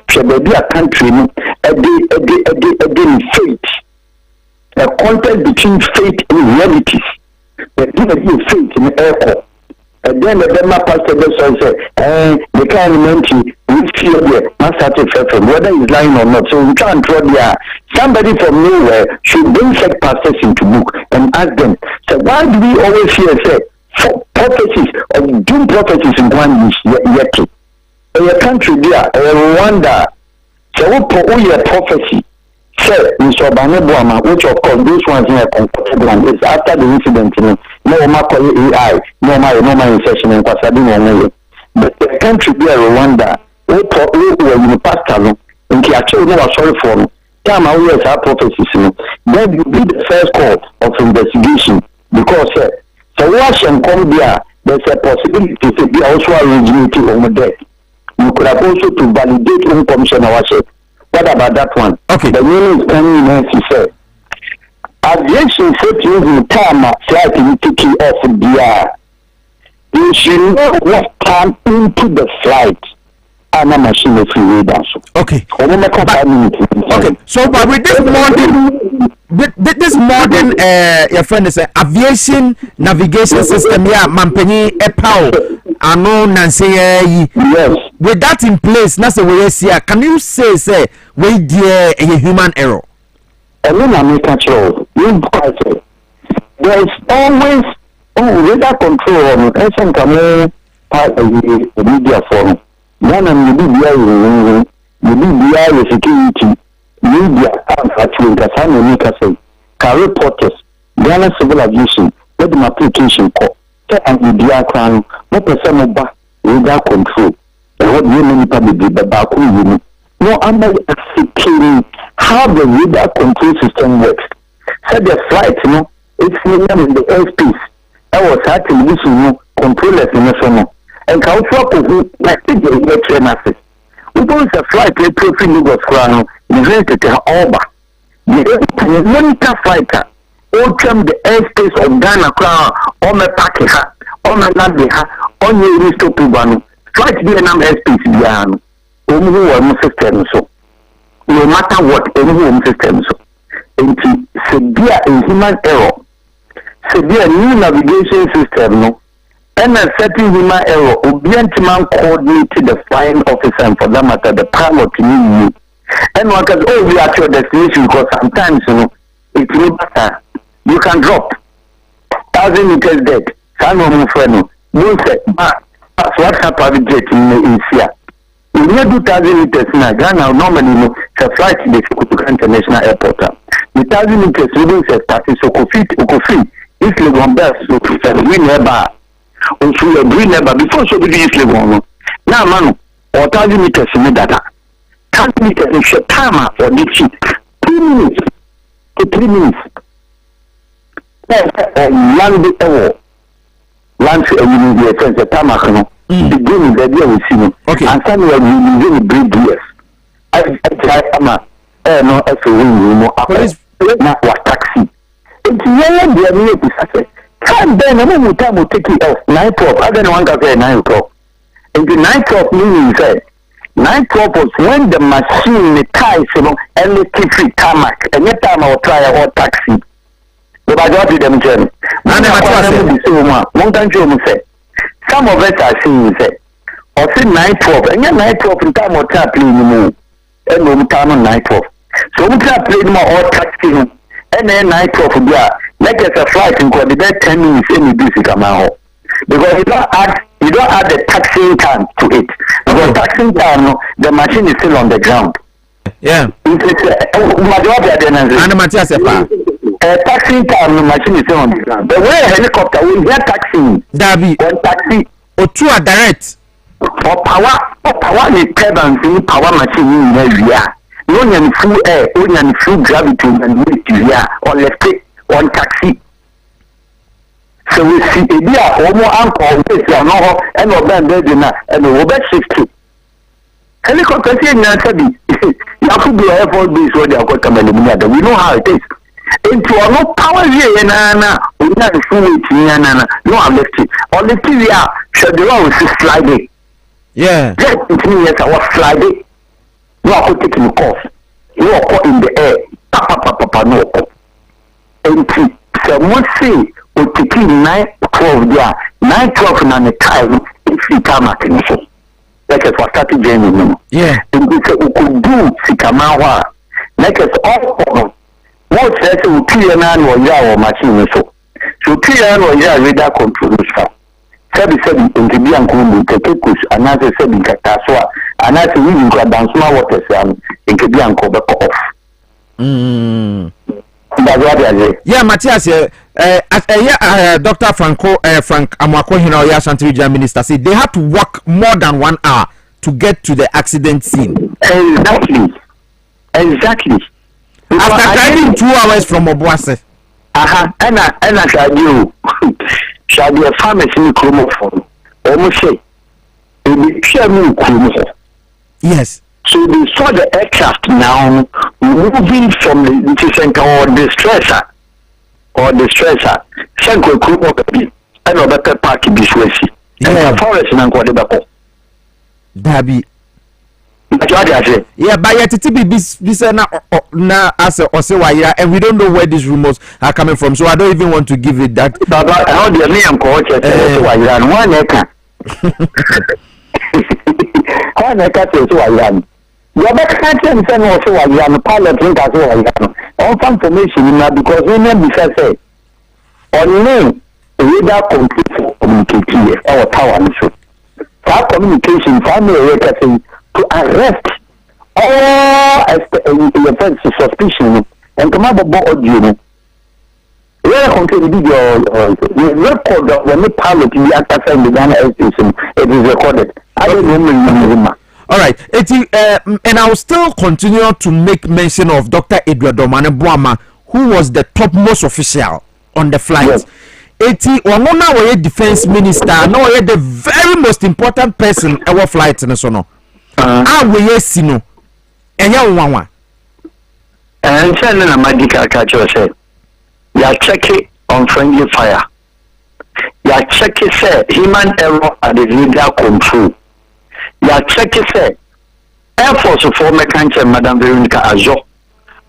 So, there be a country, a faith. A contest between faith and realities. There is faith in air. And then the Dema pastor says, the kind of mentee, we feel there, must have to from whether he's lying or not. So we can't throw there. Somebody from nowhere should bring such pastors into book and ask them. So why do we always hear for prophecies of doom prophecies in one yet to? In a country there, Rwanda, so what prophecy? Sir, Mr. Baneboama, which of course those ones in a comfortable one is after the incident, no more AI, no more insertion in Pasadena. But the country there, Rwanda, who were in the past, and he actually never sorry for me. Time I always have prophecies. Then you be the first call of investigation because, so watch and come there, there's a possibility to be also originating over there. You could have also to validate information our ship. What about that one? Okay. The meaning is coming to say. Aviation safety in time flight in taking off the air. You should know what time into the flight. And a machine is free down. Okay. Okay. So, but with this modern, your friend is aviation navigation system, yeah, Mampeni, Epao, Ano, Nancy, yes. With that in place, that's the way I see it. Can you say, we dear a human error? And then I make a control. There is always radar control on some come part of the media form. Then I'm the BBI security, media, actually, Kasano Nika car reporters, Ghana Civil Aviation, let them application call, and the BBI crown, what percent of back radar control, and what women probably the Baku unit. No, I'm asking how the radar control system works. Said the flight, it's in the airspace. I was actually listening, controllers in the summer. And cultural people, like the trainers. We don't have flight, they profit Lagos Crown, invented Oba. The monitor fighter, all come the airspace of Ghana Crown, on the Pakeha, on the Nadeha, on the Ristopubano. Flight Vietnam airspace, Biano. System so. No matter what, any home system so. And severe in human error. Severe new navigation system, no. And a certain human error, obedient man coordinated the flying officer and for that matter, the pilot to you. And one can, we are at your destination because sometimes, it's better. You can drop 1,000 meters dead. Can no friend. No say, that's what happened in Sia. We need 2,000 meters in Ghana. Normally, the flight to the international airport. The 1,000 meters, we don't say starting so Okofi. If you go back, so we never. If you agree never before so we use Legon. Now, man, or 1,000 meters in the data. meters is your timer for the seat. 2 minutes to 3 minutes. Land the hour. Land to a timer. Begin the idea we see. Okay. And somewhere we really break gears. I am no as a wing, not what taxi. It's yellow, the idea is can't then a moment time will take it off 9:12. I don't want to say 9:12. And the 9:12 meaning said 9:12 was when the machine the car is electric tarmac and that time I will try a taxi. But I got them journey. And one time you say some of it are seeing say or say 9:12 and your 9:12 in time or tap playing and no time on 9:12. So we try playing more or taxi and then 9:12 yeah. Like as a flight in about 10 minutes any busy come out. Because you don't add the taxiing time to it. Because taxiing time the machine is still on the ground. Yeah. Taxiing time the machine is still on the ground. The way a helicopter will hear taxiing. Dabi. When taxi or two are direct. Or power the turbines in power machine in area. No any full air, only full gravity and weight here or left it. On taxi. So we see a dear homo uncle, and over dinner and over 60. Helicopter saying, you have to be a Air Force base where they have got a we know how it is. Into a no power here, we not full no, I'm left it. On the TV, should the road is sliding. Yeah. Yes, I was sliding. You are taking a course. You are caught in the air. Papa, no. And someone say we take 9:12 there 9:12 na the time if you come at it like as what started journey yeah and we say we could do sikamawa like as all what says we clear na no ya or machine so clear no ya radar control so sabi into bi anko take push another sabi katasoa another we go dance ma water say into bi anko be off yeah, Matthias, Dr. Frank Amwako Hina Oya Ashanti Regional Minister said they had to walk more than 1 hour to get to the accident scene. Exactly. After driving 2 hours from Obuase. And I shall be a pharmacy in Kumo. Almost say, yes. So they saw the aircraft now moving from the center or the stressor. Sanko Kumo and Roberta Park Biswesi. And forest in Anquadabako. Dabi. Yeah, but yet it be na as or say and we don't know where these rumors are coming from, so I don't even want to give it that. Baba, how do you name coach one acre? One acre to Wayan. Your back can't send also Wayan, pilot link as well. All information now because we never say on name radar complete communication or power issue. That communication family saying to arrest all offense suspicion and come up about audio. Where contain video record of when the pilot in the after the Ghana Air Station it is recorded. I don't know. All right, and I will still continue to make mention of Dr. Edward Domane Boama, who was the topmost official on the flight. Yes. Onona was defense minister, no, the very most important person our flight in so no. We sino. And ya and sending a medical catcher said, you are checking on friendly fire. You are checking say human error at the radar control. You are checking say Air Force for mechanic Madam Veronica Ajo.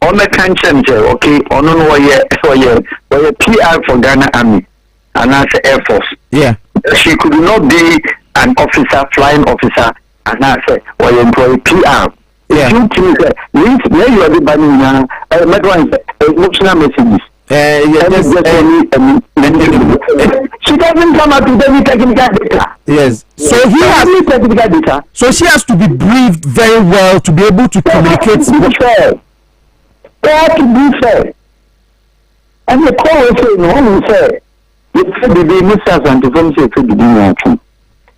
Or mechanic okay, on why PR for Ghana Army and as Air Force. Yeah. She could not be an officer, flying officer, and I say, or employee PR. Yeah. You think where you are the banning now, emotional messages. She doesn't come out with any technical data. Yes. So he has technical data. So she has to be briefed very well to be able to communicate. They have to be fair. And the call also in one will say, you said the ministers and the firms say the beginning.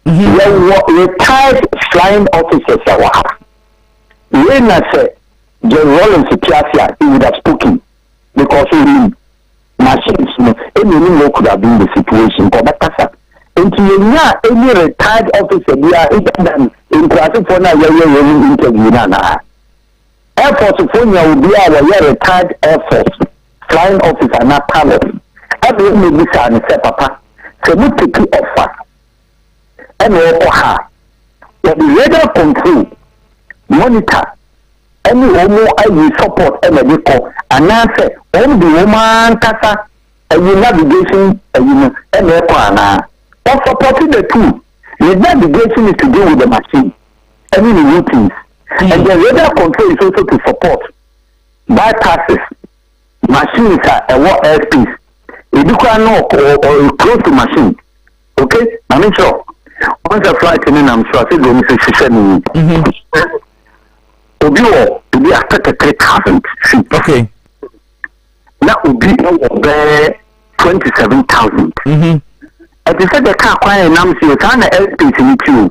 Retired flying officers are in I say the Rollins Piesie, he would have spoken because he knew machines, any could have been the situation. But into any retired officer, we are in class for now. You're interview now. Air Force will be our retired Air Force flying officer, not pilot. Every maybe and say, Papa, so we take it offer. And we her. But the radar control, monitor, any homo I support and medical, and now say, all the woman casa, and you navigation, and you and airport. But supporting the two, the navigation is to do with the machine, any routines. And the radar control is also to support bypasses. Machines are a what airspace. If you can know or close to machine, okay? I'm sure. Once a flight in, I'm sure I said, going to see Obio, to be after 3,000 feet. Okay. That would be over 27,000. As you said, the car quiet and I'm seeing kind of airspace in you.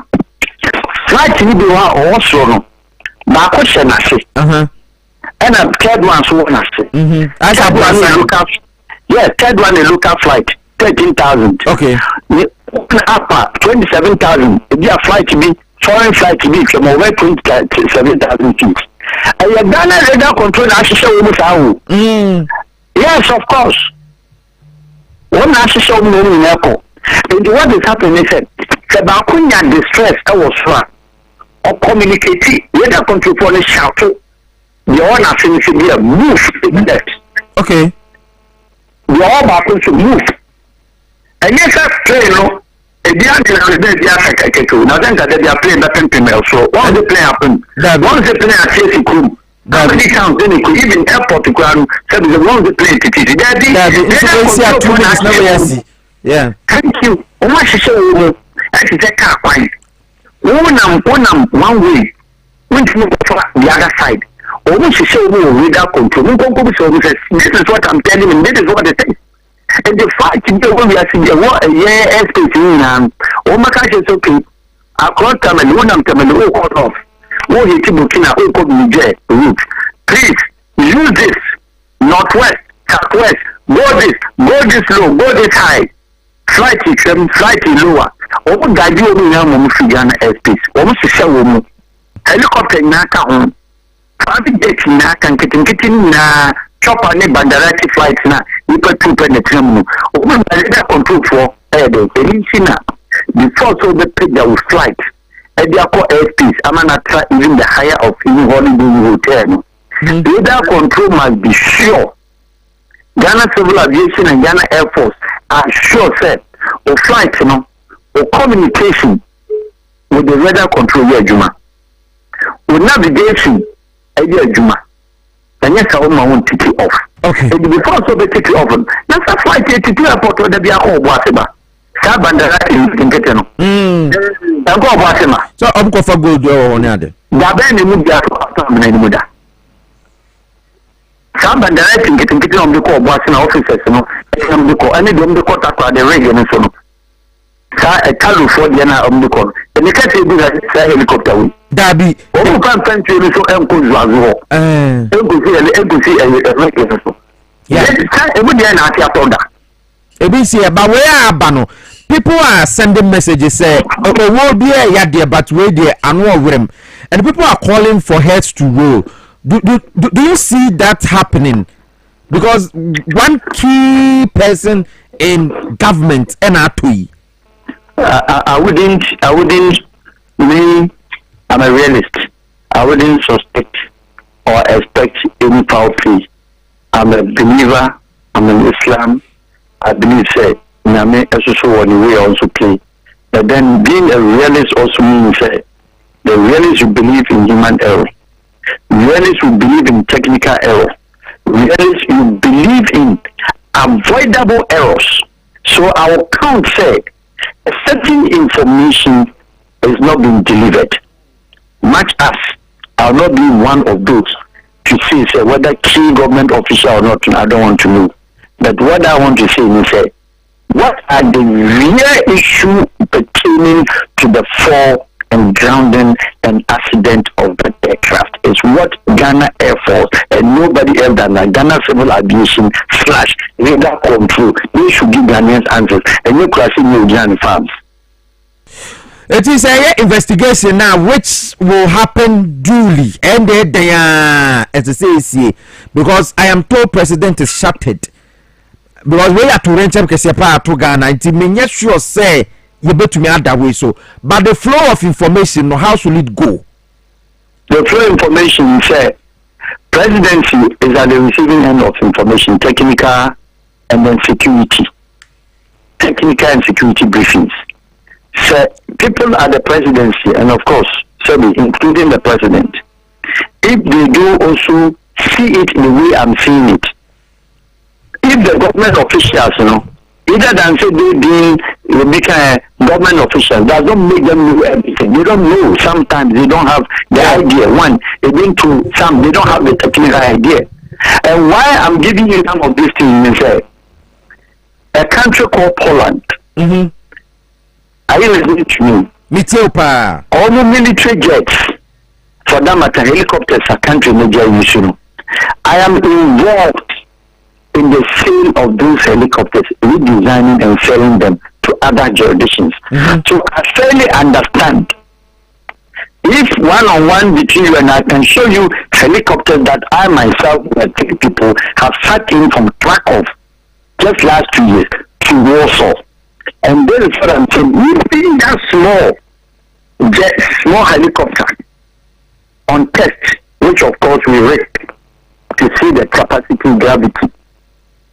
Flight in the one also. My question I say, and a third one so one I say. I have one local, yes, third one a local flight, 13,000. Okay. Upper 27,000. If your flight to be foreign flight to be from over 27,000 feet. And your Ghana radar control assistant will be yes, of course. One assistant will be airport. And what is happening is that the Bakunya distress I was far. Or communicating radar control for the shout. The one I think should be a move in that. Okay. The all back to move. And yes, I play no. A dear to now then that they are playing that female. So once the play happen, once the play at Piesie Okrah, how many times then it could even airport to Okrah said the one the play to yeah. Thank you. What she said, that is a car fine. One way, went to the other side. Or when she said, radar control, this is what I'm telling you, this is what they say. And the fact when we are seeing the war, airspace in my country is okay. Across time and one of them and all cut off. What you keep looking at all Niger route. Please use this northwest, southwest, go this low, go this high. Flight lower. Omo guide you on your Ghana airspace. Almost a show helicopter naka home. Private jet naka getting na chopper ne bandarati flights na ipa 2 penetrate. Omo radar control for the before so the page that will flight. And they are called airspace. Amana try even the higher of even holiday hotel. Radar control must be sure. Ghana Civil Aviation and Ghana Air Force are sure said or flight, or communication with the radar control here, Juma. With navigation, idea Juma. And yes, I want to take it off. Okay. And before so they take it off. That's a flight to airport where they are all Waseba. Sabandara in Ketano. And go Wasema. So I'm going for good on other. Gaben moved out of Muda. Some and directing getting on the call, watching officers, and the call, any dom the court at the region and so on. A Kalu for Diana on the call. And the cat will do that helicopter. Dabby, all can thank you so Uncle Zazo. Uncle see a regular. Yes, every day I told that. ABC, but where are Bano? People are sending messages say, okay, we'll be a yadia, but we're there annual rim. And people are calling for heads to roll. Do you see that happening? Because one key person in government, NRP. I wouldn't. Me, I'm a realist. I wouldn't suspect or expect any foul play. I'm a believer. I'm an Islam. I believe say Name also one way also play. But then being a realist also means the realist who believe in human error. Realists who believe in technical error. Realists who believe in avoidable errors. So our count said a certain information is not being delivered. Much as I'll not be one of those to say whether key government official or not, I don't want to know. But what I want to say is what are the real issues pertaining to the 4 and grounding and accident of the aircraft. It's what Ghana Air Force and nobody else than Ghana Civil Aviation / radar control. They should give Ghanaians answers. And you crashing new Ghana farms. It is a investigation now which will happen duly and as I say, because I am told President is shattered. Because we are to rent up to Ghana, and me sure say you bet me that way so. But the flow of information, how should it go? The flow of information say presidency is at the receiving end of information, technical and then security. Technical and security briefings. So people at the presidency, and of course, including the president, if they do also see it the way I'm seeing it, if the government officials, either than say they being government officials, that don't make them know everything. They don't know. Sometimes they don't have the idea. One, they don't have the technical idea. And why I'm giving you some of these things is a country called Poland. Mm-hmm. Are you listening to me? Me too, pa. All the military jets, for that matter, helicopters are country major issue. I am involved in the sale of those helicopters, redesigning and selling them to other jurisdictions. Mm-hmm. So I fairly understand. If one-on-one between you and I can show you helicopters that I myself and 3 people have sat in from Krakow just last 2 years to Warsaw. And then what I'm saying, even that small helicopter on test, which of course we risk to see the capacity gravity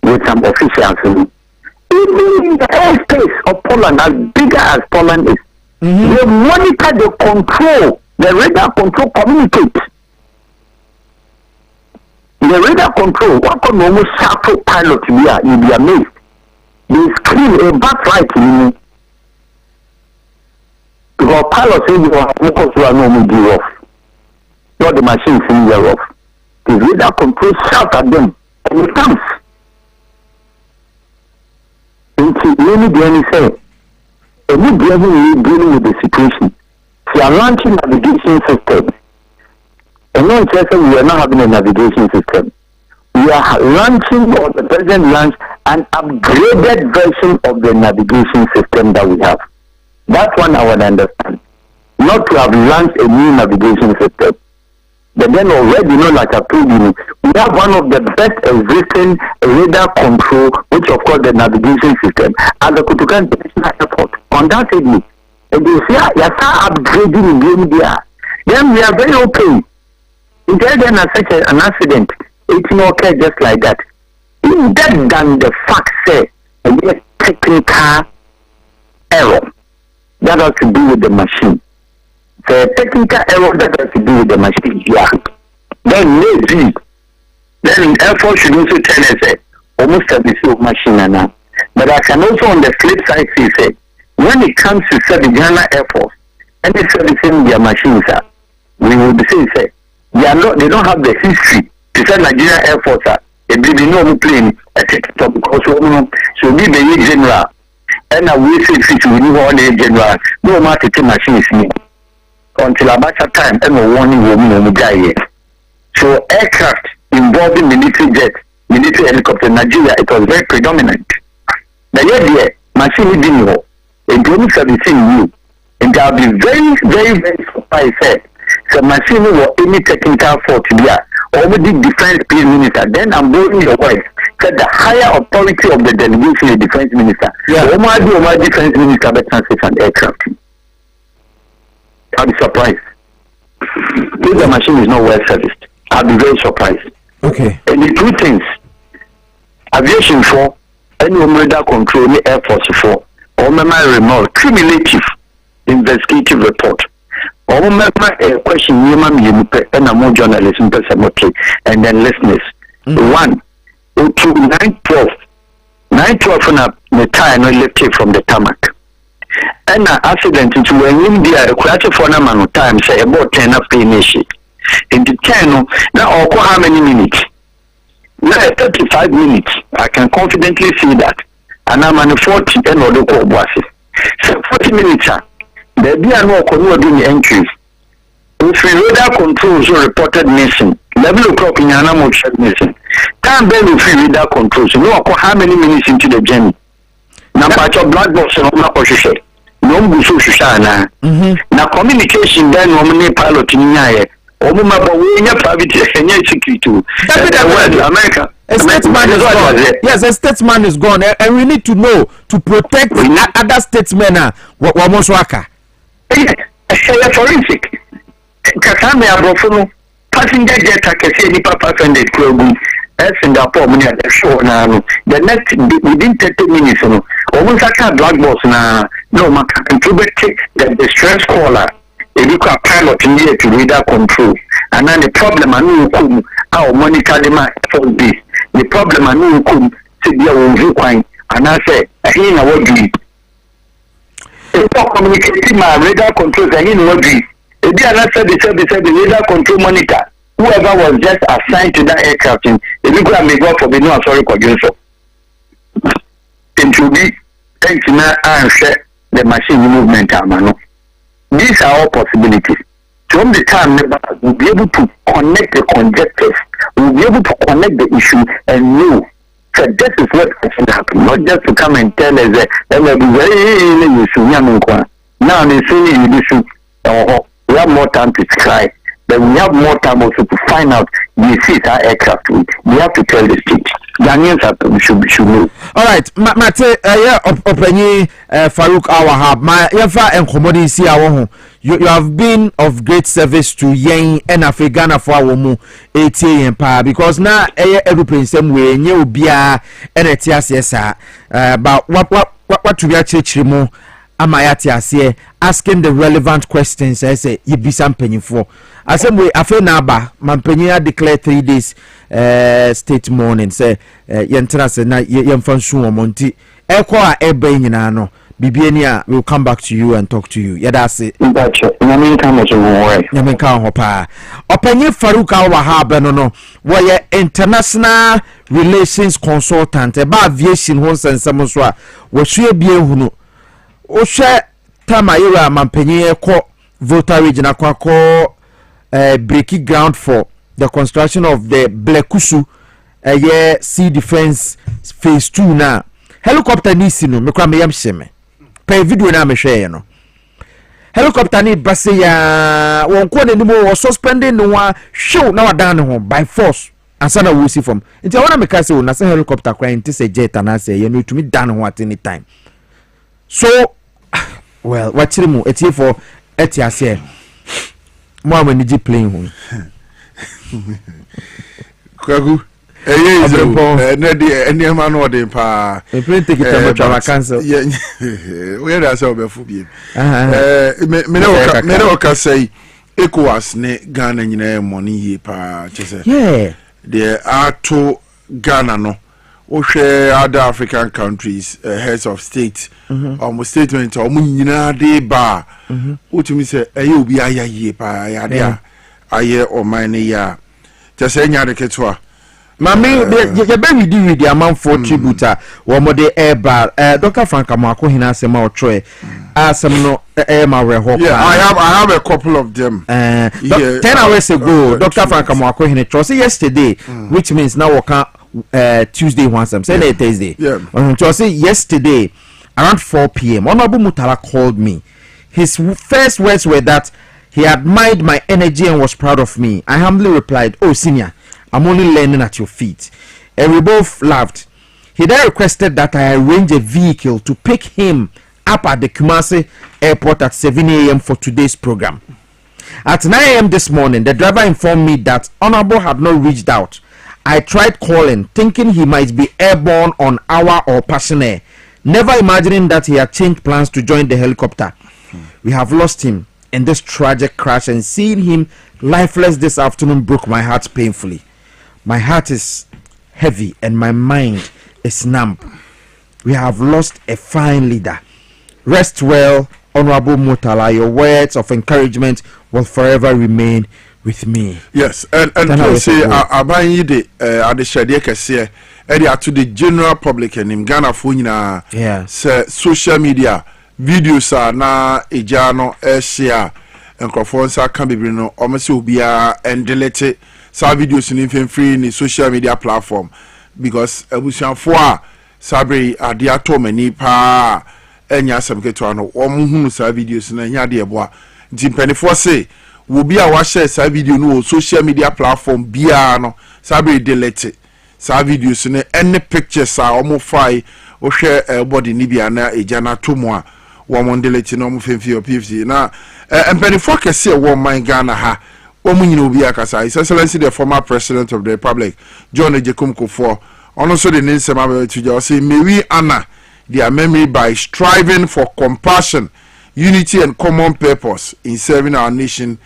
with some officials. Even in the airspace of Poland, as big as Poland is, they monitor the control, the radar control communicate. The radar control, what can almost shadow pilot you'll be amazed. They scream a back right in me. Because pilots say you are focused to normal be off. Not the machine saying they're off. The radar control shout at them and it comes. Let me do anything. And we dealing with the situation. We are launching navigation system. And not just we are not having a navigation system. We are launching, or the president launched, an upgraded version of the navigation system that we have. That one I would understand. Not to have launched a new navigation system. But then already, like I told you, we have one of the best existing radar control, which of course the navigation system, at the Kutukan International Airport. Undoubtedly. And they say, yes, upgrading in India. Then we are very okay. If there then such an accident, it's not okay just like that. In that than the fact say a technical error that has to do with the machine. The technical error that has to do with the machine, then maybe then Air Force should also tell us almost a piece of machine now. But I can also on the flip side say when it comes to the Ghana Air Force and they servicing their machines, we will be saying they don't have the history to say Nigeria Air Force a baby no plane because so be the general and we say we need one general no matter the machines until about time and no warning woman guy. So aircraft involving military jet, military helicopter in Nigeria, it was very predominant. The idea machine didn't know a drone servicing you, and I'll be very, very, very surprised. So machine or any technical fault here, already defense minister. Then I'm borrowing your voice. Said the higher authority of the delegation, the defense minister. Yeah. Omar defense minister, but transit an aircraft. I'll be surprised. If the machine is not well serviced, I'll be very surprised. Okay. And the 2 things, aviation for, any radar control, any Air Force for, or my remote, cumulative investigative report. Or my question, and I'm more journalists, and then listeners. 1, 2, 9/12. 9/12 on the time I left from the tarmac. And an accident into when India, a quarter for a time, say about 10 of the nation. In the 10, now how many minutes? Now 35 minutes. I can confidently see that. And I'm on 40 and other Dwaboase. So 40 minutes. There be no doing entries. If we radar controls reported missing, 11 o'clock in Yanamo check missing. Can't barely free radar controls. You know how many minutes into the journey. Now, patch of black box and all that. No busu shana. Now communication then nominate pilot in Yaya. Omuma Bawina private and security. America. A statesman is gone. Yes, a statesman is gone, and we need to know to protect other statesmen. Wamoswaka. Forensic. Kasame Abrofono, passenger jet takesi ni papa funded program. Singapore money at the show now. The next within 30 minutes, almost like a black box now. No, man, the stress caller. If you got pilot in here to radar control, and then the problem I know come our monitor the man for this. The problem I know come to be a require, and I say, I hear what do you. If you communicating my radar controls, I hear what do you. If you are not said the radar control monitor, whoever was just assigned to that aircraft, if you go and make up for the no sorry for you so. It will be thanks to my share the machine movement amano. These are all possibilities. From the time we'll be able to connect the conjectures, we'll be able to connect the issue and know that this is what should happen, not just to come and tell us that will be very now they say we have more time to try, but we have more time also to find out the seat our aircraft with. We have to tell the state. Ghanaians should know. All right, Mate, Openyi Farouk Awahab, my Yafa and Komodi si awo. You have been of great service to Yen and Ghana for our 8 a.m. because now aeroplane same way new bia and etiasa but what to be a church amayati ase asking the relevant questions. I say you be some penny for asem we afa na ba mampenya declare 3 days state mourning say yentra say na yemfa nsu omonti ekọ a ebe nyina no bibie ni a we'll come back to you and talk to you. Yada say nyamin kan ho pa Openyi Farouk Awahab no woye international relations consultant eba aviation ho nsensem so a wo hwe bie hunu o hwe tamayira mampenyi ekọ Volta region akwako breaking ground for the construction of the Blekusu sea defense phase 2 na helicopter ni sino mekwa meyam sheme pe video na mehwe no helicopter ni base ya wonko ne nimo wo suspending no wa show na wadan ne ho by force ansana wo si from nti wona meka se wo na se helicopter kwa nti se jet na se ye no tumi dan ho at any time so well watching mu etie for etiase mo amani ji playing ho kwagu na de eniema no de pa e play take it to cancel we da say obefu bi me no ka say ECOWAS ne Ghana nyina money ye pa chese yeah the ato Ghana no o hwe other African countries heads of state almost statement o mu nyina de ba o tumi say eye obi aya ye pa ya de aye o man ne ya chese nya de ketwa Mami, you be with the amount for tributor. One more day airbar. Dr. Frank Amako hina sema otroe. Some no airma rehoka. Yeah, I have a couple of them. 10 hours ago, Dr. Frank Amako hina chose yesterday, which means now work Tuesday once. I'm saying Thursday. Yeah. Chose yesterday around 4 p.m. Honorable Mutala called me. His first words were that he admired my energy and was proud of me. I humbly replied, "Oh, senior, I'm only learning at your feet." And we both laughed. He then requested that I arrange a vehicle to pick him up at the Kumasi airport at 7 a.m. for today's program. At 9 a.m. this morning, the driver informed me that Honorable had not reached out. I tried calling, thinking he might be airborne on our or Passion Air, never imagining that he had changed plans to join the helicopter. We have lost him in this tragic crash, and seeing him lifeless this afternoon broke my heart painfully. My heart is heavy and my mind is numb. We have lost a fine leader. Rest well, Honorable Mutala. Your words of encouragement will forever remain with me. Yes, and to say abayi de adeshade kese e dey to the general public and in Ghana for nyina yeah social media videos na ejano share nkrofo nsa ka bibiri no omase obia and delete sa videos ni free ni social media platform because abusuafo a sabre ade ato mani pa enya asem keto no omuhunu sa videos na nya de eboa ntimpanifo se wo bia wa share sa video no social media platform bia no sabre delete sa videos ne any pictures a omo fai o hwe body ni bia na ejana to mo a wo mo delete no mo femfi o PFC na mpanifo kese wo man Ghana ha omo nyina obi akasa His Excellency the former president of the republic John Ejekum Kufuor also the name Sema to say may we honor their memory by striving for compassion, unity and common purpose in serving our nation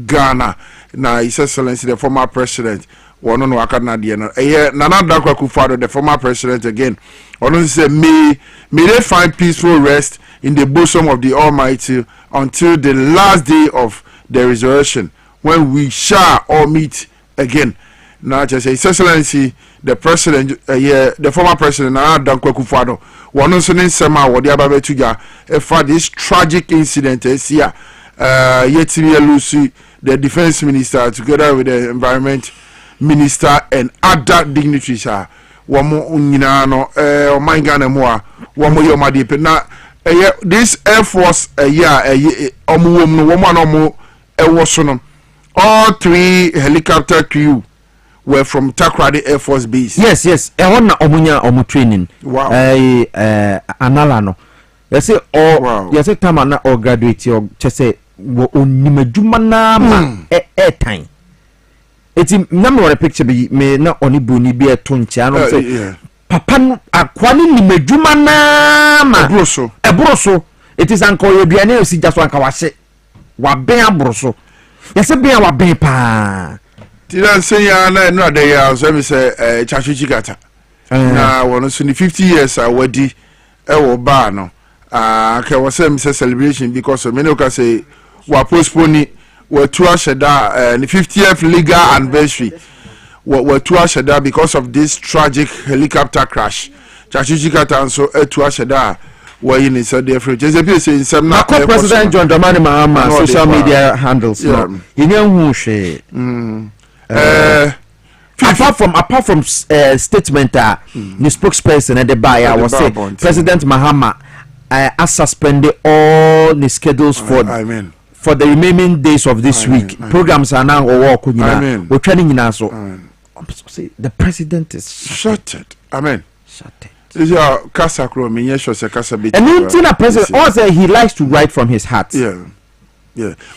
Ghana. Now His Excellency the former president one on wakana diana Nana Dankwa Akufo-Addo the former president again also say may they find peaceful rest in the bosom of the Almighty until the last day of the resurrection when we shall all meet again. Now just say His Excellency the president the former president Nana Dankwa Akufo-Addo one also in Sema what the ababe tuja for this tragic incident here yetimi Lucy the defense minister together with the environment minister and other dignitaries wamo nyina no o Ghana mo a wamo yomade pe na this air force omo wom no wamo na omo ewo so no all 3 helicopter crew were from Takoradi Air Force Base. Yes. Na omunya omu training. Wow. Anala no. You say you say time na or graduate or say wo onimedwuma na ma time. Eti na me wore picture bi me na oni boni bi eto ncha no say papa akwani nimedwuma na ma ebroso. It is anko yoduane osi jaso anka wahye. Wa ben abroso. You say ben wa ben pa. Tidan say ya na no dey ya so me say chachuchi gata na wono so ni 50 years awadi e wo ba no ka wo say me say celebration because me no ka say wa postpone wa tu asheda ni 50th legal anniversary wa tu asheda because of this tragic helicopter crash chachuchi gata so tu asheda wa yin say dey free just be say insem na President John Dramani Mahama social media handles no yin hu hwe apart from statement the spokesperson at the buyer was say President Mahama has suspended all the schedules for the remaining days of this week. Programs are now we're training in so the president is shuttered. Amen. Shuttered. This is Kasa Kro me yes was a Kasa bit. And the president also he likes to write from his heart. Yeah.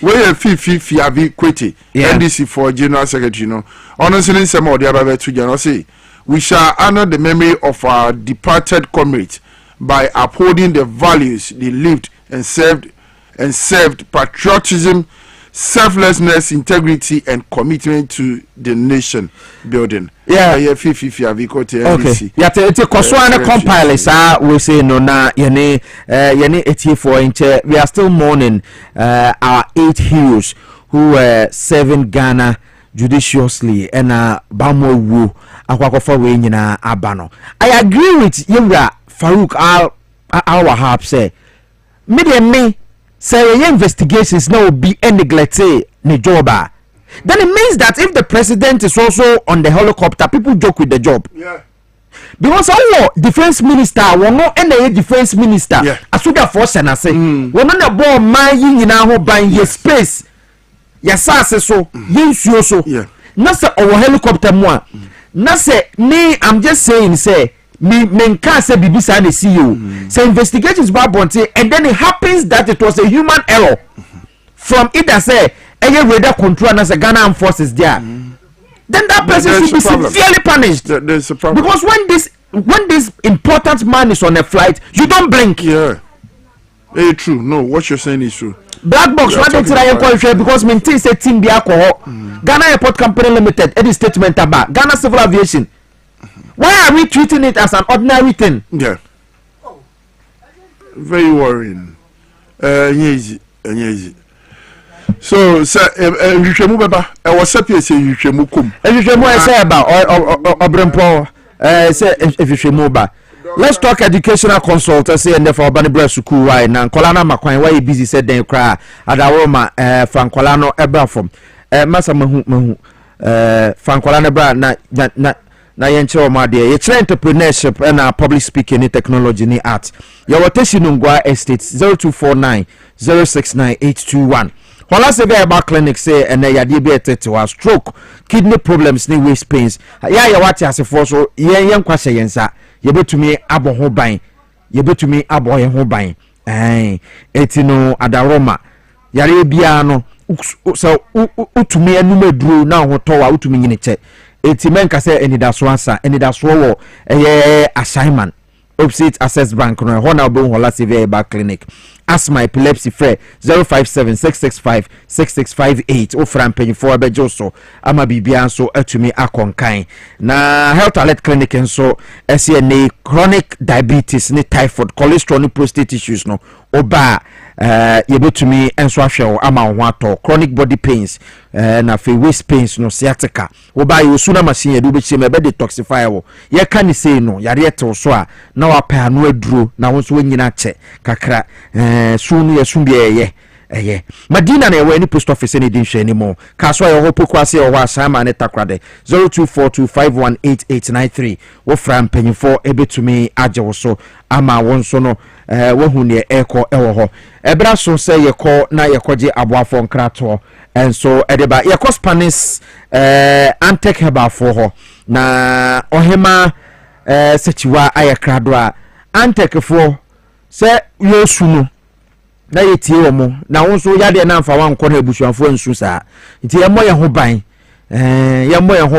Where Fifi Avi Kweti, NDC for General Secretary, honestly, some of the other two general say, we shall honor the memory of our departed comrades by upholding the values they lived and served patriotism, selflessness, integrity, and commitment to the nation building. Fifi Avi Kweti, NDC. It's a Koswana compile, we say no na yene 84 inch. We are still mourning our 8 heroes who were serving Ghana judiciously and Bamo Wu akwakofa we nyina abano. I agree with Yemra Farouk Al Wahab say me say investigations now be neglected ni joba. Then it means that if the president is also on the helicopter, people joke with the job. Yeah. Because our defense minister, we no any defense minister. As we force and I say, we no na bo man yin na ho ban ye space. Ya sa se so, yin suo so. Na say our helicopter mo. Na say me I'm just saying say me nka say bibisa na see you. Say investigations ba bonte and then it happens that it was a human error from either say radar control as a Ghana forces there. Then that person should be severely punished. There's a problem. Because when this important man is on a flight, you don't blink. Yeah. Very true. No, what you're saying is true. Black box, what they say because maintain say team be alcohol. Ghana Airport Company Limited, any statement about Ghana Civil Aviation. Why are we treating it as an ordinary thing? Yeah. Very worrying. Easy. So sir nhwehwemu baba e wo sapie se nhwehwemu kom nhwehwemu e say about obrempo say nhwehwemu ba Let's talk educational consultancy and therefore Banibra Suku why na Nkolana Makwan why busy said then cry Adaroma Frankolano Ebrafom Masa Mahu Frankolana Bra na yenche ma de ye entrepreneurship and public speaking technology ni art your rotation ngwa estate 0249 069821 Hola se be ba clinic say and yade be tetewa stroke kidney problems ni waist pains ya wati asefo so yen kwahye yensa ye betumi abo ho ban ye betumi abo ye ho ban etino Adaroma yare bia no so utumi anum aduro na ho towa utumi nyine che etimen ka say enidaso ansa enidaso wo assignment opposite access bank no ho na obo hola severe back clinic asthma epilepsy free 0576656658 ofra mpanyfo abejo so ama bibia so atumi akonkan na health alert clinic nso SNA chronic diabetes ni typhoid cholesterol ni prostate issues no oba yebetumi enso ahwe ama ho ato chronic body pains na fe waist pains no sciatica oba yosuna machine edu be chime be detoxify wo ye ka ni sei no yare eto so a na wa pa anu aduro na wo so nyina che kakra sunu ye sumbie ye Madina na we ni post office ni din hwe ni mo ka so ye ho pokwase ye ho asama ne takrade 0242518893 wo fra mpanyifo ebetumi age wo so ama won so no wo hu ne eko ewo ho ebra so se ye ko na ye koje aboafo nkrato enso edeba ye ko Spanish antek heba fo ho na ohema sechiwa ayakrado a antek fo se yesu no na yetie wo mo na won so yade na amfa wan kɔ na abusuafo nsu saa nti ye mo ye ho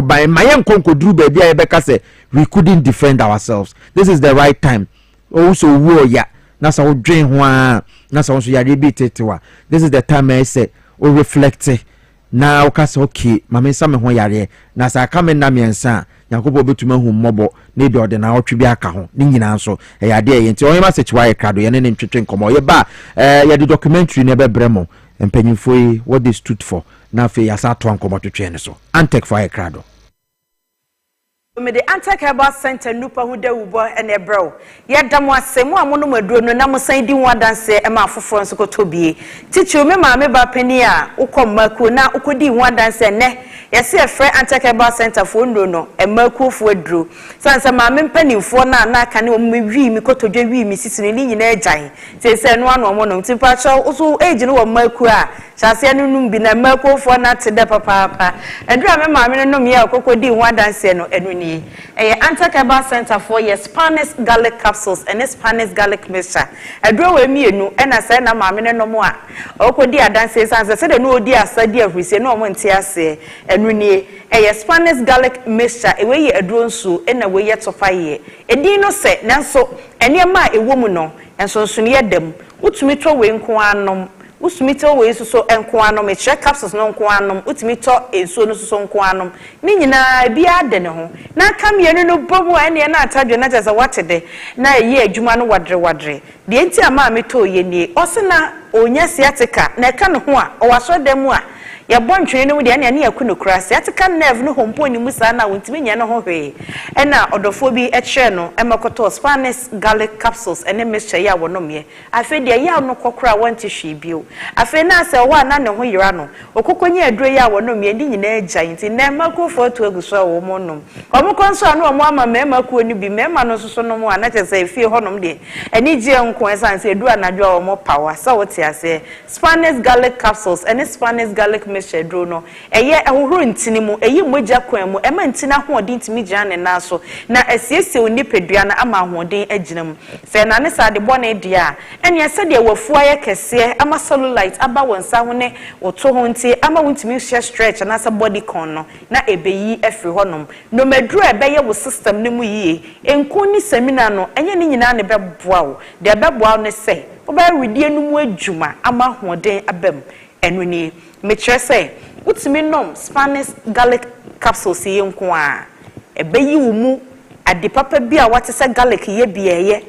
ban ma ye nkonkoduru ba bia ye beka se we couldn't defend ourselves. This is the right time also wo ya na sa wo dwen ho a na sa won so yade bi tetewa. This is the time I say o reflect na o ka se okay ma me sa me ho yare na sa ka me na me nsa Yakobo betuma hu mmobo na bi ode na otwe bi aka ho ni nyina nso yade ye nti onye ma sechiwa ye krado ye ne ntwetwe nkomo ye ba ye the documentary ne bebremo empanyimfo yi what they stood for na fe ya sa to nkomo twetwe ne so antek for ye krado me the Anti-Herbal Center nupa hu da ubo ene bro ye dam asemu amono maduro no na musan di nwa danse e ma afofo nso ko tobie tichi me ma me ba pani a ukom maku na ukodi nwa danse ne ye se frɛ Anti-Herbal Center fo ndo no e maku fo aduro sansa ma me mpanimfo na aka ne me wi mi kotodwe wi mi sisini ni nyina agyan se no ano mo no tipa cho uso age no wo maku a chase no num bi na maku fo na tede papa adura me ma me no me ya kokodi nwa danse no enu Anti-Herbal Center for your Spanish garlic capsules and Spanish garlic mixture. Adro we mienu na say na maame ne no mo a okodi adanse sanse se de no odi asadi ahrusie no mo ntia se enu nie Spanish garlic mixture e we ye adro nsu na we ye tofa ye edin no se nanso ene ma ewo mu no enso nso ne dem utumi to we nko anom usumito we so enko anom e check capsules no nko anom utimi to enso no so nko anom ni nyina bia de ne ho na kamienu no bobo ene na atadwe na jaza watede na ye adwuma no wadre de enti ama meto ye nie osena onya sciatica na ka ne ho a o waso dem a ya bontwe no de ene ne yakunokura sciatica nerve no hompo ni musa na wontimi nya no ho hwe ena odofo bi e kire no emakoto Spanish garlic capsules ene mixture ya wonomye afi de ya no kokora wanti hwe bio afi na se wa na ne ho yira no okokonye aduro ya wonomye ndi nyina agya nti na emakofo to aguso wo monom omokonso no omo ama memakuo ni bi mema no soso no mo anache se fie honom de eni je nko esanse edu anadwo omo power sa wote ase Spanish garlic capsules ene Spanish garlic mixture dro no eye ehoro ntini mu eyi moja kwan mu ema ntina ho odin timi gya ne na so na asiesie onipedua na ama ho odin agina mu se na ne sa de bone dia ene ese de wafua ye kese ama cellulite aba wonsa ho ne woto ho nti ama wontimi share stretch na sa body con no na ebeyi efri honom no medro ebeye wo system ne mu yie enko ni seminar no enye ni nyina ne beboa wo de beboa ne se oba redie no mu adwuma ama ho odin abam enu ni metre say utimi nom Spanish garlic capsules ye nko a ebeyi wo mu ade papa bi a wate se garlic ye bieye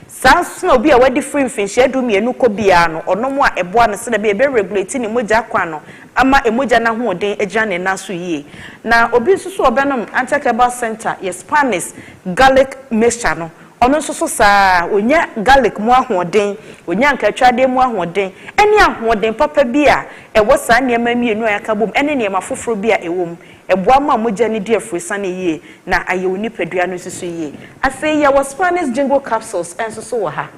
sanso obi a wadi free finch adu mienu ko bia no onomo a eboa no se da be regulate ni moja kwa no ama emoja na ho odin agya ne na so yie na obi susu obenom Anti-Herbal Center ye Spanish garlic mixture no ono so saa onya garlic mu ahoden onya nkatwade mu ahoden ene ahoden papa bi a ewo saa niema mienu ayaka bom ene niema foforo bi a ewom eboa ma moja ni di afrisa na yie na aye oni padua no susu yie afei ya was Spanish jingle capsules enso so wo ha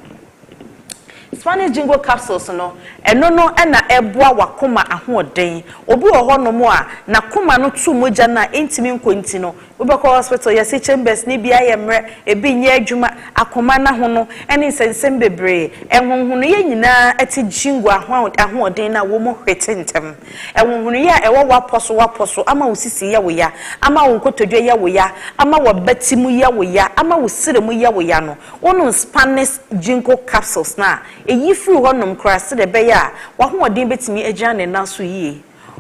Spanish jingle capsules no eno no na eboa wakoma ahoden obi wo ho no mo a na koma no tu moja na entimi nkonti no ubeko hospital ya se chambers ni bia ye mre ebi nye adwuma akoma na ho no ene sensem bebre enhonhono ye nyina ati jingle ahoden na wo mo hwetentem enhonhono ye ewo waposo ama usisi ye wo ya ama wo nkotodwe ye wo ya ama wo batimu ye wo ya ama wo siremu ye wo ya no wono Spanish jingle capsules na eyi fru honom krase de be ya wa hoden betimi agya ne na so yie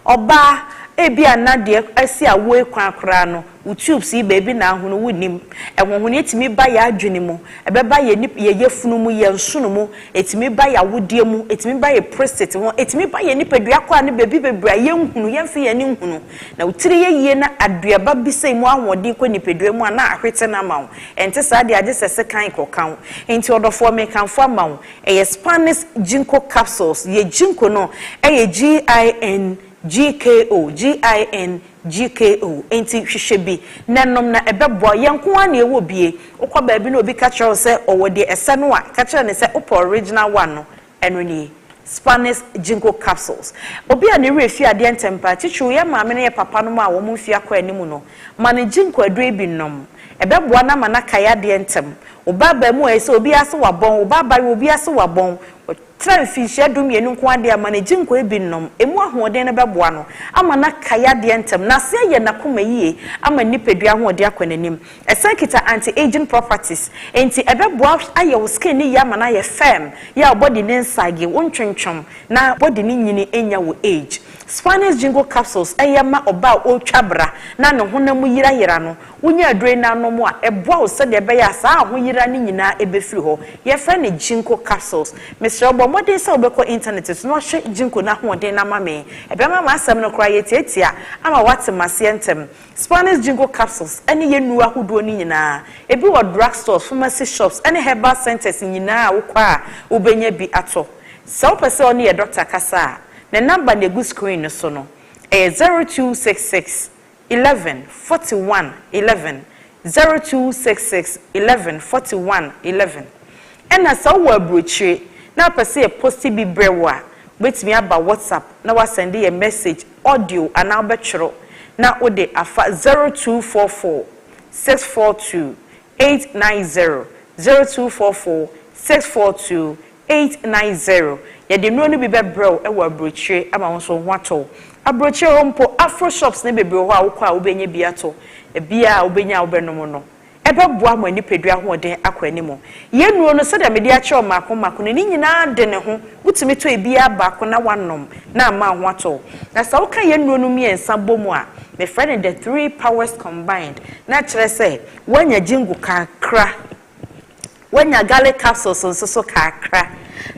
oba ebi anade asi awo ekwan akra no YouTube si baby na ahunu wunim ehonhunu etimi ba ya adwene mu ebeba ye ni ye yefunu mu ye nsunu mu etimi ba ya wodie mu etimi ba ye prostate ho etimi ba ye ni padua kwa ne baby bebra ye nhunu ye mfe ye ni nhunu na utiri ye yie na aduaba bisai mu ahodi kwa ni padua mu na ahwete na mawo ente saa de ade sese kan kokan enti odofo me kanfo amawo eye Spanish ginkgo capsules ye ginkgo no eye GINGKO enti hwehwe bi nanom na ebebo yenko an ewo bie okwa baabi na obi ka kyerɛ sɛ owode ese no a ka kyerɛ ne sɛ opo original one no eno ni Spanish ginkgo capsules obi a ne refi ade ntempa chichu ye maame ne ye papa no ma wo mu fi akwa animu no mane ginkgo adure bi nom ebebo na mana kaya de ntem obaba mu ese obi ase wabon obaba obi ase wabon transfish dum yenu nko ade amane ginkgo ebi nom emu ahoden na beboa no amana kaya de ntem na se ye nakoma yie ama nipadua ahoden akwanenim esekita anti-aging properties enti ebeboa aye wo skin ni ya mana ye firm ya body ne nsage wontwentwom na body ni nyini enya wo age Spanish ginkgo capsules ayama oba otwabra na no honamu yira yira no wonya adure na no mo a eboa wo se de be ya saa ho yira ni nyina ebefiri ho ye fa ne ginkgo capsules Mr. Obo modern se obeko internet so no hwe ginkgo na hoden na mame ebema ma asem no kra ye tietia ama wate masientem Spanish ginkgo capsules ene ye nu ahodo ni nyina ebi wo drug stores pharmacy shops ene herbal centers nyina wo kwa obenya bi ato se opese oni ye doctor kasa the number na go screen no so no 0266 11 41 11 0266 11 41 11 ena sa wo abrochire na pese e posti bi brewa betimi aba WhatsApp na wa send a message audio ana obetwero na ode afa 0244 642 890 0244 642 890 ye de no bi bebrew e wa abrochire ama won so ho ato abrochire hompo afro shops na bebre ho a wo kwa obenya bi ato e bia obenya obenom no ebeboa mo ani pedua hoden akwanimo ye nuo no se de me de a kye o mako ni nyina de ne ho wutumi to e bia ba ko na wanom na ama ho ato na sa wo ka ye nuo no miensa bomu a me friend the three powers combined na kire se wanya jingu kakra wanya garlic capsules so kakra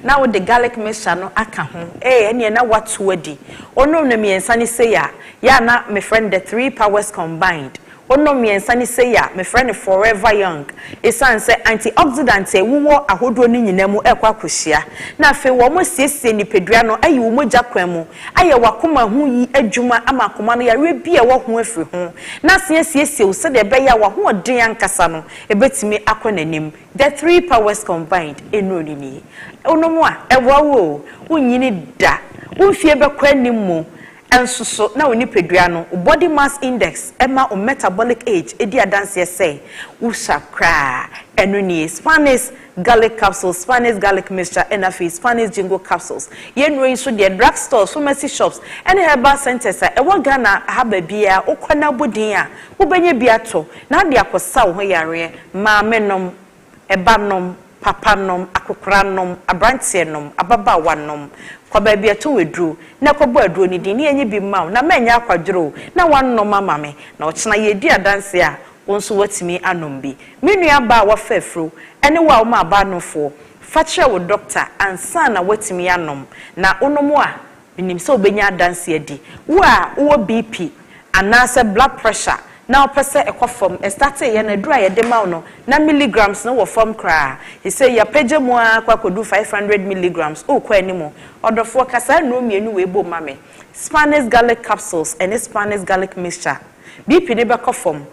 now the garlic mixture no aka ho ene na watu adi ono na miensa ni say ya na me friend the three powers combined ono miensa ni say me friend forever young esan say antioxidant wuwo ahodo ni nyina mu ekwa kohyia na afi wo mo siesie ni pedua no ayi wo mogya kwan mu aye wakoma hu yi adwuma ama akoma no yare bia wo ho afiri ho na siesie wo se de be ya wo ho den ankasa no ebetimi akonanim the three powers combined enoni ni ono mo a ewo wo unyini da umfie be kwanim mu ensuso na oni pedua no body mass index ema o metabolic age edi adanse say usakra enuni Spanish garlic capsules Spanish garlic mixture and afi Spanish ginkgo capsules yenwe so the drug stores pharmacy shops and herbal centers e wo Ghana haba bia okwana bodin a wo benye bia to na de akosa wo yare ma menom ebanom papanom akokoranom abrantienom ababawanom kwa baabi ato wedru na kwabo aduro ni din enye bi maw na manya akwadworo na wanno mama me na ochena yedi adanse a wonso watimi anom bi menua ba wa fafro ene wa ma ba nofo fa kire wo doctor ansa na watimi anom na onomo a binim se obenya adanse adi wo a wo BP anase blood pressure na opese ekofom e start ye na dura ye de ma no na milligrams no wo form kra he say ya page mu akwa kodu 500 milligrams o kwa animo odofo kasa no mienu we bo mame Spanish garlic capsules and Spanish garlic mixture BP ne be kofom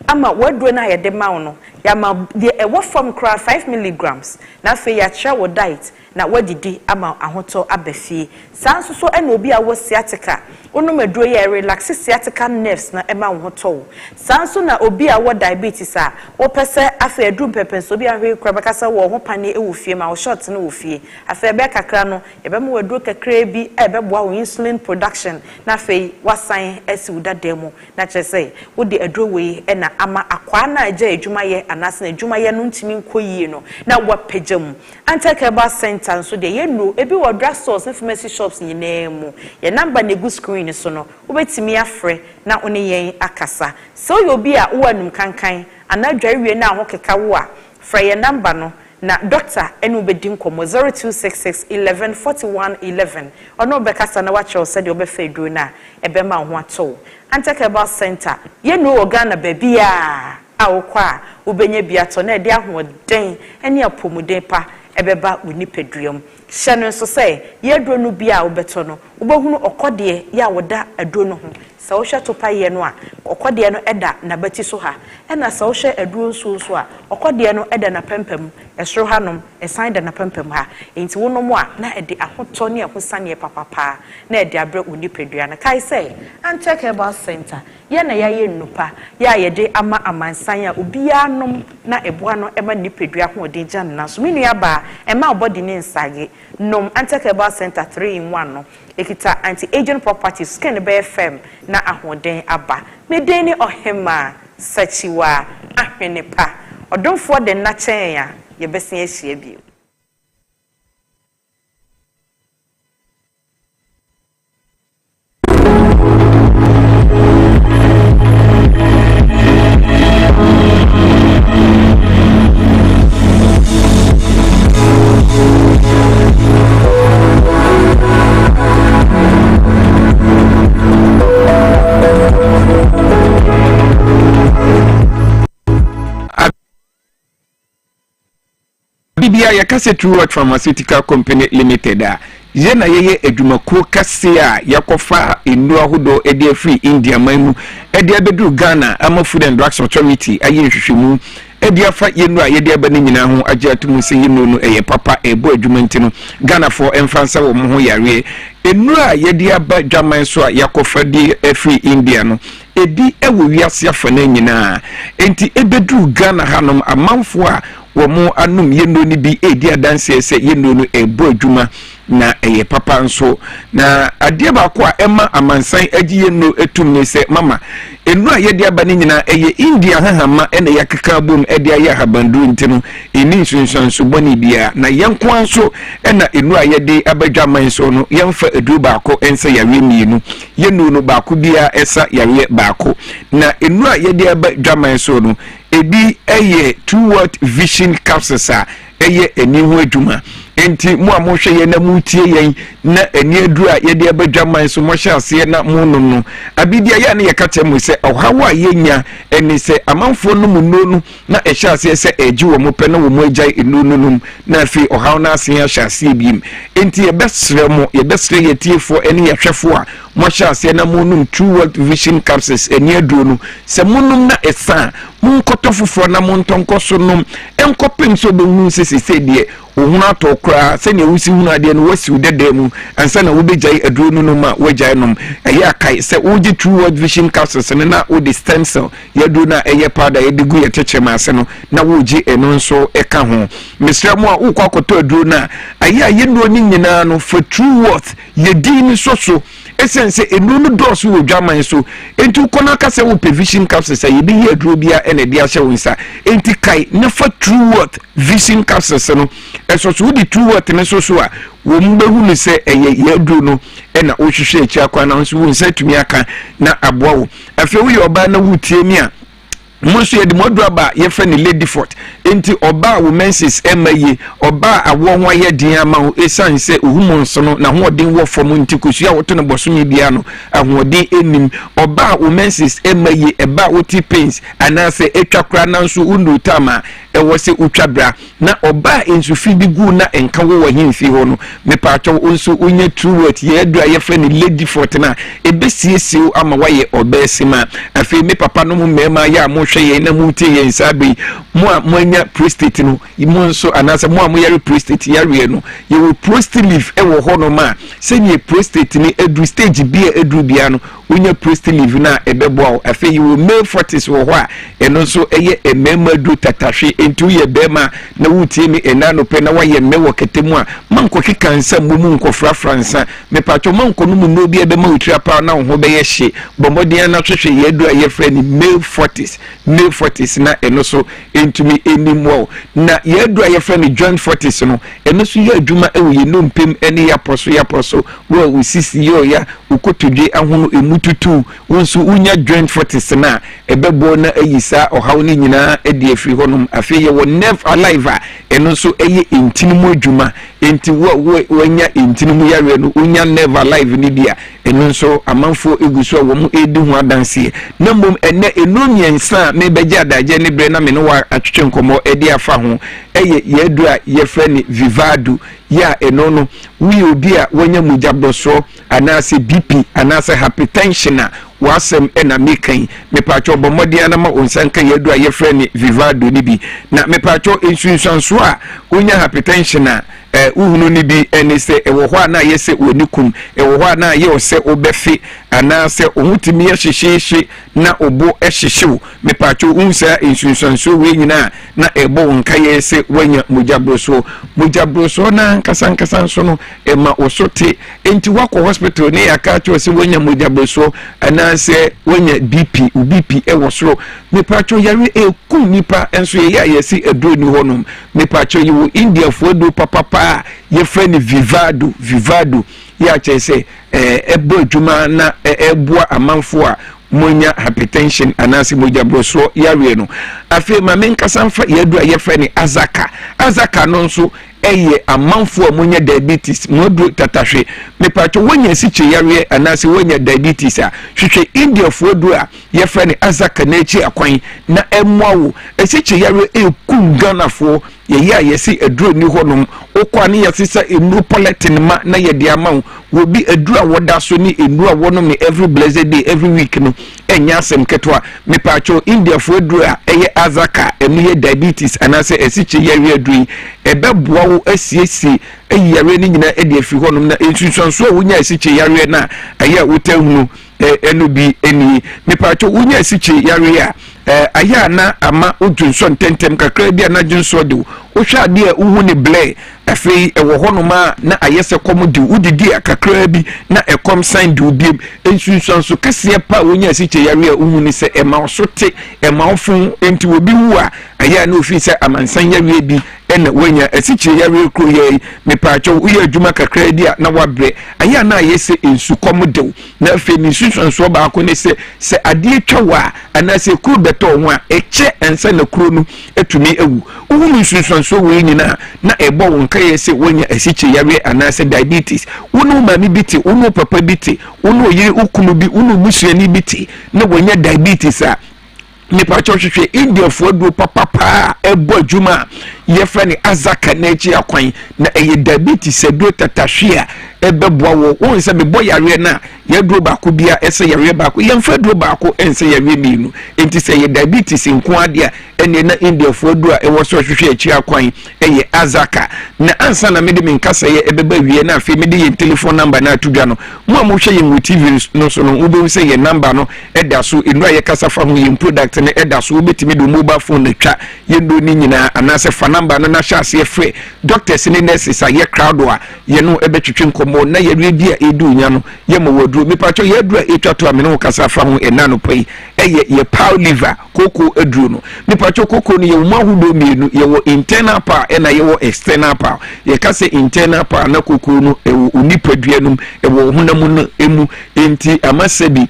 ama waduro na ye de ma no ya ma de e wo form kra 5 milligrams na fe ya tra wo diet na wadidi ama ahoto abafie sanso so ena obi a wo sciatica ono maduro ye relax sciatica nerves na ema ahoto sanso na obi a wo diabetes a wo pese afa adrum pepen so obi a hwe kra bakasa wo ho pane e wo fie ma wo short na wo fie afa be kakra no e be mo waduro kakra bi e be boa wo insulin production na fe wasan esi wo dademu na chese wo de aduro we e na ama akwa na aja adwuma ye anase na adwuma ye no ntimi nkoyie no na wo pagam antakeba center so de ye no ebi wo drug stores and pharmacy shops nyina mu ye number na gu screen so no wo betimi afre na one yen akasa so yo bi a wo anum kankan anadwa wie na ho keka wo a fra ye number no na doctor enu bedi nkomo 0266 11 41 11 ono be kasa na wacho se de obefa eduro na ebe ma ho ato antakeba center ye no organa babia a wo kwa obenya biato na de ahoden ene apomuden pa ebeba unipeduam hyeno so say ye duro no bia obeto no obohunu okode ya woda aduro no ho sa wo hwe to paye no a okode no eda na bati so ha ena sa wo hwe aduro so a okode no eda na pempem esro hanom esan da na pempem ha enti wono mo a na ede ahoto ne ehosane papapa na ede abre unipedua na kai say Antakeba center ye na ya ye nupa ya ye de ama amansan a obia nom na eboa no ema nipedua ho de gya na so menu aba ema body ne nsage nom Antakeba center 3 in 1 no ekita anti-aging properties skin be FM na ahoden aba medeni ohema sachiwa ahwene pa odonfo de na chen ya ye besia hia bi Bibia ya kase True Watch Pharmaceutical Company Limited ye na ye adwumako kase a yakofa enu ahodo ede free India mamu ede abedu Ghana ama Food and Drugs Authority aye hwehwemu ede afa yenu a yede aba ni nyina ho agye atumu se yenu no eye papa ebo adwumanti no Ghana for emfansa wo ho yare enu a yede aba dwaman so a yakofa di free India no edi ewo wiase afa na nyina enti ebedu Ghana hanom amanfo a womo anum yeno ni bi edi adanse ese yeno no ebo adwuma na eye papa nso na ade ba ko a ema amansan agi yeno etum ne se mama enu a yede aba ni nyina eye India hahama ene yakeka bom ede aye habandu ntino eni sunsunsu boni bia na yenko anso ena enu a yede abadwaman so no yemfa edu ba ko ense yawe mienu yeno no ba ko bia esa yawe ba ko na enu a yede abadwaman so no ebi eye 2-word vision capsules a eye eni ho adwuma enti mu a mo hwe ye na mu tie yen na eni adu a ye de abadwaman so mo hye ase na mu no no abidia ya na ye ka temu se ohawa yenya eni se amanfo no mu no na e hye ase se eji wo mo pe na wo mo agya enu no na fi ohaw na ase ya hye ase biem enti ye besre mo ye besre ye tiefo eni ye hwefo a mo hye ase na mu no 2-word vision capsules eni adu no se munum na esa mun kotofofo na mun tonko so nom enkopem so be hu sese de ohun atokra se ne wusi hu ade no wasi udedemu ansa na wobejai aduro no ma wajai nom eye akai se woji 2-word vision capsules na wodi stem cell yadu na eye powder yedigu yetechema ase no na woji eno nso eka ho misra mu a ukwakoto aduro na aye ayendo ni nyina no for 2-word yedini so essence enu no dos wo dwaman so enti ukona kase wo vision capsules ayebi yaduro bia ene dia hye wonsa enti kai na for 2-word vision capsules no eso so di 2-word ne so a wo mbehu ni se eye yaduro no ena ohwehwe echi akwa na nso wonsa tumi aka na aboa wo afi wo yoba na wutie mi a Monso ye de modraba ye friend lady fort enti oba womensis emaye oba awo ho ye din ama ho esan se ohumonso no na ho den wo fom nti kosua woto no boso nye bia no ahoden enim oba womensis emaye eba woti pains anase etwakra nanso undu tama ewo se utwabra na oba ensufi bi gu na enka wo himfi ho no me paacho onso unye true word ye adua ye friend lady fort na ebesiesiu ama waye obesima afi me papa no mu mema ya mo hwe na mu tie yen sabe mo a moanya prostate no mo nso anase mo a mo yare prostate yare no ye wo prostate leaf e wo ho no ma se ni prostate ni edu stage bi edu bia no wonya prostate leaf na ebebo afi ye wo male 40s wo ho a eno nso eye emema du tatahwe entu ye bema na wutie mi enano pe na waye mewo ketemu a manko kekansa mu nko frafransa me pacho manko no mu no bi ebema utria pa na ho be ye hye bomodian na hwehwe ye edu a ye frɛ ni male 40s na eno so entumi enimo na ye edu a ye frɛ ni joint 40s no eno so ye adwuma ewo ye no mpem ene ya poso wo usisi yo ya ukotudwe ahono emututu wonso unya joint 40s na ebebo na ayisa ohaw ni nyina edi afiri honum afi ye wo nerve alive eno so eye intinimu adwuma enti wo nya intinimu yare no unya nerve alive ni dia eno so amanfo eguso wo mu edi ho adanse na mbom ene eno nyensa me beja adaje ne bre na me no wa atwetwe nkomo edi afa ho eye ye edu a ye frɛ ni vivado ya eno no wi obi a wonya mujabdoso anase BP anase hypertension a wasem ena mekan me pacho bomodi anama onsanka yedu a ye frɛ ni vivado ni bi na me pacho insurance a wonya hypertension a uhunu ni bi ene se ewo ho na ye se wonikum ewo ho na ye o se obefe anase ohutimi ye hyehyehye na obo ehyehyew me pacho unsa insurance we nyina na ebo nka ye se wonya mujabroso na nkasa nso no ema osote enti wako hospital ne yakacho se wonya mujabroso anase wonya BP ewo soro me pacho yare ekum nipa enso ye ya yesi edro ni honum me pacho yiwo India fodo papa ye frɛ ni vivado ya chese ebo adwuma na eboa amanfo a monya hypertension anase mojabroso yare no afi ma men kasanfa yedu a ye frɛ ni azaka no nso eye amanfo a monya diabetes modu tatahwe me pacho wonya siche yare anase wonya diabetes a hwehwe India fodo a ye frɛ ni azaka na echi akwan na emwawo esiche yare ekum ganafo ye ya yesi eduro ni honum okwa ne yesisa enu politin ma na ye de amawo wo bi eduro a woda so ni enu a wonom ni every blessed day every week no enya asem ketwa me pacho India fodo a eye azaka enu ye diabetes anase esiche yare adui ebeboa wo asiesi eyare ni nyina ede afiri honum na ensunsunso a wonya esiche yare na aya wotahunu enu bi eni me pacho wonya esiche yare a aya na ama odunso ntentem kakra bia na dwunso de wohwa de a uhu ne ble afei ewo honoma na ayese komodi udidi akakra bi na ekom sign de obiem ensunsunso kase pa wonya esiche yare a uhu ni se ema osote ema ofun enti obi wu a aya na ofi se amansan yare bi ena wonya esiche yare kro ye me pacho uye adwuma kakra di a na wabre aya na ayese ensu komodi na afei ni ensunsunso ba ko ne se ade twawa anase kru beto ho a eche ensa na kro no etumi ewu uhu ensunsunso we nyina na ebo wonka yese wonya esiche yare anase diabetes wonu mami biti wonu papa biti wonu yiri ukunu bi wonu busuani biti na wonya diabetes a me pacho hwehwe India fodo papa ebo adwuma ye frɛ ni azaka na echi akwan na eye diabetes edo tatahwe a ebeboa wo won se bebo yare na ye duro ba ko bia ese yare ba ko ye mfa duro ba ko ense yare minu enti se ye diabetes nko ade a ene na India fodo a ewo so hwehwe echi akwan eye azaka na ansa na mede menkasa ye ebeba wie na afi mede ye telephone number na atudwa no mo hwɛ ye TV no so no wo se ye number no eda so enu a ye kasa fa ho ye product ne eda so obetimi do mobile phone na twa ye ndo ni nyina anase fa number no na hya se frɛ doctors ne nurses a ye crowd a ye no ebetwetwe mo na ye bi a edu nya no ye mo waduro me pacho ye dura etwa to amene wo kasa fa ho enano pai ye power liver koko aduro no me pacho koko no ye wo mahudo mienu ye wo internal power na ye wo external power ye ka se internal power na koko no e wo unipadua no e wo honamu no emu enti amasebi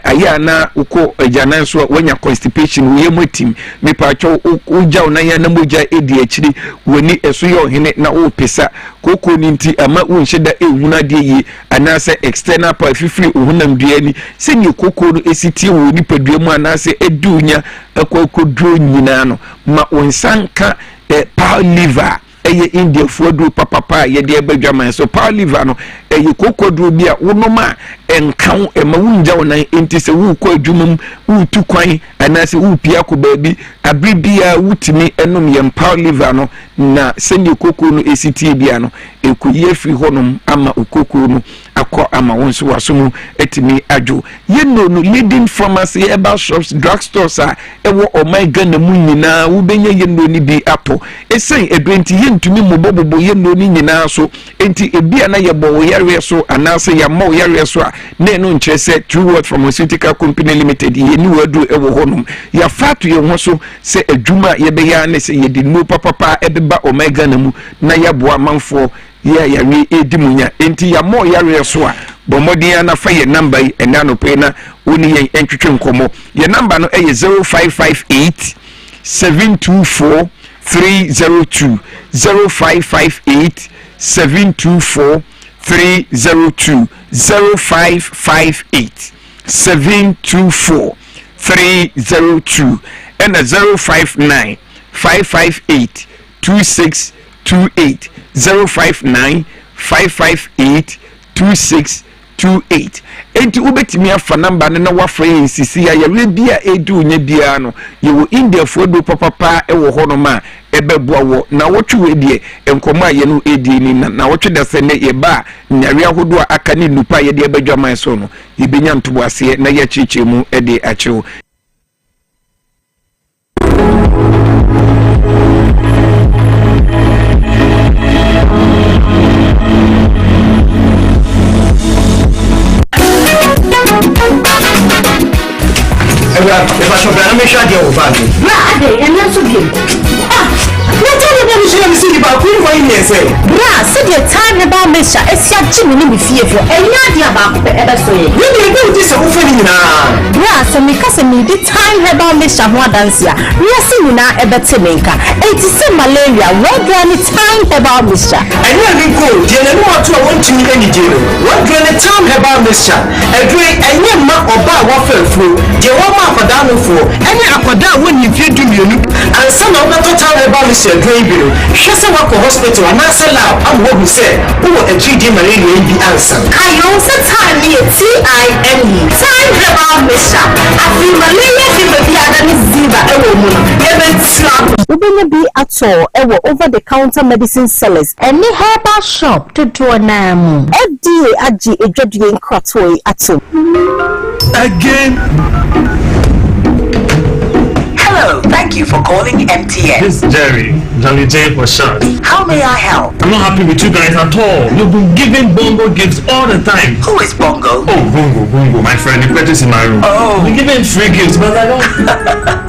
aya na uko ajanan so wanya constipation wo ye motim me pacho uja na ya na moja edi akiri woni eso ye ohene na wo pesa koko ni nti ama unhyeda ehuna de yi anase external power fifiri ohunam duani se ni koko no esiti wo nipadua mu anase edunya akwakodro nyina no ma onsanka power liver eye India fodu papa ye de badwaman so power liver no eye kokodro bia wonoma enkan ema wunja wonan enti se wu ko adwumam wu tu kwan anase wu pia ko baabi abribia wutimi enom ye power liver no na se ni koko no esiti bia no ekoye firi honom ama okoko no akọ ama wonso wasomu etimi adwo ye no leading pharmacy herbal shops drugstores ewo omega na mu nyina wo benya ye no ni bi ato esen edwenti ye ntumi mobobobo ye no ni nyina so enti ebia na ye bo yare so anase ya mo yare so na no nkyere se True World Pharmaceutical Company Limited ye ni wadu ewo honom ya fatu ye ho so se adwuma ye be ya ne se ye di no papa ebeba omega na mu na ya bo amanfo ya we edimunya enti ya mo yare so bomodin na fa ye number yi enano pe na woni ye entwetwe nkomo ye number no eye 0558 724 302 0558 724 302 0558 724 302 and 059 558 2628 059 558 2628 enti ubetimi afa number na wafra nsisi ya bia edu nya bia no ye wo India fodo papa ewo hono ma ebeboa wo na wotwe die enkoma ye no edi ni na wotwe da se ne ye ba nyare ahodo aka ne nupa ye de ebadwaman so no ye benya ntobo ase na ye chiche mu ede achewo If I should be, I'm sure you'll find me. Brother, and that's okay. What time about you see the back? Who are you saying? Brother, so the time about Misha, it's your Jimmy with fearful, and not your back ever so. You will do this offering now. Brother, so because me the time about Misha more than ya. We are seeing now a better maker. It is malaria. What granny time about Misha? And you are good. You know what I want to meet any deal. What granny time about Misha? A great and your ma or bar waffle flu. You want my padano for any apada when you feel to you. And some of the time about Misha Drain Bill. She's a walk hospital and I sell out. I'm what we said. Who a 3D malaria in the answer. I also time me TIME. Time about Misha. I feel malaria fever the other Ziba a woman. Even slap. Ubenya be at all over the counter medicine sellers. Any herbal shop to do a name. FDA Aji a judging cratoy at all. Again. Hello, thank you for calling MTN. This is Jerry, Johnny J for short. How may I help? I'm not happy with you guys at all. You've been giving Bongo gifts all the time. Who is Bongo? Oh, Bongo, my friend. He purchased in my room. Oh. We're giving free gifts, but I don't...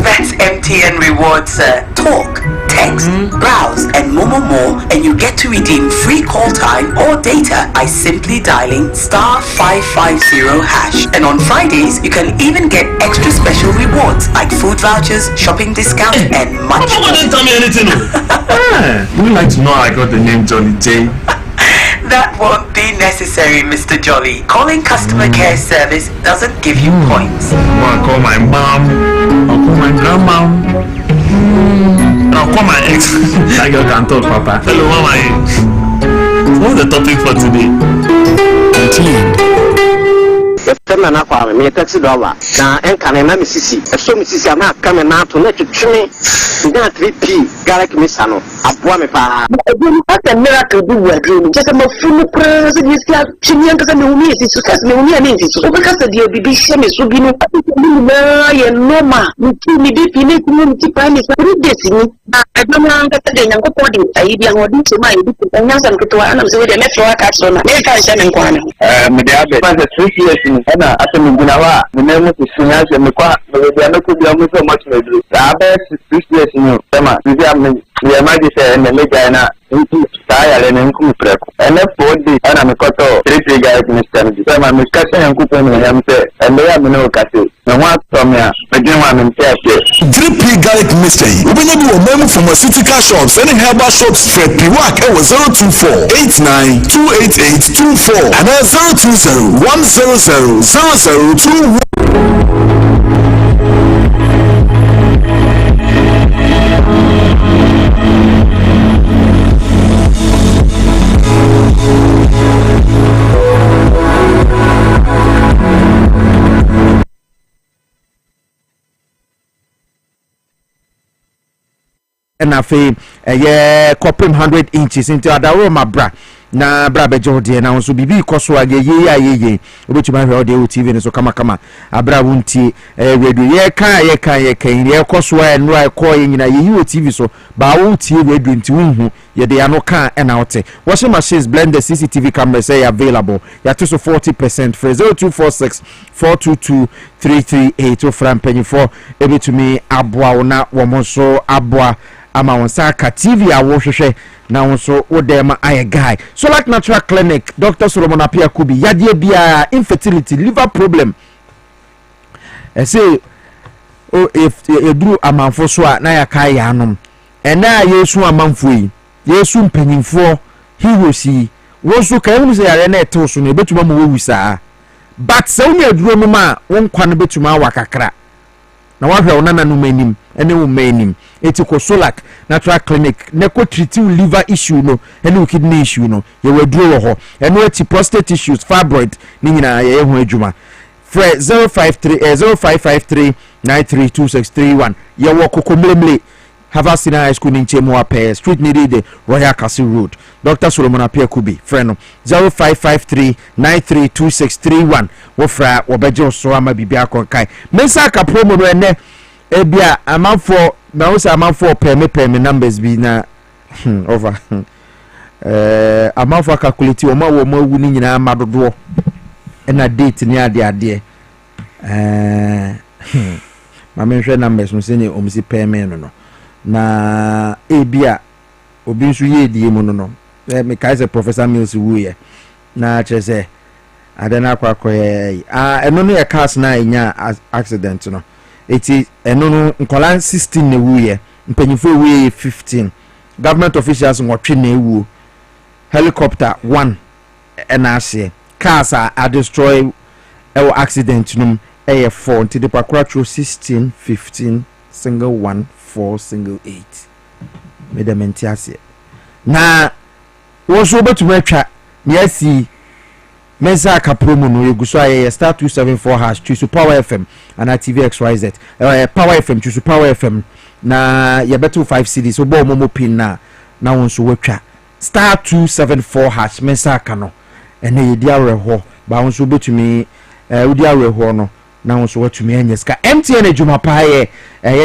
That's MTN Rewards, sir. Talk, text, browse, and more, and you get to redeem free call time or data by simply dialing *550#. And on Fridays, you can even get extra special rewards like food vouchers, shopping discounts, and much more. Didn't tell me anything. Would you like to know how I got the name Johnny J? That won't be necessary, Mr. Jolly. Calling customer care service doesn't give you points. I'll call my mom. I'll call my grandma. I'll call my ex. That girl can talk, Papa. Hello, Mama. What's the topic for today? Femna na kwa me taxi driver na enka na Mississippi so Mississippi na come na to na twetwe na 3p garlic misa no aboa me pa ebi ata miracle bi wo adro just ma funu pra so dis ya chini anka me umi esi so kas me umi ani esi so obi kasa de bibi hye me so bi no na ye normal mi bi fi ne ku mi ti pa ni so desi ni adom anka de nyankopɔ de ayi bi anodi che ma ebi ko nyansa nketo ana me so de me fro aka so na me ka hye me nkwane me de abe pa 3 years ni na asem nguna wa me na mu sunya se me kwa me de na ko bi amu so much me do abe 6 years ni tema bi am ya ma di se na me ga na nti saya le nku preko ene fodi ana me koto 3 guys ni stand di tema me ka se nku pe me ya me se ene ya me no ka se me wa to me a me din wa me mpese 3 garlic mystery ubenya bi wo memu pharmaceutical shops and herbal shops Fred Piwak e wo 02489288824 and 02010000021. And I feel copim 100 inches into Adaro Mabra. Na bra bejo de na so bibi koso age ye obetuma hwe audio TV so kama abra wunti radio ye kan ye koso enu ai ko ye nyina ye TV so ba wunti radio nti wunhu ye de ano kan na wote washing machines blender CCTV cameras say available ya to so 40% for 0246 422 338 o fran penifo ebetumi aboa wona wo so aboa ama wonsa ka TV a wo hwehwe na wonso wodema aye guy so like natural clinic Dr. Solomon Apia Kubi yadie bia infertility liver problem say if eduru amanfo so a na yakai yanom ena yesu amanfo yi yesu mpanyimfo hirosi wonso kan mu se yare na eto so no betuma mo wusa but se woni eduru no ma wonkwa no betuma wakakra na wahwe wonana no manim ene wo manim etiko solak natural clinic ne ko treat liver issue no ene kidney issue no ye waduro wo ho ene ati prostate issues fibroid ni nyina ye ho adwuma fre 0553 ye wo kokomlemle Havasina High School in Chemo Pair Street near the Royal Castle Road. Dr. Solomon Apia Kubi, friend 0553932631. Wofra wabejo so ama bibia konkai. Mensa ka promo no ene ebia amanfo na wo say amanfo peme numbers bi na over. Amanfo calculate o ma wo ma wu ni nyina madodo. Ena date ni ade. Ma menhwe numbers no se ni omsi peme no. Na ebia obi nso ye die mu no me kai se Professor Mills wuye na chese adena kwakoye eno no ye cars na enya accident no eti eno no nkola 16 ne wuye mpanyifo wuye 15 government officials nwotwe na ewu helicopter 1 ena ase cars are destroy ewo accident num 4 until the pakratro 16 15 single 1 4 single 8 medamentiase na wo so betuma atwa ne asi mensa ka promo no yeguso aye star 274 hash choose power fm and TV XYZ power fm choose power fm na ye beto 5 cds so bo momo pin na won so watwa star 274 hash mensa ka no ene ye dia reho ba won so betumi udi areho no na wonso watumi enyeska MTN ejuma paaye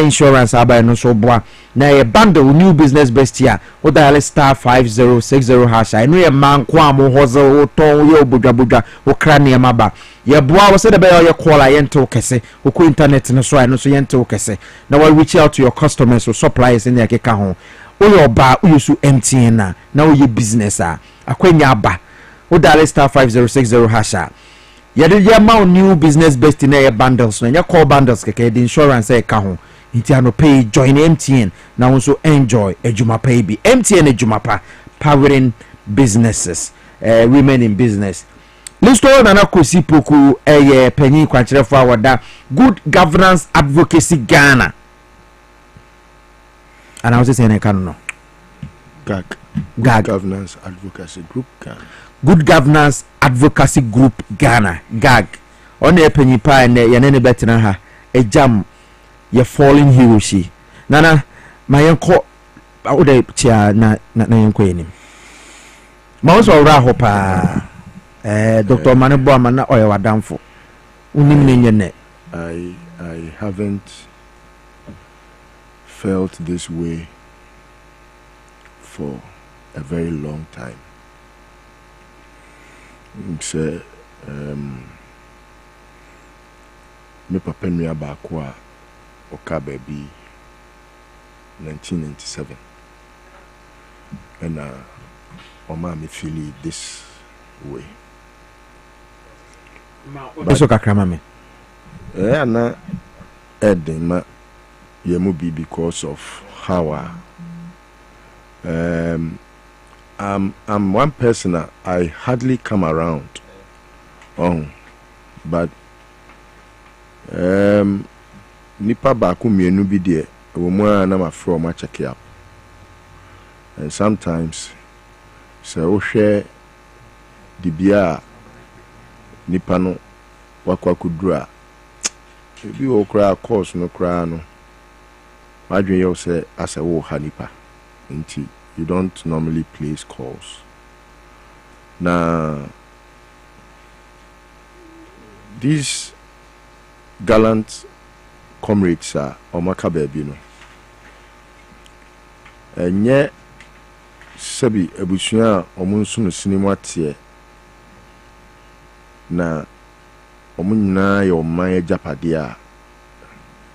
insurance abai no so boa na ye bundle new business best year o dial star 5060 hash I know ye man kwa mo hozo o ton ye obodwa o krane maba ye boa wo se de be ye call ye nto kese o ko internet no so I no so ye nto kese na we reach out to your customers or suppliers in yakeka ho o ye oba o yusu MTN na o ye business akwanya aba o dial star 5060 hash yede ma new business best in air bundles na nya call bundles keke the insurance e ka ho nti ano pay join MTN na also enjoy ejuma pay bi MTN ejuma pa powering businesses women in business listo na kosi poku panyin kwachirefo awada good governance advocacy Ghana and I was saying no GAG governance advocacy group Ghana Good Governance Advocacy Group Ghana GAG on the penny pie and yanene betina ha a jam ye falling hero she nana my uncle o de tia na yenko enim ma wo so ora ho pa Dr. Manebo amana oye wadamfo unim ne nyene. I haven't felt this way for a very long time. Say me papa nua ba ko a oka baby 1997 and oma me feel this way. Eso kakrama me. Na edema yemu be because of how I'm one person I hardly come around but nipa ba ku mienu bi de wo mu na ma fro ma check up and sometimes so wo hwe di bia nipa no wakwa kudura bi okra course no kra no wadwen you say as a wo ha nipa nti you don't normally place calls na these gallant comrades are omaka baby no enye sabi ebusua omunsu no sinima atie na omunyina yo man japade a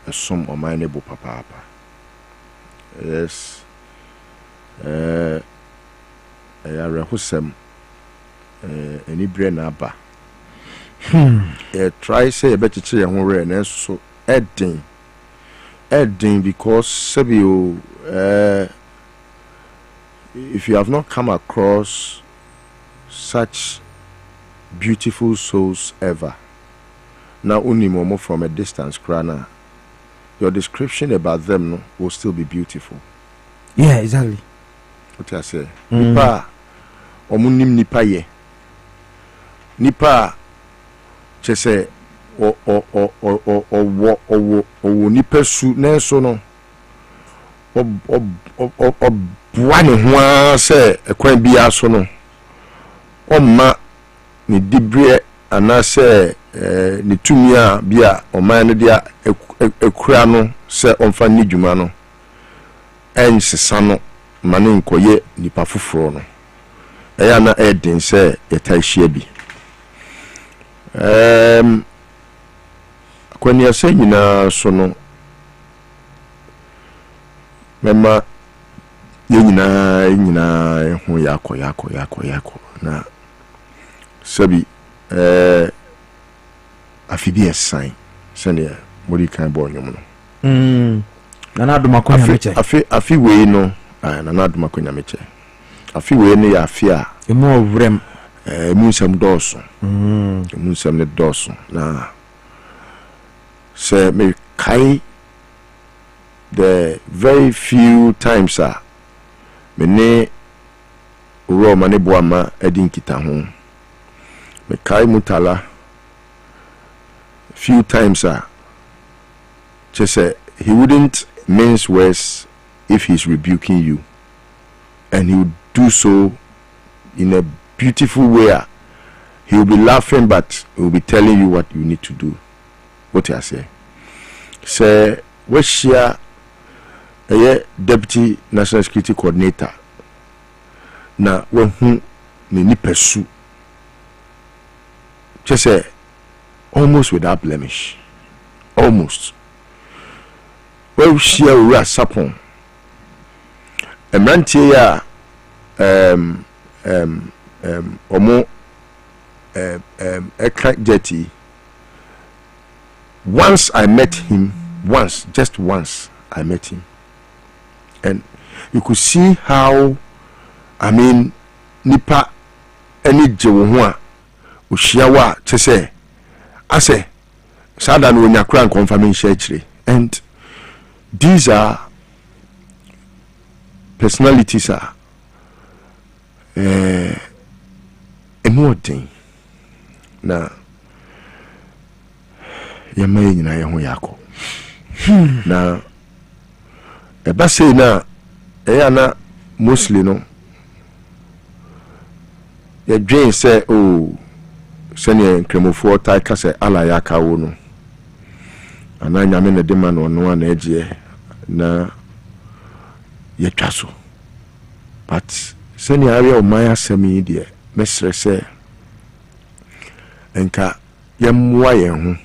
esom oman ne bo papa. Yes. Husem any brain aba. Try say a better chair and so adding because Sabio if you have not come across such beautiful souls ever, now only more from a distance, Krana, your description about them will still be beautiful. Yeah, exactly. What I say? Nipa, omunim nipa ye. Nipa, chese o nipa su nenso no. O buane hwa se ekwan bia so no. O ma ni dibre anase ni tumia bia o man no dia ekura no se onfa ni dwuma no. Ensesa no mane nkoye nipa foforo no. Eya na edin se yetahia bi. Kwani ase nyina so no mema nyina ho yako na sabi afibi esan sene mori kan bo nyom no nana aduma konya meche afi we no nana aduma konya meche afi we ne ya afi a emu owrem emu nsam doso emu nsam ne doso na se me kai the very few times me ne Roma ne boama edin kita ho me kai mutala few times just say he wouldn't mince words if he's rebuking you, and he would do so in a beautiful way. He will be laughing, but he will be telling you what you need to do. What I say we share a deputy national security coordinator na when ni pursue just say almost without blemish, almost. We share we are sapon. A man tia omo jetty. Once I met him, just once I met him, and you could see how nipa any jewo ushiawa chese ase sada no nyakra confirmation chire. And these are personalities emoting na yamaye nyina ye ho yako na eba sei na na mostly no ye dwen say oh senior kremofo tai ka say ala ya ka wo no ana nyame na de ma no no na eje na ye twaso but senior area o maya semi de mesre say enka yemwa ye ho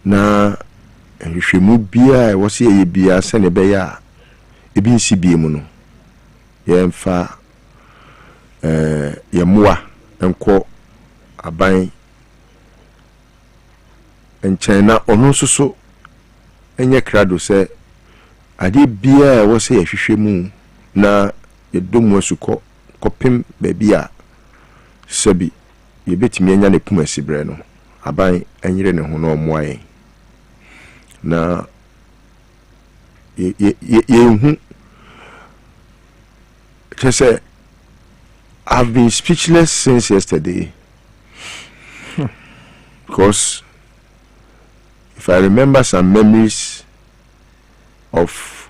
na hwehwemu bia e wo se ye bia sene be ya ebi nsi bie mu no yemfa yemwa enko aban enchena ono soso enye krado se ade bia e wo se ye hwehwemu na yedomu asuko kopim be bia sebi ye betimi enya ne puma sibre no aban enyire ne ho no moaye na ye say I've been speechless since yesterday because if I remember some memories of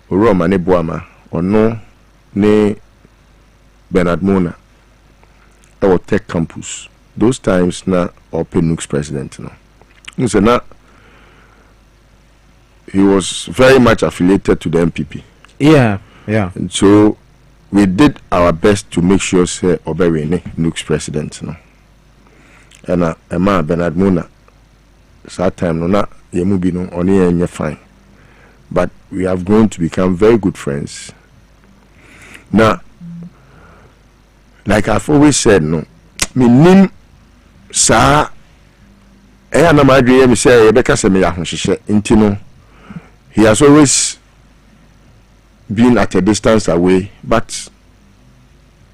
Roma ne Boama or no ne Bernard Mona our tech campus those times na Open Nooks president no so na he was very much affiliated to the MPP. Yeah. And so we did our best to make sure say Oberene Nooks president no. And Emma Bernard Mona that time no na yemu bi no oni enye fine. But we have grown to become very good friends. Now like I've always said no me nim sa na madwe me say Rebecca se me ya hohihye nti no he has always been at a distance away, but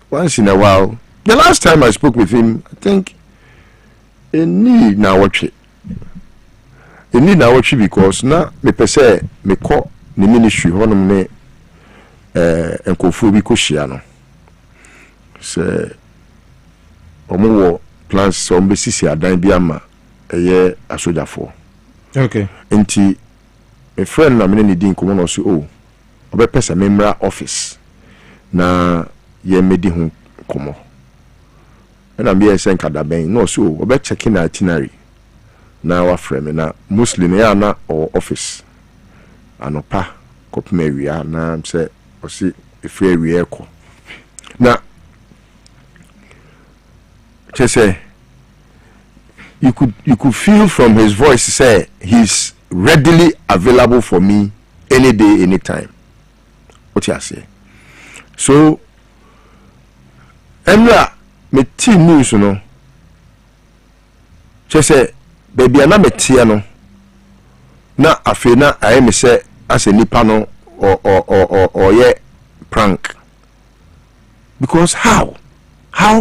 once in a while, the last time I spoke with him, I think in need now watch it. In need now watch it because now me pese me call the ministry honum ne enkofu bi ko hia no. Se omo plans so mbesisi adan bi ama eye asojafo. Okay. Enti a friend na me ni din komo no so oh obepesa memra office na ye medi hu komo na me esen kada ben no so obe check in itinerary na wa frame na muslim ya na or office anopa kopme wia na say osi efre wia ko na say you could feel from his voice say he's readily available for me any day anytime. What you say? So Emra me team news no say baby ana me tia no na afi na aye me say as a nipa no or yeah prank because how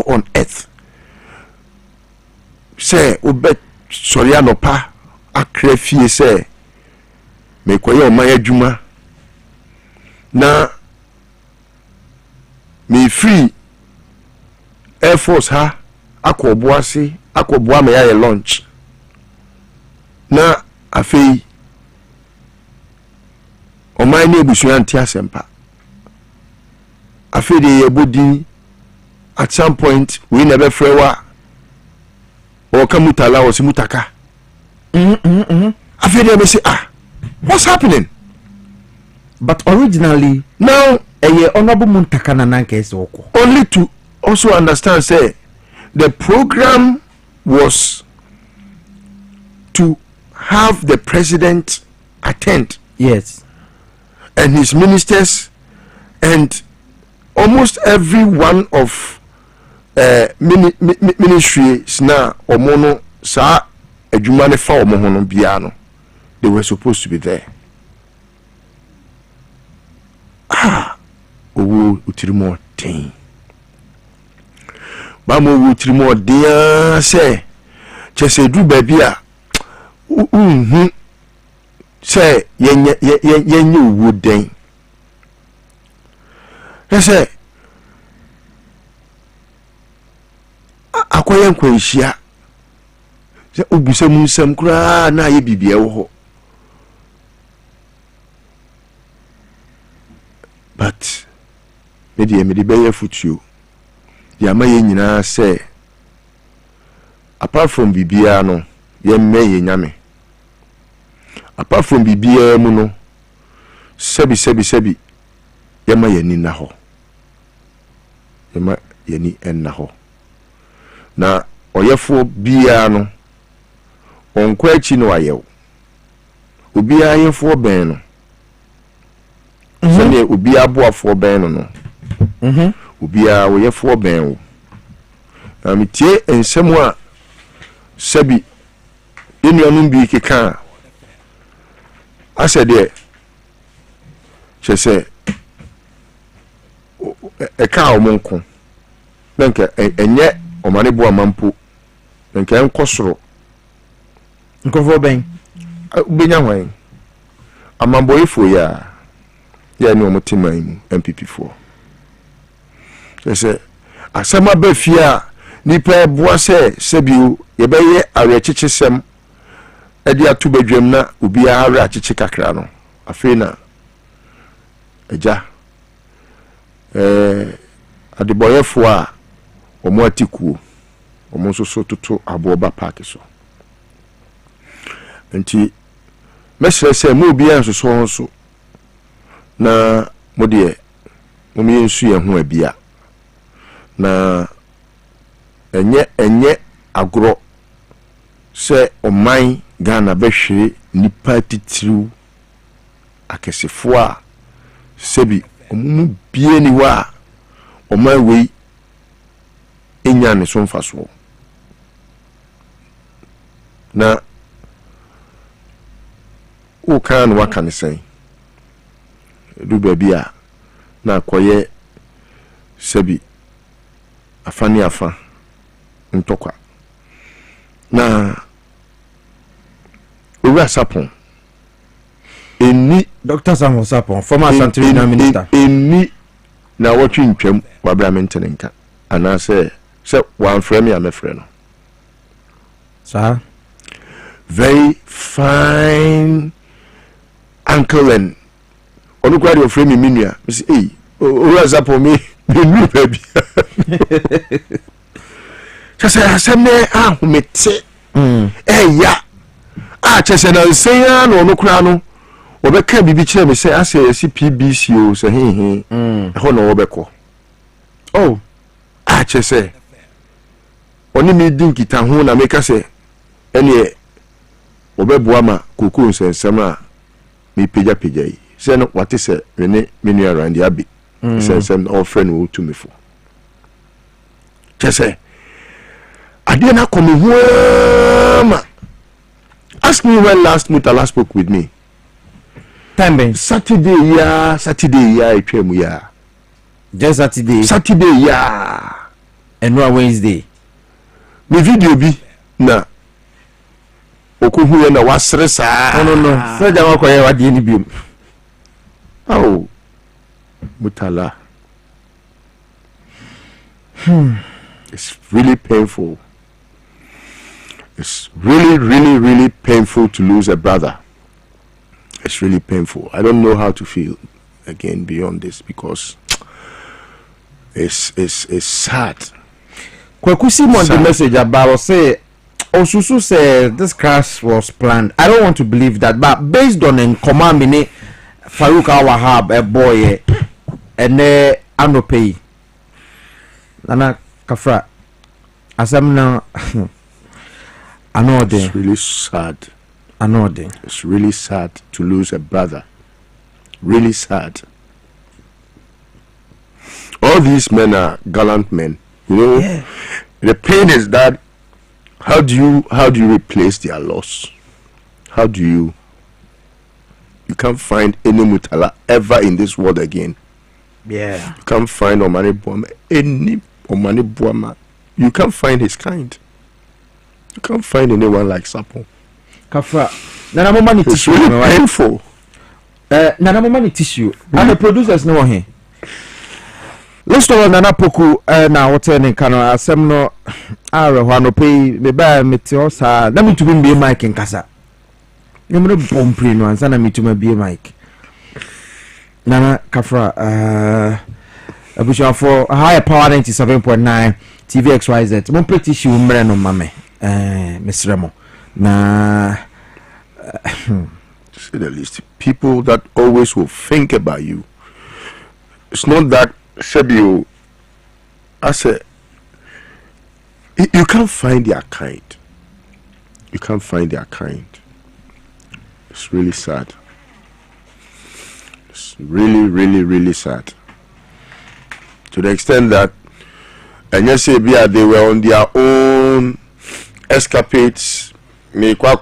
on earth say obe sorry anopa akrefie say me koye o man adwuma na me free Air Force ha akoboase akoboa me ya lunch na afei o man ne busu anti asempa afei de yebodi at some point we never frewa o kamutala o simutaka afei de me say what's happening? But originally, now honorable Muntakana Nankes oko. Only to also understand, say the program was to have the president attend. Yes. And his ministers and almost every one of ministries na omono sa adwuma ne fa omohono bia no. They were supposed to be there. Utirimo ten. Bamo utirimo dia say. Chese du baby a. Say yenye uwu den. Say akoyen kwenhia. Say obuse mu nsam kura na ye bibia wo ho. but me de beye futuo ya ma ye nyina say apart from bibia no ye me nyame apart from bibia mu no sebi ye ma ye ni na ho ye ma ye ni enna ho na oyefo bia no onkwa achi no ayew obia ayefo ben no sene obia boafo ben no obia oyefo ben wo na mitie ensem a sabi enuanum bi keka asede chese eka omonko nanka enye omane bo amampo nanka enkosoro nkofo ben ubenya hwan amambo ifo ya ni omotiman mu MPP4 chese asama ba fia nipa boa se sebiu ye beye awechichesem edi atu badwam na obi awe achiche kakra no afina eja adeboyefo a omo atikuo omo so toto aboba park so nti mesre se mo obi anso so na modie mo mi ensu ye ho abia na enye agro se oman Ghana behwe nipa titiru akesefo a sebi omumu bie ni wa oman we enya ne so mfaso na o kan waka ne sen du bia na koye sebi afani afa ntokwa na Owura Sapon eni Dr. Samuel Sapon former Santirina minister eni na watwi ntwam wabra mentenenka ana se one frame ya mefre no sir very fine uncle and onu kwari of frame minua me say Owura Sapon me nu baby chese asemne ahumete ya chese na nseya no no kura no obeka bibi kire me say ase PBC o se he ho no obeko oh chese oni mi dinkita ho na meka se ene obeboa ma koku nsensem a me peja yi se no wate se rene menu around the abi nsensem all friend wo to me for chese ade na come ho ask me when Mutala spoke with me. Time Saturday ya etwemu ya. Just Saturday ya. And no Wednesday. Me video bi na okuhu na wasre sa. No. So jama ko ye wadi ni bi. Oh. Mutala. It's really painful. It's really painful to lose a brother. It's really painful. I don't know how to feel again beyond this because it's sad. Kwaku Simon the message about say Osusu said this crash was planned. I don't want to believe that, but based on in command mini Farouk Awahab a boy and Anopei Nana Kafra Asamna It's really sad. It's really sad to lose a brother. Really sad. All these men are gallant men. You know, the pain is that how do you replace their loss? How do you can't find any Mutala ever in this world again. Yeah. You can't find Omani Buama, any Omani Buama. You can't find his kind. You can't find anyone like Sapon. Kafra. Nana Momani tissue. It's really painful. Nana Momani tissue. And the producers know here. Let's talk about Nana Poku na hotel kano asem no are hwano pay me ba meteosa na me to be mic in kasa. You know bompri no ansa na me to be mic. Nana Kafra abushwa for higher power 97.9 TVXYZ mon pretty shi umre no mame Mr. Na say the least, people that always will think about you. It's not that Sebio, I say, you can't find their kind. You can't find their kind. It's really sad. It's really, really, really sad. To the extent that, and yes, they were on their own escapades. They were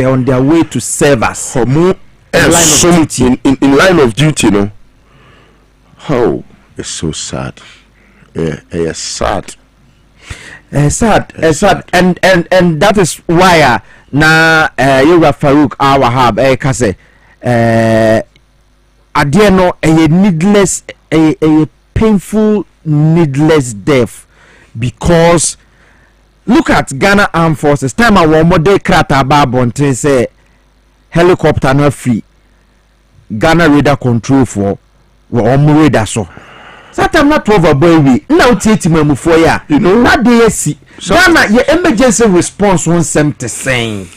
on their way to serve us. In line of duty, no. Oh, it's so sad. It's sad. Sad. And that is why na Yoga Farouk Awahab kase adieno a needless a painful needless death, because look at Ghana Armed Forces. Time I want more day krata babonte say helicopter not free. Ghana radar control for radar so. Satam not over boy now take him for ya. You know not they see. Ghana your emergency response won't seem to say.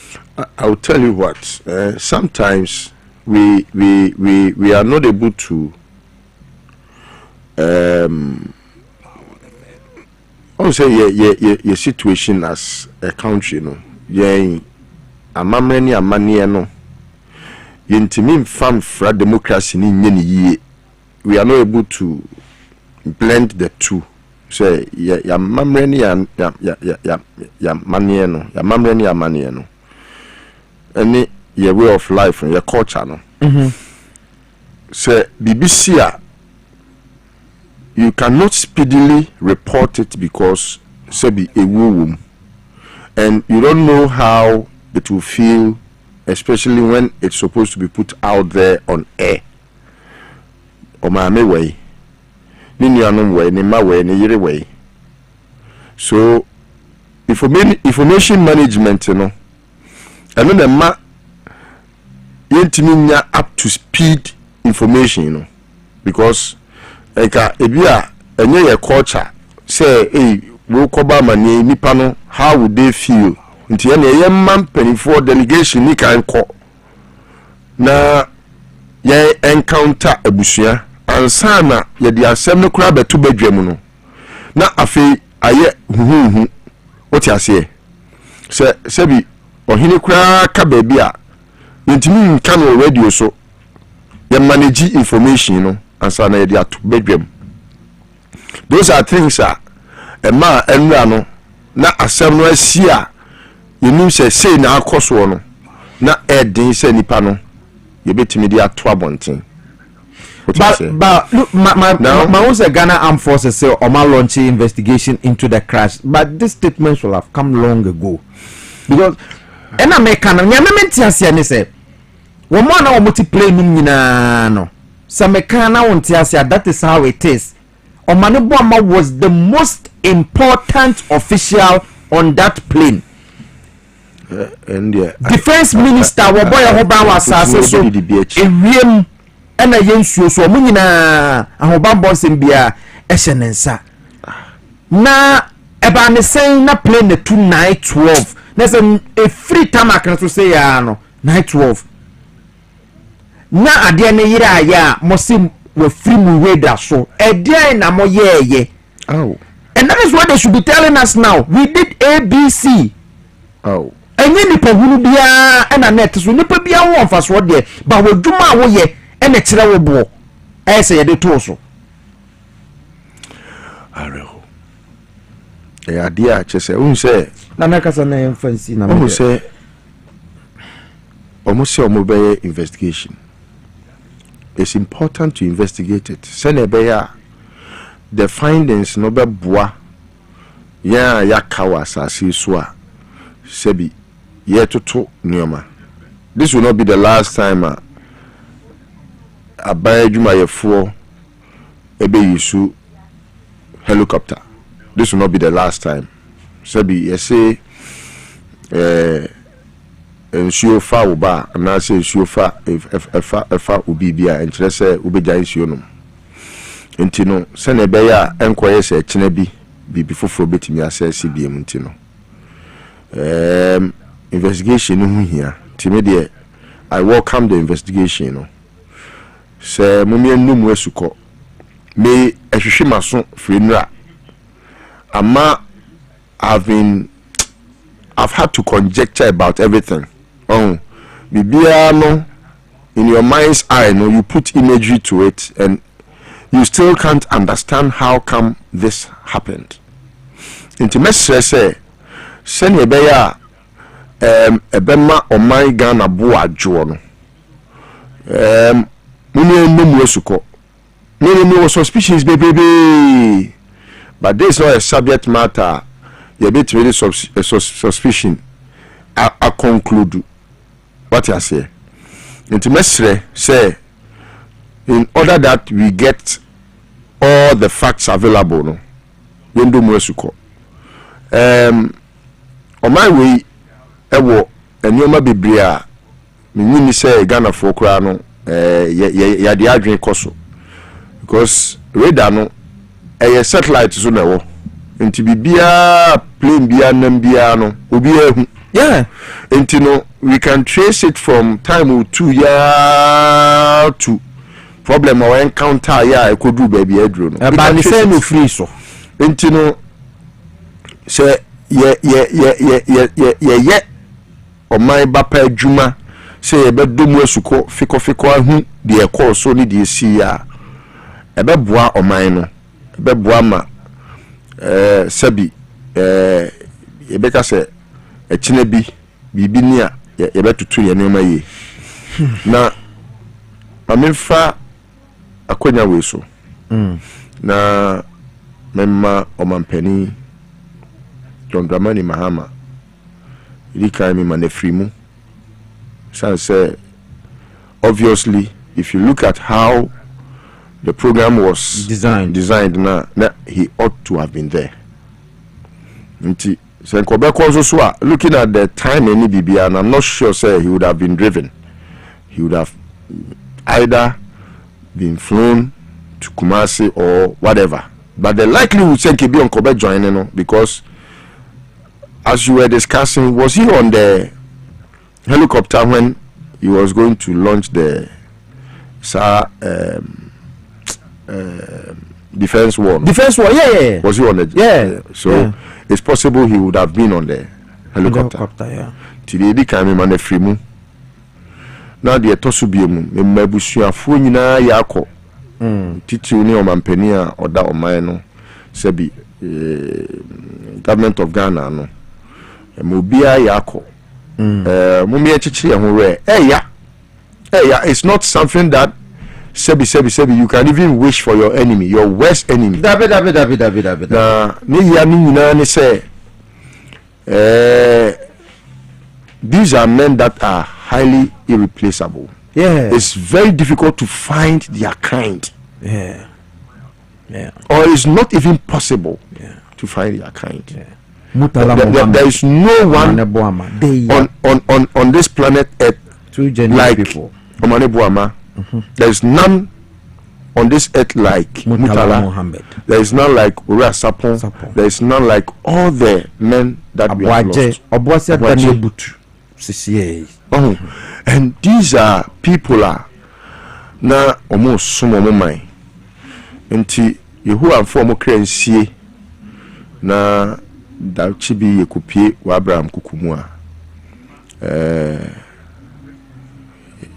I'll tell you what. Sometimes we are not able to I would say your situation as a country, no. Yeah, amamreni amanie no. Yentimi mfam fra democracy ni nyeni ye. We are not able to blend the two. Say ya mamreni ya manie no. Ya mamreni ya manie no. Any your way of life and your culture no. Say BBC you cannot speedily report it because sebi a womb, and you don't know how it will feel, especially when it's supposed to be put out there on air. O ma me way, ni nuanom way, ni ma way, ni yire way. So information management, you know, and then the ma yentimi up to speed information, you know, because eka ebia enye ye culture say we koba mani nipa no, how would they feel nti ye man penifo delegation ni kan ko na ye encounter abusua ansa na ye di asem no kura beto badwam no na afi aye huhu oti ase se bi ohini kura ka ba bia ntimi nka no radio so ye manage information no ansa na ye di ato badwam. Those are things ma enra no na asem no asia yenu say na akoso no na edin say nipa no ye betimi di ato abonten. But look, my own Ghana Armed Forces say Oma launching investigation into the crash, but this statement should have come long ago, because and American nyamementiasia say woman na multiplay nyina no samekana wontiasia. That is how it is. Omaneboma was the most important official on that plane. Defense Minister Waboya Hoba was so ewiem ena yensuo so omu nyina ahobambo nsembia ehyenensa na eba ne sen na plane na 2912 na say a free time akra so say ya no 912 na ade ne yira aya mosim we free mu radar so edian na mo yeye. Oh, and that is what they should be telling us now. We did ABC. Oh, and then the people bia and a net so nipa bia won fa so there but we dwuma wo ye and e kire wo bo e say de to so areho e adia chese un say na na kasa na fancy na un say almost say omo investigation. It's important to investigate it. Senebeya the findings no be boa ya yakawa asase so a sebi ye toto nioma. This will not be the last time abaye dwumayefo ebe yisu helicopter. This will not be the last time. Sebi you say nsuo fa wo ba na se nsuo fa efa obi bia enkyere se obeja nsuo no enti no se na be ya enkoye se kyena bi bibi foforo betimi asese bi em enti no investigation no hia timi de I welcome the investigation no se mumie numu esuko me ehwehwe maso frenura ama I've had to conjecture about everything. Oh, bibia no, in your mind's eye, no, you put imagery to it, and you still can't understand how come this happened. Intimacy say, send a beya, ebema o my Ghana boa jono. Mune no suko. Mune was suspicious, baby. But this is not a subject matter. You bit really suspicion. I conclude what I say. Intimacy say, in order that we get all the facts available, no, we do more suko. On my way, ewo enyoma biblia. Me say Ghana for Okrah no, ya di adwin koso because radar no, satellite so na wo. Enti bibia plane bia nam bia no obi ehu yeah enti no we can trace it from time 2 year to problem or encounter ya ekodu baby edro no ba ni say no free so enti no se ye o my bapa adwuma se ye bedomu asuko fiko ahu de ekọ so ni de si ya ebeboa o man no ebeboa ma sabi yebeka se ekyine bibi ni a yebetutu ye nema ye na amemfa akonya we so na memma omampani John Dramani Mahama ilika mi manefrimu say obviously if you look at how the program was designed now he ought to have been there. Nti sen Kobeko so looking at the time any BBA, and I'm not sure say he would have been driven. He would have either been flown to Kumasi or whatever. But the likelihood say Kibi on Kobe joining no, because as you were discussing, was he on the helicopter when he was going to launch the defense wall? Yeah. Was he on the? Yeah. So it's possible he would have been on the helicopter. Yeah. Today, the kind of man the free moon. Now the tosubium, mebusuafo nyina yako. Titi uni o mampenia or da o maino. Sebi government of Ghana no. Mobia yako. Mumie chichi ya hore. It's not something that Sebi, you can even wish for your enemy, your worst enemy. David. Na ni ya ni nyina ni say these are men that are highly irreplaceable. Yeah. It's very difficult to find their kind. Yeah. Or it's not even possible to find their kind. Yeah. There is no one on this planet Earth like people. Omane Buama. There is none on this earth like Murtala Muhammad. There is none like Ura Sapon. There is none like all the men that we have lost. And these are people na almost sumo mai. Enti yehu amfo mo krensie na da chibi yekupie wa Abraham kukumu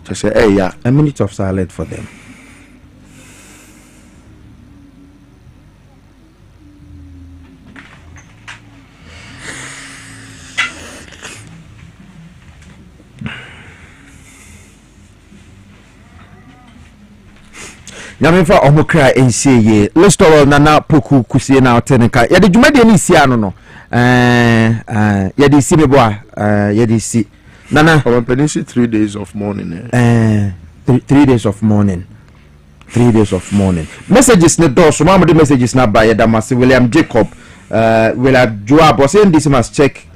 just say, hey, yeah. A minute of silence for them. Nyamemfa omokra ensie let's talk nana poku kusie na oteneka ya de dwumade ni sia no ya de si meboa ya de si Nana, our penance 3 days of mourning. 3 days of mourning. 3 days of mourning. Messages ne do so mama the messages na by Damasi William Jacob Dwaboase this must check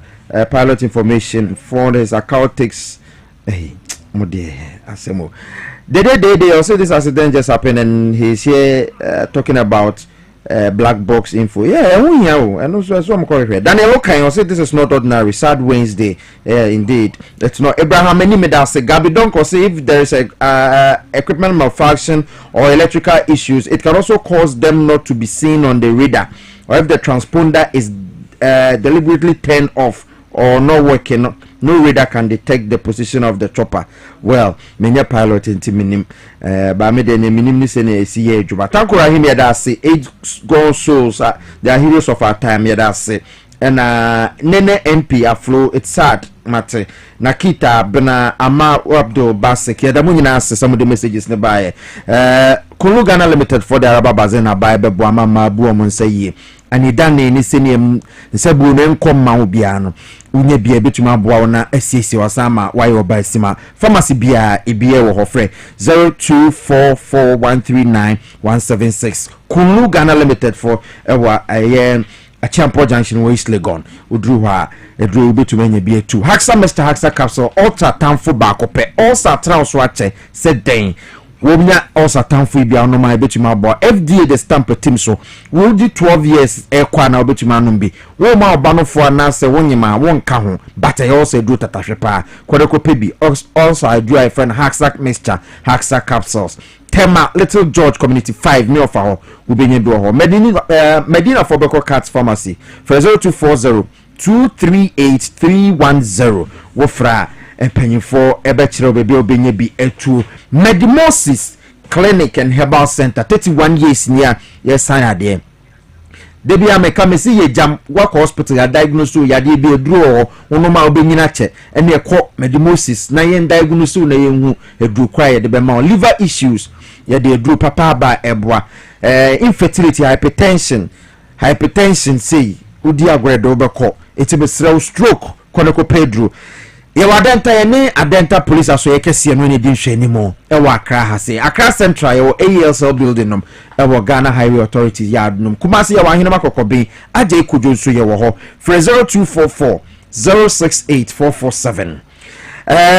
pilot information for his account takes asemo. They also this accident just happened and he's here talking about black box info. And also I'm correct. Daniel Okan also this is not ordinary. Sad Wednesday. Indeed. It's not Abraham Menimeda say Gabi don't say if there is a equipment malfunction or electrical issues, it can also cause them not to be seen on the radar, or if the transponder is deliberately turned off or not working, no radar can detect the position of the chopper. Well, many pilot into minim, but me the minim ni say na see here juba. Tankura him ya da say 8 gone souls, they are heroes of our time ya da say. And Nene MP aflo it's sad mate. Nakita bena ama Abdul Basek ya da mu nyina say some of the messages ne buy. Kulu Ghana Limited for the Araba Bazena buy be bo ama ma bu omo say ani dane ni seniem nsebu ne nkom ma obia no unye bia betuma boa na asiesi wasama why oba sima pharmacy bia ebie wo hofre 0244139176 Kulu Ghana Limited for ewa a Champo Junction West Legon udru ha edru betuma nya bia 2 Haxa Mr Haxa capsule ultra tamfo ba kope ulcer transfer ache said den womnya also tamfo bia no ma betuma bo FDA the stamp team so wo di 12 years kwa na betuma no bi wo ma oba no fo na se wonyima wonka ho but I also do tatahwepa kodeko pebi also I do a friend Haxa mixture Haxa capsules Tema Little George Community 5 near of our Ubenye do ho Medina for Beko Cats Pharmacy for 0240 238310 wofra penny for ebechiro baby obenye bi etu Medimosis Clinic and Herbal Center 31 years near yes sign there debi ameka mesi ye jam work hospital ya diagnose ya de bi eduro ono ma obenyina che ene ekọ Medimosis na ye diagnose na ye hu eduro kwa ye de be ma liver issues ya de eduro papa ba eboa infertility hypertension say udi agredo obekọ etibe stroke koneko pedro ye wadenta ye ne adenta police aso ye kese no ne di hwe ni mo e wa Accra ha say Accra Central ye ALCL building nom e wo Ghana Highway Authority yard nom kumase ye wa hene makokobe aje kojo so ye wo ho 0244 068447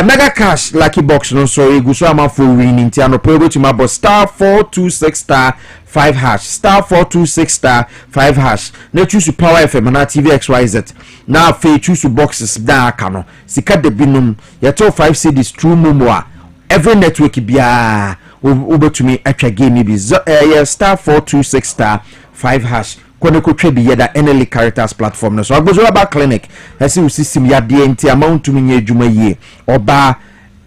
mega cash lucky box no so eguso amafo winning ti anopo betuma bo star 426 star 5 hash star 426 star 5 hash na choose power FM na TV XYZ na fe choose boxes da aka no sika de binum ye to 5 cds true momo every network bia obetumi atwa game bi star 426 star 5 hash kone ko twa bi yeda NL Caritas platform no so agbozo ba clinic hasi usisim ya de enti amount mi nya adwuma yie oba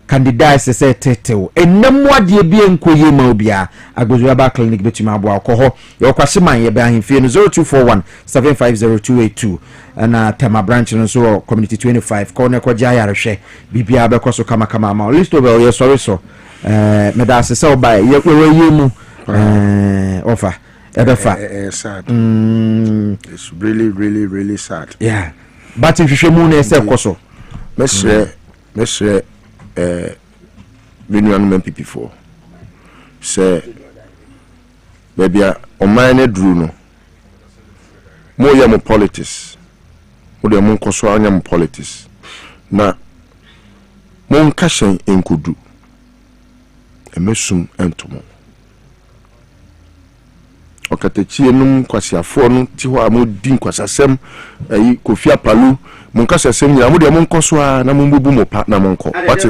candidate se tetew enam ade bi enkoye ma obia agbozo ba clinic betuma abo akoho ye kwase man ye ba ahemfie no 0241 750282 na tema branch no so community 25 kone ko ja yarehwe bibia be koso kama ma list over ye sorry so medase se oba ye kwewe yemu offer sad. It's really sad. Yeah. But if you moon say koso. Mesre binu PP4. Say baby o mine dru no. Mo ya mo politics. Mo de mo koso anya mo politics. Na mo nkashen enkudu. Emesum entomo. Okatechie num kwasiafo no ti ho amodi kwasasem ayi kofia palu munkasasem ni amode monkoso a na mumbubu mopa na monko wati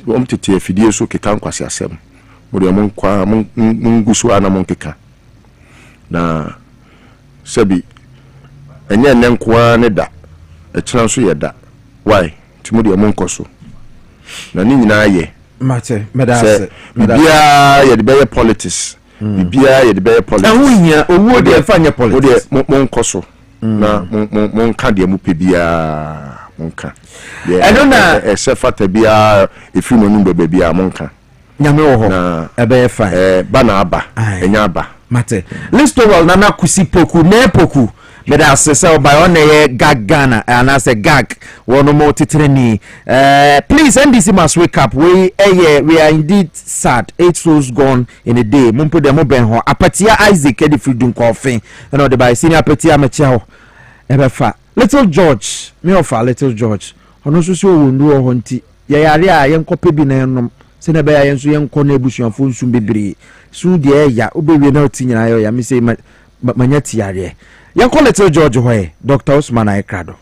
omtete afidie so keka kwasiasem mode monkwa munguso a na monkeka na sebi enye nenkoa ne da echira so ye da why ti mode monkoso na ni nyina ye mate medase bia ye de be politics bibia ye de be politics awunya owo de fanya politics monkoso na monka de mu pebia monka eno na esefata bia efi no numbe bia monka nyame wo ho ebe fa ba na aba enya aba mate listowel na kusi poku na poku meda asese oba one ye gagana and as a gag one more titreni please NDC must wake up we are indeed sad 8 souls gone in a day mumpo de mo ben ho apatia Isaac edi fridun coffin and the by senior apatia meche ho ebe fa Little George me offer Little George ono so so wo ndu ho nti ye yare a ye nkope bi na enom se na be ya yenso ye nko na ebusuafo nsum bebre su de ya obewie na otinyina ya me say manya ti yare ye nko Little George hoye Dr. Usman Aikrado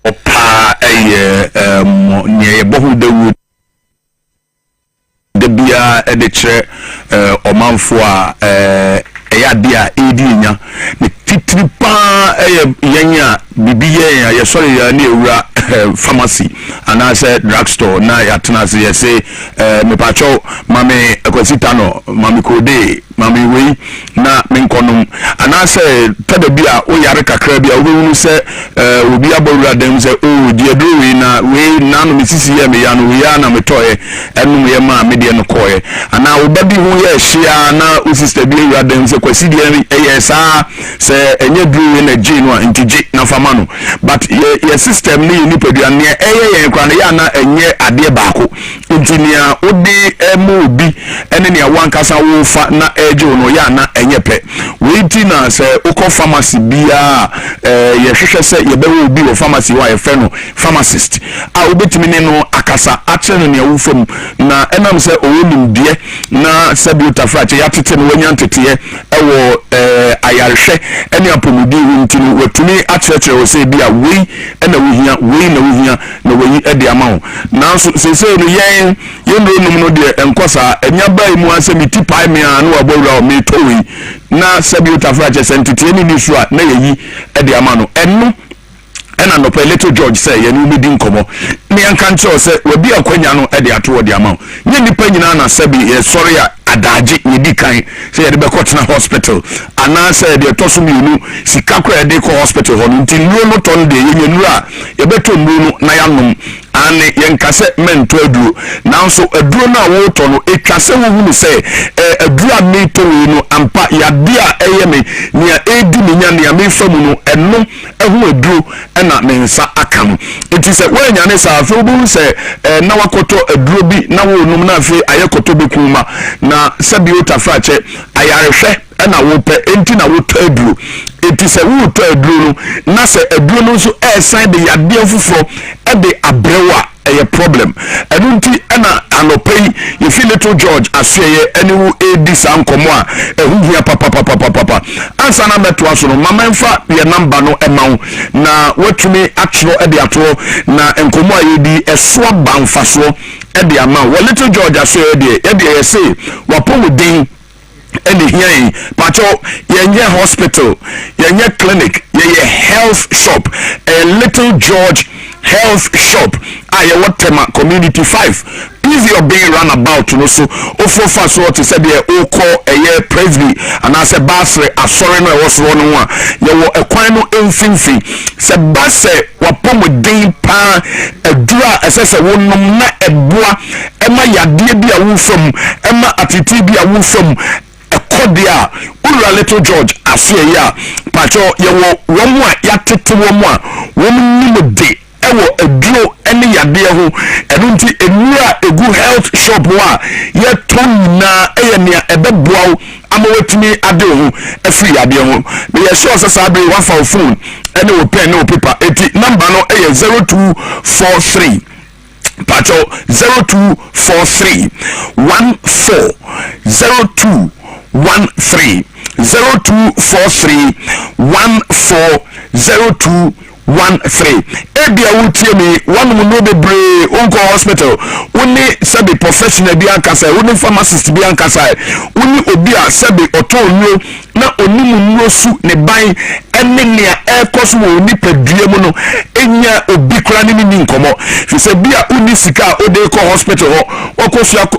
opa nye bohu de bia de kire omanfo a eya dia edinya ne titiri pa yenya bibiye ya sorry ya ne ewura pharmacy and say drugstore na ya tena se say me pacho mame ekwasita no mame kode mame wei na menkonum and say tada bia o yare kakra bia obewunu se obi abawura dem se o die do we na we na no misisi ye me ya no we ya na metoye enum ye ma me de no koye and obabi hu ye hia na o sister bi ewura dem se kwasi de ye sa se enye do we na gene no intiji na fama no but ye system ni nipadua ne ye kwa na ya na enye ade baako intinia odi emu obi ene ne wankasa wo fa na eje no ya na enye pe we ti na se uko pharmacy bia ye hwehwe se ye bewo obi wo pharmacy wa ye fe no pharmacist a obetimi ne no akasa ache no ne wo fam na enam se owonim die na se biotafrache ya tete no wanya ntete ewo ayarhwe ene apomudi ntini watumi acheche wo se bia we ena wo hia na we edi amawo na so se no yen no no de enkosa enya bai mu asemi tipai me anu abowura o me towi na sabi utafrache sentiti ni nisu a na yeyi edi amano enno ena no pe Little George say ye no medi nkomo ne anka nche o say wabi akwanya no edi ato odi amawo nye nipa nyina na sabi sorry adaje ye di kan say ye be kotena hospital ana say de toso mienu sika kwa de ko hospital ho nti nuo no ton de ye nyenu a ye beto nuo na ya nom ane yenkase mento aduro nanso aduro na wo to no etwase wo hunu se aduro a meto we no ampa ya dia eyeme nia edi nya nia me famu no eno ehu aduro na me nsa aka no enti se we nya ne sa afi obu se na wakoto aduro bi na wo num na afi ayekoto bekuma na sabi otafrache ayarehwe na wo pe enti na wo to aduro enti se wo to aduro no na se aduro no so sign de yade afufuro e de abrewa a problem and na anopei you feel Little George aseye enu edi san komo a ehunhia papa ansa na meto aso no mama mfa ye number no emawo na watumi atro e de ato na enkomo a yedi eso banfaso e de ama wo Little George aseye de ye say wapomudin ene here pacho yenye hospital yenye clinic yenye health shop a Little George health shop aye whatever community 5 Piesie Okrah run about no so ofofa so to say the oko eye presby and I say basre asore no e was one one ye wo ekwan no emfinfi se base wapomodin pa adura esese wonnom na eboa ema yade bia wo fam ema atiti bia wo fam ekodia ura Little George asue ya pacho ye wo womu a yatete womu a womu nimode ewo aduro ene yade ho enunti enura egu health shop wa ye ton na eye ne ebeboa ama wetumi ade ho afiri yade ho me ye sure say be one for phone ene wo pen no paper eti number no eye 0243 pacho 0243 14 0213 0243 14 0213 ebia wutie mi one mu no bebre onko hospital woni sabi professional bi ankasa woni pharmacist bi ankasa woni obi a sabi otonwo na onimu nwo su ne ban ene ne ekoso wo ni padue mu no enya obi kura ni ni nkomo fi se bia uni sika ode ko hospital ho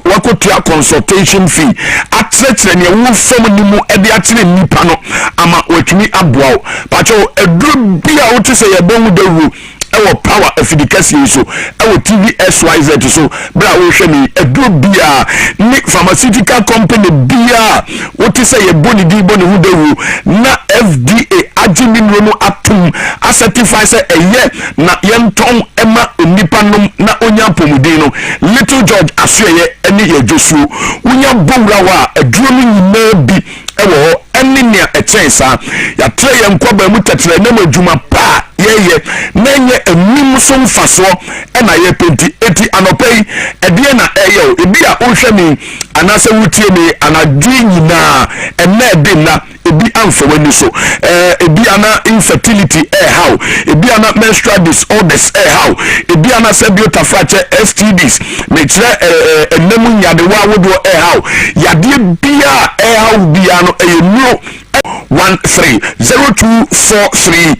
wakotua consultation fee atretre ne wo fam ni mu ede atere nipa no ama watumi aboa pacho eduru bia wote se yebon dewu ewo power efficacy so ewo TV SYZ so bra wo hwe mi eduru bia ni pharmaceutical company bia wote se yeboni di boni hu dewu na FDA agimi no atum a certify se eye na yenton ema onipa nom na onya pomudin no Little George asuyeye eni ye josu unya bowra wa eduru ni nyina bi ewo eni enia echensa ya tre ye nkwa mu tetre na madwuma pa ye na nye anim so mfaso na ye penti eti anopei edie na eyo ebi a ohwemi anase wutie mi anadwe nyina ena ede na ebi amfa wani so ebi ana infertility how ebi ana menstrual disorders how ebi ana sebiota fracture STDs metre enemu nyade wa wodo how yade bia how bia no eyenu 130243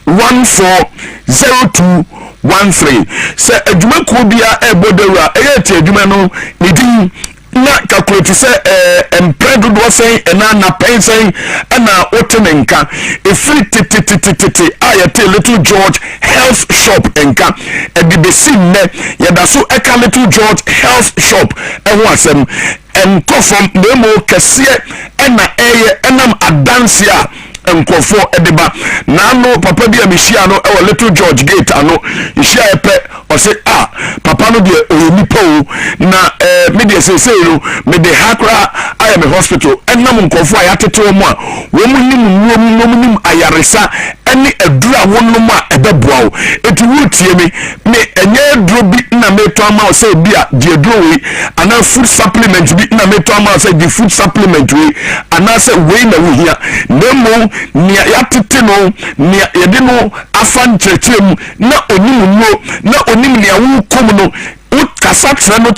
140213 se adwuma ko bia ebodawura eyeti adwuma no nidin na calculate say empredo do say na pension na otenenka efiri titi ayete Little George Health Shop enka edibesin ne yada so eka Little George Health Shop eho asem enkofom memo kese na eye enam adansia enkofo ediba na no papa bia mehia no e Little George gate ano ihia epe o say papa no de oyenipa o na me de say no me de hakra I am a hospital enam nkofo ayatetewo mu a wo mu nim ayaresa ene adura wonnom a ebeboa o eti wutie me enye aduro bi na meto ama o say bia de aduro we ana food supplement bi na meto ama o say the food supplement we ana say we na wo hia nemo nia yatete no nia yede no afa nkyerɛkyerɛm na onim no na onim nia wo kom no kasa tre no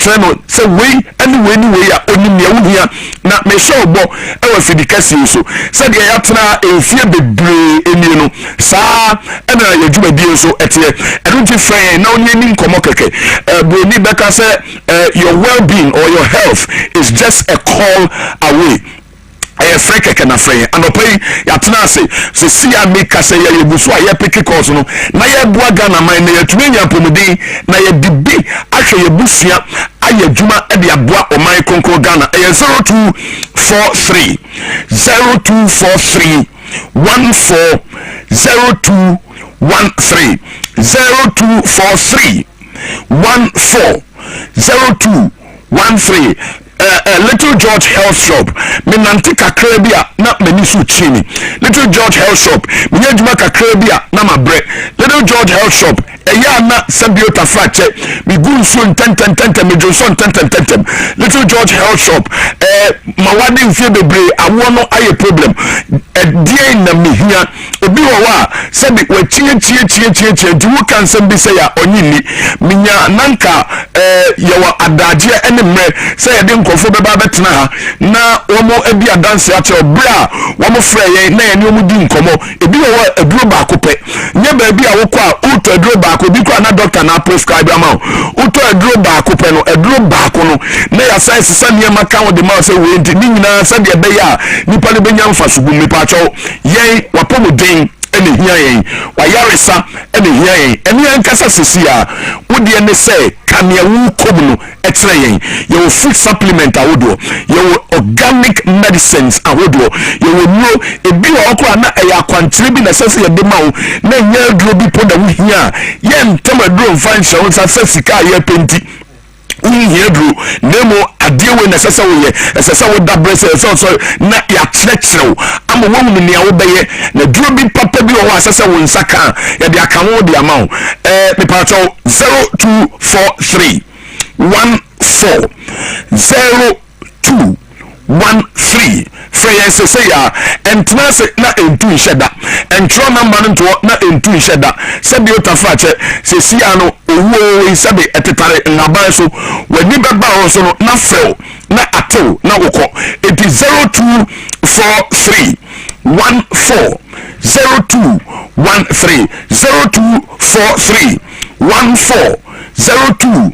se we ani we ni we ya onim nia wo hia na me show bo e wa fidikasi so se de yatra enfie bebre eni no saa e na yadwumadi so etie edunti frɛ na onye ni nkomo keke broni beka say your well-being or your health is just a call away freke kana frɛ anopai yatena se sia make say ya yebuso a ye peke course no na ye boa Ghana man na yatumi nya pomodin na ye dibi ahwe yebusua aye dwuma e de aboa oman konkro Ghana 0243 0243 140213 0243 140213 Little George Health Shop me nanti kakra bia na mani so chini Little George Health Shop me adwuma kakra bia na mabre Little George Health Shop eya na sabiota fracture me gunso ntententente me jonso ntententente Little George Health Shop mawade mfie bebre awo no aye problem die na mehia obi wo wa sabi wa chie di wo kan sam bi say ya onyini minya nanka yawa adaje ene mre say de nkofo beba betena ha na womo abi adanse ache bra womo frɛ ye na ye ne omu di nkomo ebi wo aduro ba ko pe nye ba bi a wo kwa uto aduro ba ko bi kwa na doctor na prescribe ama uto aduro ba ko pe no aduro ba ko no na ya science sane ma kan wo de ma say we ndi ni nyina sa de be ya nipa ne benya mfa subu me pa cho ye wapomuden ene hia yen wayaresa ene hia yen ene ankasa sesia wodi ene say kamia wu komno etre yen your food supplement awodo your organic medicines awodo your no ebi okwa na eya kwantire bi na sese ye de mawo na nya duro bi poda wu hia yen temaduro mfa nhyɛ wo sase sika ye penti unhedru nemo adiewe na sese wo ye sese wo dabre sese so na ya kyerɛkyerɛw ama wo mu nia wo bɛyɛ na duro bi papa bi wo sese wo nsaka ya de aka wo de ama wo me pa cho 0243 140213 free say ya entna se na entu nheda entro number nto na entu nheda se bi otafache se sia no owo se bi etetare ngaban so wani beba ho so no na frel na atew na wokọ it is 0243 140213 0243 140213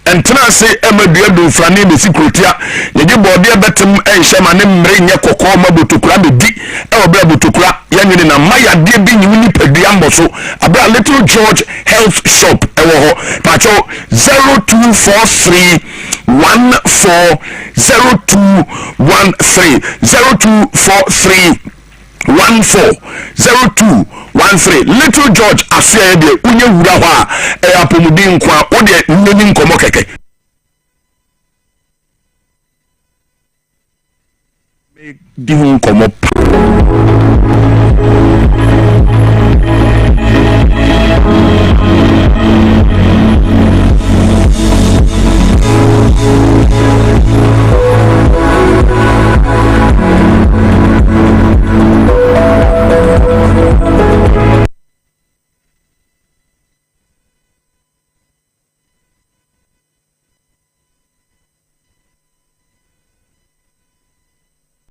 entna se emaduadu frane me sikrotia ye de bode betem enhye ma ne mmre nye kokko mabotokura bedi e obra botokura yanwene na maya de bi nyi ni padua mboso abra Little George Health Shop e wo ho pacho 0243 140213 0243 140213 Little George afia de unye wura ho a apomudi nkwa wo de nneni nkomo keke di ho nkɔmmɔ